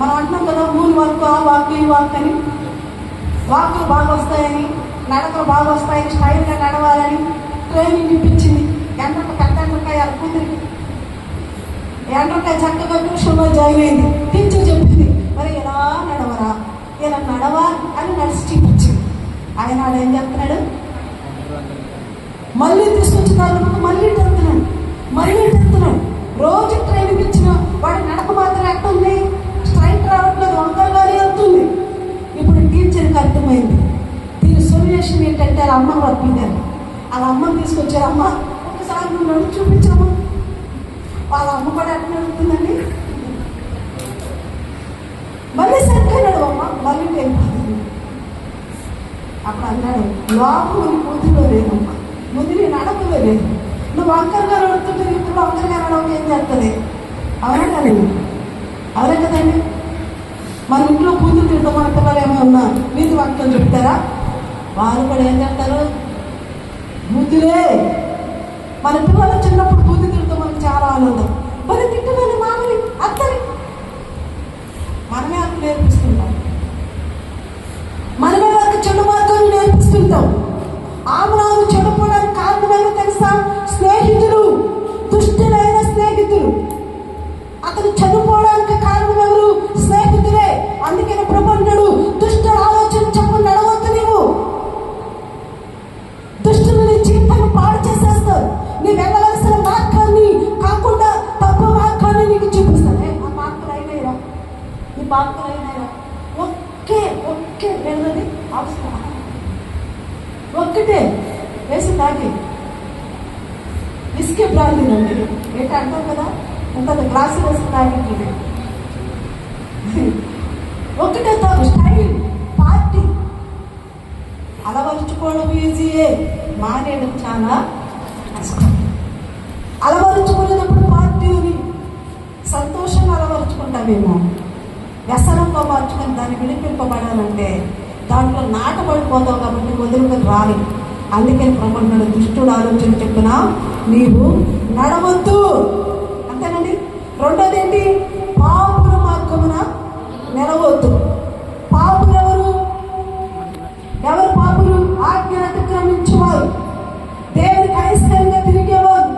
మనం అంటున్నాం కదా మూడు వాక్, ఆ వాక్, ఈ వాక్ అని. వాకులు బాగా వస్తాయని, నడకలు బాగా వస్తాయని, స్టైల్గా నడవాలని ట్రైనింగ్ ఇప్పించింది. పెద్ద ఎండ్రకాయ కూతురికి ఎండ్రకాయ చక్కగా ట్యూషన్లో జాయిన్ అయింది. టీచర్ చెప్పింది, మరి ఎలా నడవరా, ఇలా నడవా అని నడిచి చూపించింది. ఆయన ఏం చెప్తున్నాడు? మళ్ళీ తీసుకొచ్చి దాని మళ్ళీ తెస్తున్నాడు. రోజు ట్రైనింగ్ ఇచ్చిన వాడి నడక మాత్రం ఎట్టుంది? స్ట్రైట్ రావట్లేదు, వంకరగానే వెళ్తుంది. ఇప్పుడు టీచర్కి అర్థమైంది. దీని సొల్యూషన్ ఏంటంటే వాళ్ళ అమ్మని రప్పిందారు. వాళ్ళ అమ్మని తీసుకొచ్చారు. అమ్మ ఒకసారి నువ్వు నడుపు చూపించాము. వాళ్ళ అమ్మ కూడా ఎట్లా నడుపుతుందండి? మళ్ళీ సరిగ్గా నడవమ్మ, మళ్ళీ వెళ్ళిపోతుంది. అప్పుడు అన్నాడు, లోపం నీ కూతురులో లేదమ్మా, ముందు నీ నడకలో లేదు. నువ్వు వంకరగా నడుతుంటే ఇప్పుడు వంకరగా నడవక ఏం చేస్తుంది? అవునా కదండి? అవునా కదండి? మన ఇంట్లో కూతురు తింటాం, మన పిల్లలు ఏమైనా నీతి వాక్యం చెప్తారా? వారు కూడా ఏం చేస్తారు? బుద్ధులే. మన పిల్లలు చిన్నప్పుడు బుద్ధి తింటాం, మనకు చాలా ఆనందం. మరి తిట్టుదని మామని అత్తని మనమే అక్కడ నేర్పిస్తుంటాం, మనమే వారికి చెడు మార్గాన్ని నేర్పిస్తుంటాం. ఆమరాలు చెడిపోవడానికి కారణమైన తెలుసా? స్నేహితులు, దుష్టులైన స్నేహితులు. అతను చనిపోవడానికి కారణం ఎవరు? స్నేహితులే. అందుకని ప్రబంధుడు దుష్టుల ఆలోచన చెప్పు నడవద్దు. నీవు దుష్టులు నీ జీవితాన్ని పాడు చేసేస్తారు. నీ వెళ్ళవలసిన మార్గాన్ని కాకుండా తప్పు మార్గాన్ని నీకు చూపిస్తాను. ఆ మార్కులు అయినాయిరా, ఈ మార్కులు అయినాయిరా, ఒకే వెళ్ళది అవసరం. ఒక్కటే వేసి తాగి విస్కీ బ్రాందీనండి ఏంటి అంటాం కదా, ఎంత గ్లాసు వేసి తాగి ఒక్కటే తాగు. స్టైల్ పార్టీ అలవరుచుకోవడం ఈజీయే, మానేయడం చాలా కష్టం. అలవరుచుకునేటప్పుడు పార్టీని సంతోషంగా అలవరుచుకుంటామేమో, వ్యసనంగా మార్చుకొని దాన్ని విడిపింపబడాలంటే దాంట్లో నాటపడిపోతాం కాబట్టి వదులుకొని రాలి. అందుకని ప్రబంధుడు దుష్టుడు ఆలోచన చెప్పినా నీవు నడవద్దు. అంతేనండి. రెండోది ఏంటి? పాపుల మార్గమున నిలవద్దు. పాపులు ఎవరు? పాపులు? ఆజ్ఞను అతిక్రమించేవారు, దేవునికి అయిష్టంగా తిరిగేవారు,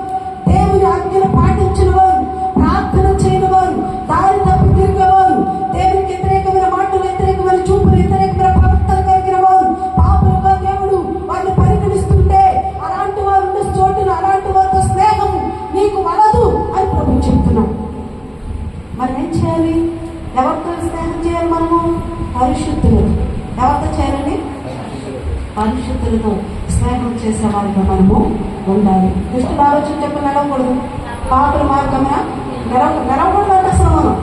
దేవుని ఆజ్ఞను పాటించిన వారు, ప్రార్థన చేయని వారు, దారి తప్పి పరిశుద్ధులు. ఎవరితో చేయాలండి? పరిశుద్ధులతో స్నేహం చేసే వారిగా మనము ఉండాలి. దుష్టుల ఆలోచన చెప్పి నడవకూడదు. పాపుల మార్గమున నడవకూడదు అంటే అసలు మనం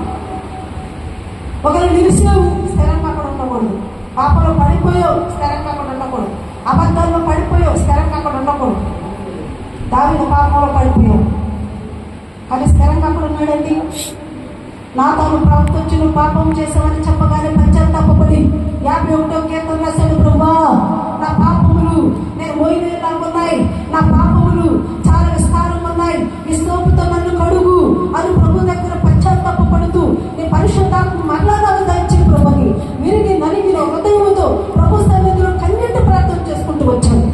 ఒకరు నిలిచావు స్థిరంగా అక్కడ ఉండకూడదు. పాపంలో పడిపోయావు స్థిరంగా అక్కడ ఉండకూడదు. అబద్ధాల్లో పడిపోయావు స్థిరంగా అక్కడ ఉండకూడదు. దావీదు పాపంలో పడిపోయావు కానీ స్థిరంగా అక్కడ ఉన్నాడండి. నా తాను ప్రవక్త వచ్చి నువ్వు పాపం చేసావని చెప్పగానే పశ్చాత్తాపడి 51వ కీర్తన రాశాడు, ప్రభువా నా పాపములు నేను మోయలేలాగా ఉన్నాయి, నా పాపములు చాలా విస్తారంగా ఉన్నాయి, ఈ సోపుతో నన్ను కడుగు అని ప్రభు దగ్గర పశ్చాత్తాపడుతూ నీ పరిశుద్ధాత్మ మరలా నాకు దయచే ప్రభుని విరిగి నలిగిన హృదయముతో ప్రభు సన్నిధిలో కన్నీటి ప్రార్థన చేసుకుంటూ వచ్చాడు.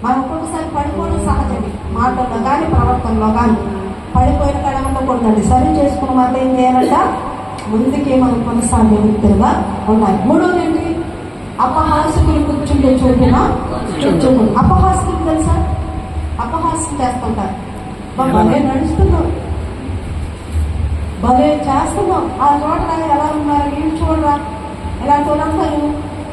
మనం ఒక్కొక్కసారి పడిపోవడం సహజమే, మాటల్లో కానీ ప్రవర్తనలో కానీ. పడిపోయిన కాడ ఉండకూడదండి. సరి చేసుకున్న మాట ఏం చేయాలంట? ముందుకే మనం కొనసాగే వ్యక్తులుగా ఉండాలి. మూడోది ఏంటి? అపహాసకులు కూర్చుంటే చోటున కూర్చోకూడదు. అపహాసకులు తెలుసా? అపహాస్యం చేస్తుంటారు. భలే నడుస్తున్నాం, భలే చేస్తున్నాం, ఆ చోట ఎలా ఉన్నారు ఏం చూడరా. ఇలాంటి వాళ్ళందరూ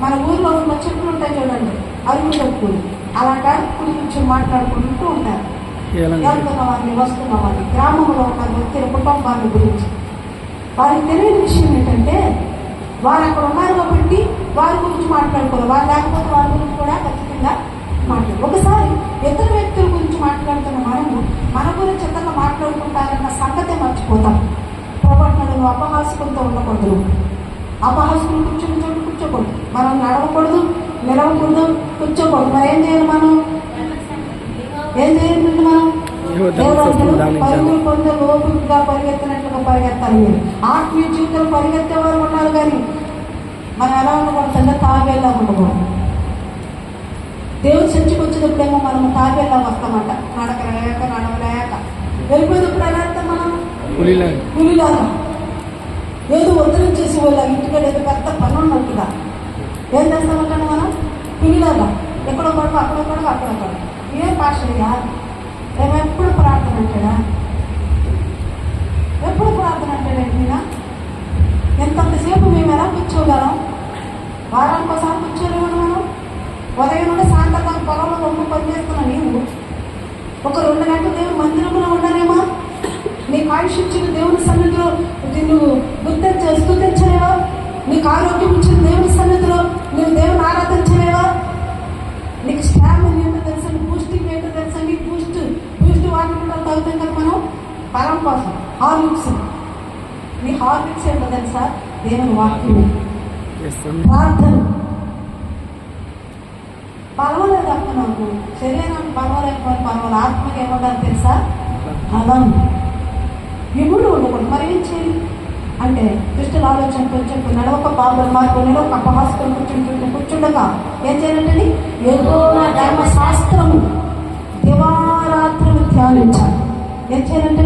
మన ఊర్లో ఉన్న చెట్లు ఉంటాయి చూడండి, అరుగు చెట్లు, అలాంటి అడుగులు కూర్చొని మాట్లాడుకుంటూ ఉంటారు. వెళ్తున్న వారిని వస్తున్న వారిని, గ్రామంలో ఉన్న వ్యక్తుల కుటుంబాల గురించి. వారికి తెలియని విషయం ఏంటంటే వారు అక్కడ ఉన్నారు కాబట్టి వారి గురించి మాట్లాడుకోవాలి. వారు లేకపోతే వారి గురించి కూడా ఖచ్చితంగా మాట్లాడు. ఒకసారి ఇతర వ్యక్తుల గురించి మాట్లాడుతున్న మనము మన గురించి ఇతరులు మాట్లాడుకుంటారన్న సంగతే మర్చిపోతాం. ప్రవర్తనలు అపహాసకులతో ఉండకూడదు. అపహాసకులు కూర్చుని చోటు కూర్చోకూడదు. మనం నడవకూడదు, నిలవకూడదు, కూర్చోకూడదు. మరి ఏం చేయాలి? మనం ఏం చేయాలి? మనం పరుగులు పొందే లోపుగా పరిగెత్తినట్లుగా పరిగెత్తాలి. మీరు ఆత్మీయ జీవితంలో పరిగెత్తే వారు ఉన్నారు కానీ మనం ఎలా ఉండకూడదంటే తాగేలా ఉండకూడదు. దేవుడు చర్చకు వచ్చినప్పుడేమో మనం తాగేలా వస్తామంట, నడకలేక నడవలేక. వెళ్ళిపోయినప్పుడు ఎలా వెళ్తాం? మనం పులిలాగా ఏదో ఉత్తరం చేసి వాళ్ళ ఇంటికాడ ఏదో పెద్ద పని ఉన్నట్టుగా ఏం చేస్తామంటాను మనం? పులిలాగా ఎక్కడో పడుకో, అక్కడో పడుకో, అక్కడో పడుకో. ఏం పాస్టర్గా మేము ఎప్పుడు ప్రార్థన అంటాడా? ఎప్పుడు ప్రార్థన అంటాడండి? నేను ఎంతంతసేపు మేము ఎలా కూర్చోగలం? వారానికి ఒకసారి కూర్చోలేము. మనం ఉదయం నుండి సాయంత్రం పొలంలో రొమ్ము పనిచేస్తున్నా నీవు ఒక 2 గంటలు దేవుని మందిరంలో ఉండలేమా? నీకు ఆయుష్ ఇచ్చిన దేవుని సన్నిధిలో నువ్వు స్తుతించలేవా? నీకు ఆరోగ్యం ఇచ్చిన దేవుని సన్నిధిలో నువ్వు దేవుని ఆరాధించలేవా? నీకు స్టామినా ఏంటో తెలుసా? బూస్టింగ్ ఏంటో తెలుసా? నీకు బూస్ట్ వాటర్ కూడా తాగుతాం కదా మనం బలం కోసం. హార్లిక్స్, నీ హార్లిక్స్ ఏంటో తెలుసా? దేవుని వాక్యమే, ప్రార్థన. పర్వాలేదు అక్క, నాకు శరీరానికి పర్వాలేకపోతే పర్వాలేదు, ఆత్మకి ఏమన్నారు తెలుసా? బలం. ఇప్పుడు ఉండకూడదు. మరి ఏం చేయాలి అంటే దుష్టుల ఆలోచన కొంచెం నడవక, పాపల మార్గం నడవక, అపహాస్యం కూర్చుండగా ఏం చేయాలంటే యెహోవా ధర్మశాస్త్రము దివారాత్రులు ధ్యానించాలి. ఏం చేయాలంటే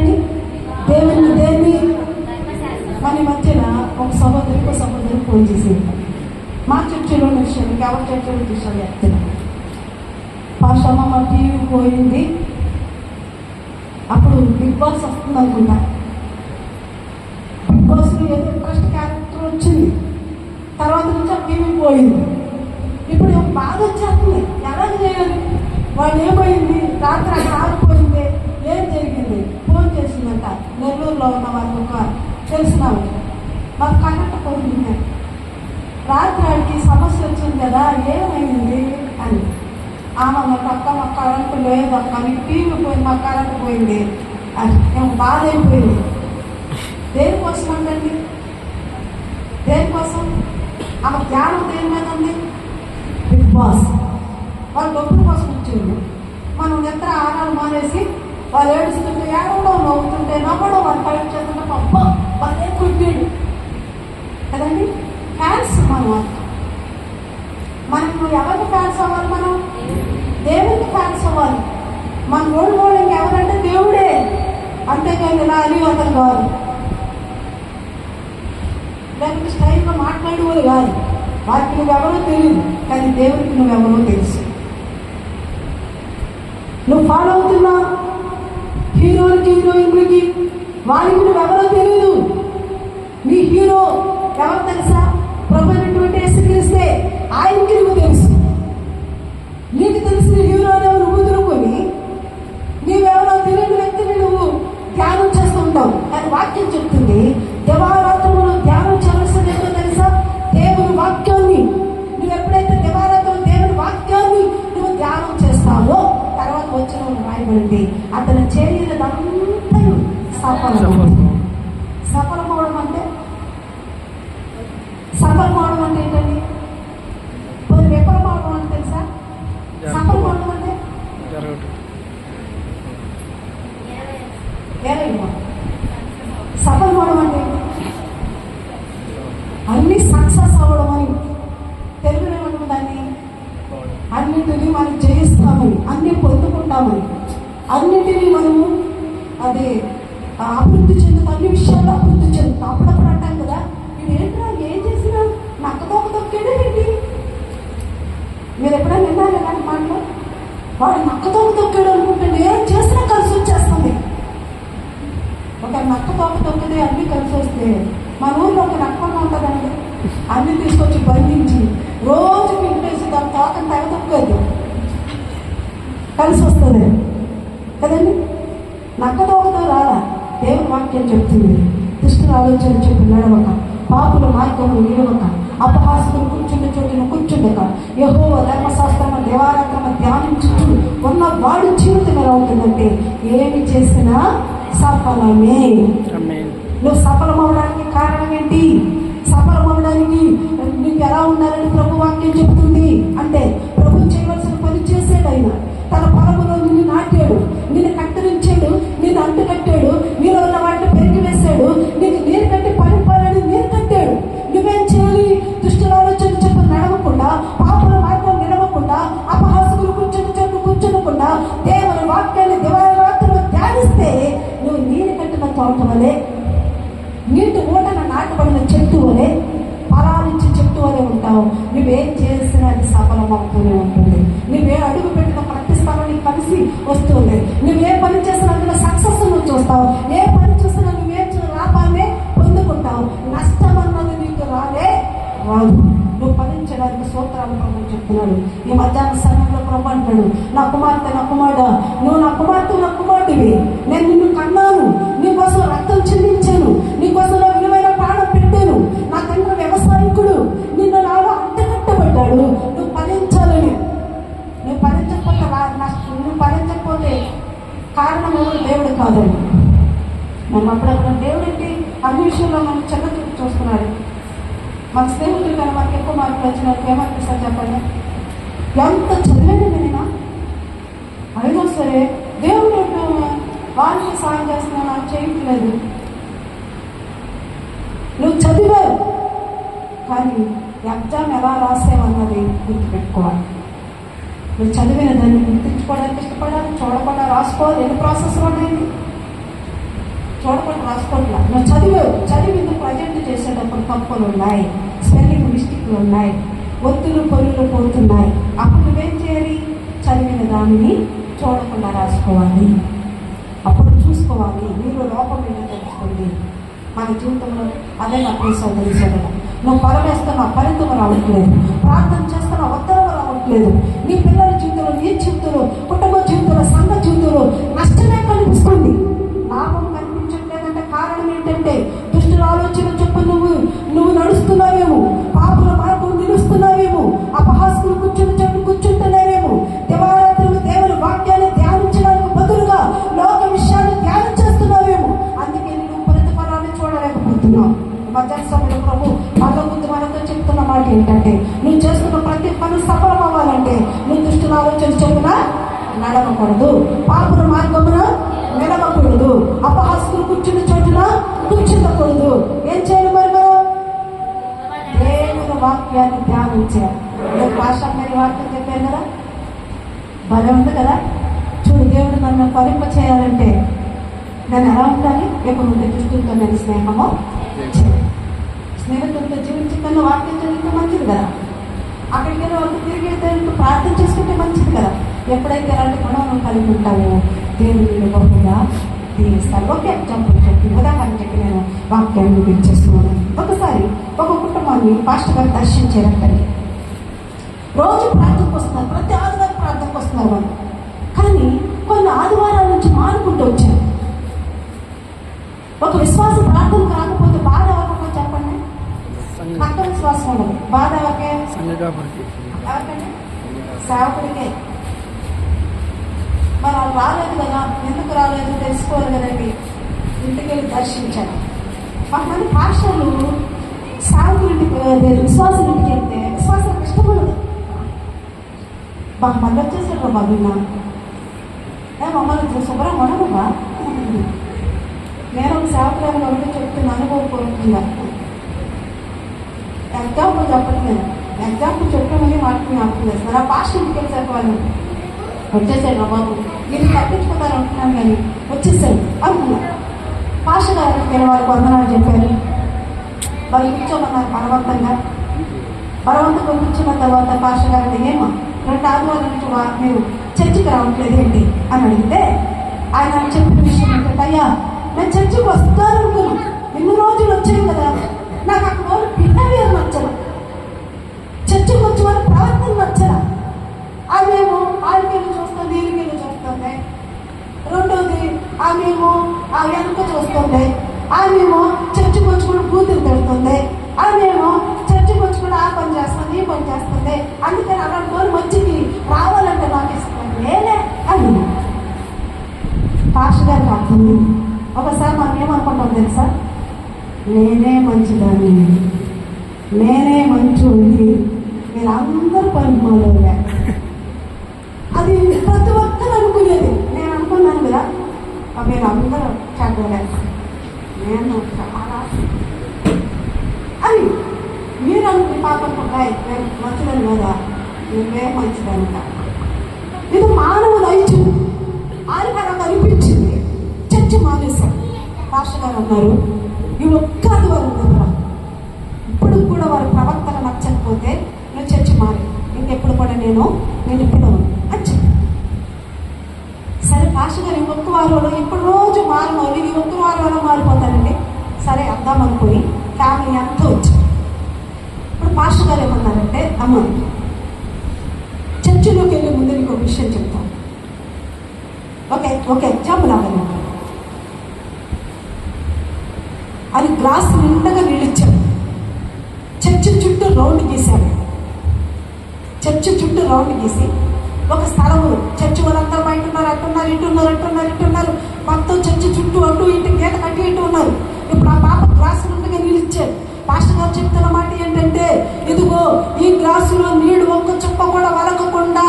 దేన్ని మన మధ్యన ఒక సహోదరికి ఫోన్ చేసింది. మా చర్చలో విషయం ఎవరి చర్చలో విషయం చెప్తున్నాను. పాషమ్మ మా టీవీ పోయింది, అప్పుడు బిగ్ బాస్ వస్తుంది అనుకుంటా. బిగ్ బాస్లో ఏదో ఇంట్రెస్ట్ క్యారెక్టర్ వచ్చింది, తర్వాత నుంచి ఆ టీవీ పోయింది. ఇప్పుడు బాధ వచ్చేస్తుంది, ఎలా చేయాలి? వాళ్ళు ఏమైంది? రాత్రి అక్కడ ఆగిపోయింది, ఏం జరిగింది? ఫోన్ చేసిందంట నెల్లూరులో ఉన్న వాళ్ళు ఒక తెలిసిన మాకు కరెంట్ పోయింది, రాత్రి ఆడికి సమస్య వచ్చింది కదా, ఏమైంది అని. ఆమె అక్క మా కరెంటు లేదు అక్క, నీకు టీవీ పోయింది, మా కరెంటు పోయింది అని. మేము బాధ అయిపోయింది. దేనికోసం అంటండి? దేనికోసం? ఆమె ధ్యానం దేని మీద ఉంది? Bigg Boss. వాళ్ళు డబ్బుల కోసం వచ్చింది. మనం నిద్ర ఆహారాలు మానేసి వాళ్ళు ఏడుస్తుంటే ఏడవడం, నవ్వుతుంటే నవ్వడం, వాళ్ళు ఫైట్ చేస్తుంటే పప్ప వాళ్ళే కుట్టిండు కదండి. ఫ్యాన్స్ మనం ఎవరికి ఫ్యాన్స్ అవ్వాలి? మనం దేవుడికి ఫ్యాన్స్ అవ్వాలి. మన రోల్ మోడలింగ్ ఎవరంటే దేవుడే, అంతేకాని ఇలా అలివంతలు కాదు, లేకపోతే స్టైల్గా మాట్లాడేవాళ్ళు కాదు. వారికి నువ్వెవరో తెలియదు, కానీ దేవుడికి నువ్వెవరో తెలుసు. నువ్వు ఫాలో అవుతున్నా హీరోలకి హీరోయిన్లకి, వారికి నువ్వెవరో తెలియదు. నీ హీరో ఎవరు తెలుసా? ప్రభు ఆయనకి నువ్వు తెలుసు. నీకు తెలిసిన హీరోని నువ్వు వదులుకొని నీవెవరో తెలియని వ్యక్తిని నువ్వు ధ్యానం చేస్తూ ఉంటావు. కానీ వాక్యం చెప్తుంది దివారాత్రులు ధ్యానం చేయవలసింది ఏంటో తెలుసా? దేవుని వాక్యాన్ని. నువ్వు ఎప్పుడైతే దివారాత్రులు దేవుని వాక్యాన్ని నువ్వు ధ్యానం చేస్తావో తర్వాత వచ్చిన రాయబడింది అతని చేరినంతా సఫలమవడం అంటే సఫలమవడం అంటే ఏంటండి? విఫలమవడం అంటే తెలుసా? సఫలమవడం అంటే సఫలమవడం అంటే అన్ని సక్సెస్ అవ్వడం అని తెలుగులో ఏమంటాం దాన్ని? అన్నింటినీ మనం జయిస్తామని, అన్ని పొందుకుంటామని, అన్నింటినీ మనము అది అభివృద్ధి చెందుతాం, అన్ని విషయాల్లో అభివృద్ధి చెందుతాం. అప్పుడప్పుడు అంటాం కదా, ఇది ఏంట్రా ఏం చేసినా నక్కతోక తొక్కేదే ఏంటి? మీరు ఎప్పుడైనా విన్నారు ఇలాంటి మాటలు? వాడు నక్కతోక తొక్కాడు అనుకుంటుంది, ఏం చేసినా కలిసి వచ్చేస్తుంది. ఒక నక్కతోక తొక్కితే అన్నీ కలిసి వస్తే మన ఊళ్ళో ఒక నక్కగా ఉంటుందండి, అన్ని తీసుకొచ్చి బంధించి రోజు పిండేసి దాని తోకని తెగ తొక్కదు, కలిసి వస్తుంది కదండి. నక్కతోకతో రాలా. దేవుని వాక్యం చెప్తుంది దుష్టుల ఆలోచన చెప్పి నడవక, పాపుల మార్గములు నిలవక, అపహాసులు కూర్చుండే చోటును కూర్చుండక, యెహోవా ధర్మశాస్త్రము దేవారాత్రము ధ్యానించుచు ఉన్న వాడి జీవితం ఎలా అవుతుందంటే ఏమి చేసినా సఫలమే. నువ్వు సఫలం అవడానికి కారణం ఏంటి? సఫలం అవడానికి నీకు ఎలా ఉండాలని ప్రభు వాక్యం చెబుతుంది అంటే, ప్రభు చేయవలసిన పని చేసాడు. ఆయన తన పొలములో నిన్ను నాటాడు, నిన్ను కత్తిరించాడు, నిన్ను అంటు కట్టాడు, నీలో ఉన్న వాటిని పెరిగి వేశాడు, నీకు నీరు కట్టి పరిపాలని నీరు కట్టాడు. నువ్వేం చేయాలి? దుష్టుల ఆలోచన చెప్పు నడవకుండా, పాపల మార్గం నిలవకుండా, అపహాసకులు కూర్చుని చెప్పు కూర్చునకుండా దేవుని వాక్యాన్ని దివారాత్రులు ధ్యానిస్తే నువ్వు నీరు కట్టిన తోట వలె, నీటి ఊటన నాటబడిన చెట్టు వలె, ఫలాలిచ్చే చెట్టు వలె ఉంటావు. నువ్వేం చేసినా అది సఫలం అవుతూనే ఉంటుంది. నువ్వే అడుగు పెట్టిన ప్రతి స్థలం నీకు కలిసి వస్తుంది. నువ్వే పని చేసినా అందులో సక్సెస్ నువ్వు చూస్తావు. ఏ పని చేసినా నువ్వే లాభాన్ని పొందుకుంటావు. నష్టం అన్నది నీకు రాదు. నువ్వు ఫలించడానికి సూత్రాలు ప్రభు చెప్తున్నాడు. ఈ మధ్యాహ్న సమయంలో ప్రభు అంటాడు, నా కుమార్తె నా కుమారుడా, నువ్వు నా కుమార్తె నా కుమారుడివి, నేను నిన్ను కన్నాను, నీకోసం రక్తం చెల్లించాను, నీకోసం నా విలువైన ప్రాణం పెట్టాను. నా తండ్రి వ్యవసాయకుడు, నిన్ను నాలో అంటగట్టబడ్డాడు. నువ్వు ఫలించాలని. నువ్వు ఫలించకపోతే కారణం ఎవరు? దేవుడు కాదండి. మనం అప్పుడప్పుడు దేవుడు ఏంటి అన్ని విషయంలో మనం చిన్న చూపు చూస్తున్నాడు. మన స్నేహితులు కానీ మనకి ఎక్కువ మార్కులు వచ్చినట్టు ఏమనిపిస్తారు చెప్పండి? ఎంత చదివేది నేనా అయినా సరే దేవుడు వారికి సాయం చేస్తున్నా నాకు చేయట్లేదు. నువ్వు చదివావు కానీ ఎగ్జామ్ ఎలా రాసేవన్నది గుర్తుపెట్టుకోవాలి. నువ్వు చదివిన దాన్ని గుర్తించుకోవడానికి ఇష్టపడాలి, చూడకుండా రాసుకోవాలి. ఎన్ని ప్రాసెస్లు ఉన్నాయండి? చూడకుండా రాసుకోవట్లా. నువ్వు చదివి నువ్వు ప్రజెంట్ చేసేటప్పుడు తప్పులు ఉన్నాయి, స్పెల్లింగ్ మిస్టేక్లు ఉన్నాయి, ఒత్తులు పొల్లులు పోతున్నాయి. అప్పుడు నువ్వేం చేయాలి? చదివిన దానిని చూడకుండా రాసుకోవాలి. అప్పుడు చూసుకోవాలి నీలో లోపం ఏంటో తెలుస్తుంది. మన జీవితంలో అదే నా ప్రియ సోదరి సోదరుడు, నువ్వు పరమేస్తున్నా ఫలితం రావట్లేదు, ప్రార్థన చేస్తున్నా ఉత్తరం రావట్లేదు. నీ పిల్లల జీవితంలో, నీ జీవితంలో, కుటుంబ జీవితంలో, సంఘ జీవితంలో నష్టమే కనిపిస్తుంది, లాభం కనిపించట్లేదంటే కారణం ఏంటంటే దుష్టుల ఆలోచన చెప్పు నువ్వు నడుస్తున్నావేమో, పాపుల మార్గం నిలుస్తున్నావేమో, అపహాస్కులు కూర్చుంటున్నావేమో, దివారాత్రులు దేవుని వాక్యాన్ని ధ్యానించడానికి బదులుగా లోక విషయాన్ని ధ్యానం చేస్తున్నావేమో. అందుకే నువ్వు ప్రతిఫలాన్ని చూడలేకపోతున్నావు. మధ్యాహ్న సమయంలో ప్రభు మనతో చెప్తున్న మాట ఏంటంటే, నువ్వు చేస్తున్న ప్రతి పని సఫలం అవ్వాలంటే నువ్వు దుష్టుల ఆలోచన చెప్పున నడవకూడదు, పాపుల మార్గమున నిలవకూడదు, అపహాస్కులు కూర్చున్న చోటున కూర్చుండకూడదు. ఏం చేయాలి మరి? దేవుని వాక్యాన్ని ధ్యానించాలి. భాష గారి వాక్యం చెప్పాను కదా, భలే ఉంది కదా. చూడు, దేవుడు నన్ను ఫలింప చేయాలంటే నేను ఎలా ఉండాలి? ఎప్పుడు ఉంటే దుష్టులతో నేను స్నేహితులతో జీవించకుండా వాక్యం చదివితే మంచిది కదా. అక్కడికి వెళ్ళి వాళ్ళు తిరిగి ప్రార్థన చేసుకుంటే మంచిది కదా. ఎప్పుడైతే ఎలాంటి గుణం కలిగి ఉంటావో దేవుని బహుగా దీవిస్తాను. ఒక ఎగ్జాంపుల్ చెప్పి ఉదాహరణ చెప్పి నేను వాక్యాన్ని వినిచేస్తున్నాను. ఒకసారి ఒక కుటుంబాన్ని పాస్టర్ గారు దర్శించారు. రోజు ప్రార్థనకు వస్తున్నారు, ప్రతి ఆదివారం ప్రార్థనకు వస్తున్నారు వాళ్ళు. కానీ కొన్ని ఆదివారాల నుంచి మానుకుంటూ వచ్చారు. ఒక విశ్వాసం ప్రార్థనకు రాకపోతే బాధ ఎవరికో చెప్పండి. పక్క విశ్వాసం ఉండదు, బాధ ఎవరికే? ఎవరికండి? సేవకుడికే. మరి వాళ్ళు రాలేదు కదా, ఎందుకు రాలేదు తెలుసుకోవాలి కదండి. ఇంటికి వెళ్ళి దర్శించారు. కొంతమంది పాస్టర్లు సేవకుడింటికి విశ్వాసం ఇంటికి వెళ్తే విశ్వాసం ఇష్టపడదు. మళ్ళీ వచ్చేసాడు బాబు, మమ్మల్ని శుభ్రం ఉండదుగా. నేను ఒక సేవకురాలు ఒకటి చెప్తున్నా అనుభవపూర్వకంగా. ఎగ్జాంపుల్ చెప్పట్లేదు, ఎగ్జాంపుల్ చెప్పమని వాటిని జ్ఞాపకం చేస్తున్నారు. ఆ పాస్టర్ ఇంటికి వెళ్ళాక వాళ్ళు వచ్చేసాడు బాబు, నేను తప్పించుకుంటారు అంటున్నాను కానీ వచ్చేసాడు అనుకున్నారు. పాస్టర్ గారు వాళ్ళకి వందనాలు చెప్పారు. వాళ్ళు కూర్చోమన్నారు బలవంతంగా కూర్చున్న తర్వాత పాస్టర్ గారిని ఏమో 2 ఆదివారాల నుంచి మీరు చర్చికి రావట్లేదు ఏంటి అని అడిగితే ఆయన చెప్పిన విషయం ఏంటంటే, అయ్యా నేను చర్చికి వస్తాను అనుకున్నాను, ఎన్ని రోజులు వచ్చాను కదా, నాకు అక్కడ వాళ్ళు బిహేవియర్ నచ్చరు, చర్చికి వచ్చే వాళ్ళు ప్రవర్తన నచ్చరా. ఆమెమో ఆడికెళ్ళి చూస్తుంది, వీళ్ళకెళ్ళి చూస్తుంది. రెండోది ఆమెమో ఆ వెనుక చూస్తుంది, ఆమెమో చర్చికి వచ్చి కూడా బూతులు పెడుతుంది, ఆమెమో చర్చికి వచ్చి కూడా ఆ పని చేస్తుంది, ఈ పని చేస్తుంది. అందుకని అలాంటి వాళ్ళు మంచికి రావాలంటే నాకు ఇస్తాను నేనే అని పాస్టర్ గారికి అర్థం. ఒకసారి మనం ఏమనుకుంటాం తెలుసా, నేనే మంచిదాన్ని, నేనే మంచి ఉంది, మీరు అందరూ పనిపోలే. అది ప్రతి ఒక్కరు అనుకునేది. నేను అనుకున్నాను కదా, మీరు అందరూ చదవలేదు, నేను చాలా అని మీరు అనుకుని పాపంటాయి మంచిదని కదా, నువ్వే మంచిదంట. ఇది మానవ నైజం. ఆదివారం అనిపించింది, చర్చ మానేశాం. పాస్టర్ గారు అన్నారు, ఈ ఒక్క ఆదివారం దగ్గర ఇప్పుడు కూడా వారి ప్రవర్తన నచ్చకపోతే నువ్వు చర్చ మారి, ఇంకెప్పుడు కూడా నేను పిలవను అని చెప్పి. సరే పాస్టర్ గారు ఇంకొక వారంలో ఇప్పుడు రోజు మారమని ఈ ఒక్క వారంలో మారిపోతానండి. సరే అద్దామనుకుని ఫ్యామిలీ అంతా వచ్చింది. ఇప్పుడు పాస్టర్ గారు ఏమన్నారంటే, అమ్మ చర్చిలోకి వెళ్ళే ముందు నీకు ఒక విషయం చెప్తాను. ఒక ఎగ్జాంపుల్ అవ్వాలి. అది గ్లాస్ నిండగా నీళ్ళిచ్చాడు. చర్చి చుట్టూ రౌండ్ గీశాడు. చర్చి చుట్టూ రౌండ్ గీసి ఒక స్థలము, చర్చి వాళ్ళందరూ బయట ఉన్నారు, అట్టున్నారు, ఇట్టున్నారు, మొత్తం చర్చి చుట్టూ అటు ఇటు గీత కట్టి ఇటు ఉన్నారు. ఇప్పుడు ఆ పాప గ్లాసు నిండగా నీళ్ళు ఇచ్చాడు. పాస్టర్ గారు చెప్తున్న మాట ఏంటంటే, ఇదిగో ఈ గ్లాసులో నీళ్లు ఒక్క చుక్క కూడా వలకకుండా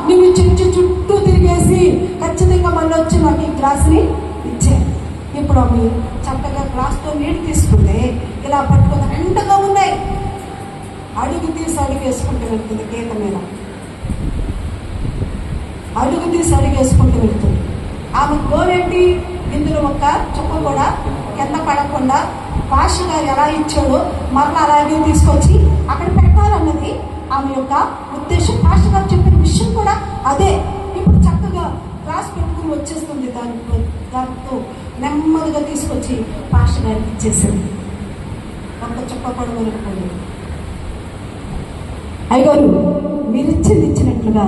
నువ్వు చర్చి చుట్టూ తిరిగేసి ఖచ్చితంగా మళ్ళీ వచ్చి నాకు ఈ గ్లాసుని ఇచ్చాను. ఇప్పుడు అవి చక్కగా గ్లాస్తో నీళ్ళు తీసుకుంటే ఇలా పట్టుకుని నిండుగా ఉన్నాయి. అడుగు తీసి అడుగు వేసుకుంటూ వెళ్తుంది, గీత మీద అడుగు తీసి అడుగు వేసుకుంటూ వెళ్తుంది. ఆమె గోలేంటి, ఇందులో ఒక్క చుక్క కూడా కింద పడకుండా పాస్టర్ గారు ఎలా ఇచ్చాడో మరలా అలాగే తీసుకొచ్చి అక్కడ పెట్టాలన్నది ఆమె యొక్క ఉద్దేశం. పాస్టర్ గారు చెప్పిన విషయం కూడా అదే. ఇప్పుడు చక్కగా గ్లాస్ పెట్టుకుని వచ్చేస్తుంది. దాంతో నెమ్మదిగా తీసుకొచ్చి పాస్టర్ గారికి ఇచ్చేసింది. ఒక్క చుక్క కూడా వెనుకపోలేదు. అయ్యగారు మీరు ఇచ్చినట్లుగా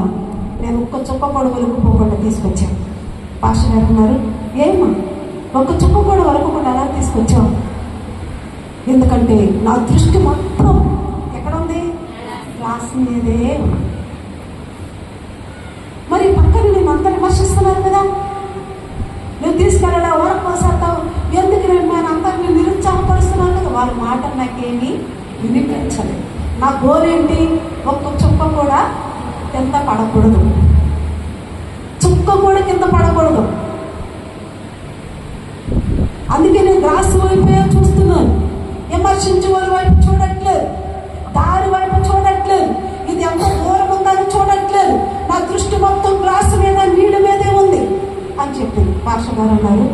నేను ఒక్క చుక్క కూడా వెనుకపోకుండా తీసుకొచ్చాను. పాస్టర్ గారు అన్నారు, ఏమా ఒక్క చుక్క కూడా వరకకుండా అలా తీసుకొచ్చావు? ఎందుకంటే నా దృష్టి మొత్తం ఎక్కడ ఉంది, గ్లాస్ మీదే. మరి పక్కన నేను అంతా విమర్శిస్తున్నాను కదా, నువ్వు తీసుకెళ్ళడా ఓరపోసేస్తావు, ఎందుకు నేను అందరినీ నిరుత్సాహపరుస్తున్నాను కదా. వారి మాట నాకేమీ వినిపించలేదు. నా గోలేంటి, ఒక్క చుక్క కూడా కింద పడకూడదు, చుక్క కూడా కింద పడకూడదు. అందుకే నేను గ్లాస్ వైపే చూస్తున్నాను, విమర్శించే వారి వైపు చూడట్లేదు, దారి వైపు చూడట్లేదు, ఇది ఎంత దూరం ఉందని చూడట్లేదు. నా దృష్టి మొత్తం గ్లాస్ మీద నీళ్ళ మీదే ఉంది అని చెప్పింది. పాస్టర్ గారు అన్నారు,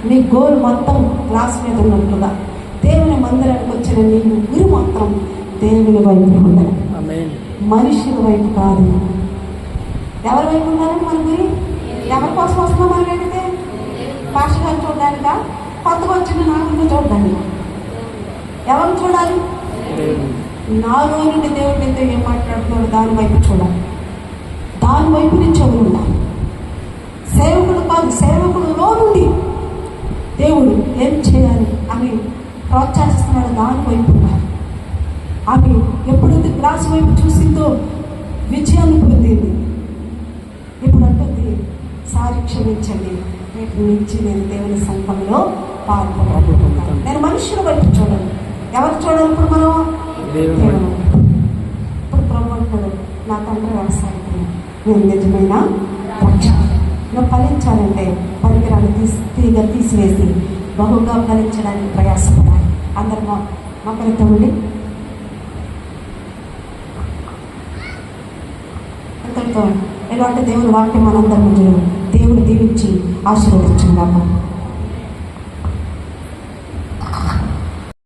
నీ గోల్ మొత్తం గ్లాస్ మీద ఉన్నట్లుగా దేవుని మందిరానికి వచ్చిన నీ గురి మొత్తం దేవుని వైపు ఉండాలి, మనుషుల వైపు కాదు. ఎవరి వైపు ఉండాలని మన గురి? ఎవరి కోసం వస్తున్నాం మనం? ఏంటితే పాస్టర్ గారు చూడడానికా, కొత్తగా వచ్చిన నాయకుడిని చూడడానికి? ఎవరు చూడాలి? నాలో నుండి దేవుడు నీతో ఏం మాట్లాడుతున్నాడు దాని వైపు చూడాలి, దాని వైపు నీ చెవులు ఉండాలి. సేవకుడు కాదు, సేవకుడులో నుండి దేవుడు ఏం చేయాలి అని ప్రోత్సహిస్తున్నాడు, దాని వైపు ఉండాలి. ఆమె ఎప్పుడైతే గ్లాస్ వైపు చూసిందో విజయాన్ని పొందింది. ఇప్పుడు అంటుంది, సారి క్షమించండి, వీటి నుంచి నేను దేవుని సంఘంలో పాల్గొనబోతున్నాను. నేను మనుషుల వైపు చూడను. ఎవరు చూడాలి ఇప్పుడు మనం? దేవుడు. ఇప్పుడు ప్రభు అంటాడు, నా తండ్రి వ్యవసాయం, నేను నిజమైన రక్షణ. నువ్వు ఫలించాలంటే పరికరాలు తీసివేసి బహుగా ఫలించడానికి ప్రయాసపడాలి. అందరూ మొక్కలతో ఉండి ఎంతటితో ఇలాంటి దేవుని వాక్యం మనందరి మధ్యలో దేవుడు దీవించి ఆశీర్వదించున్నాము.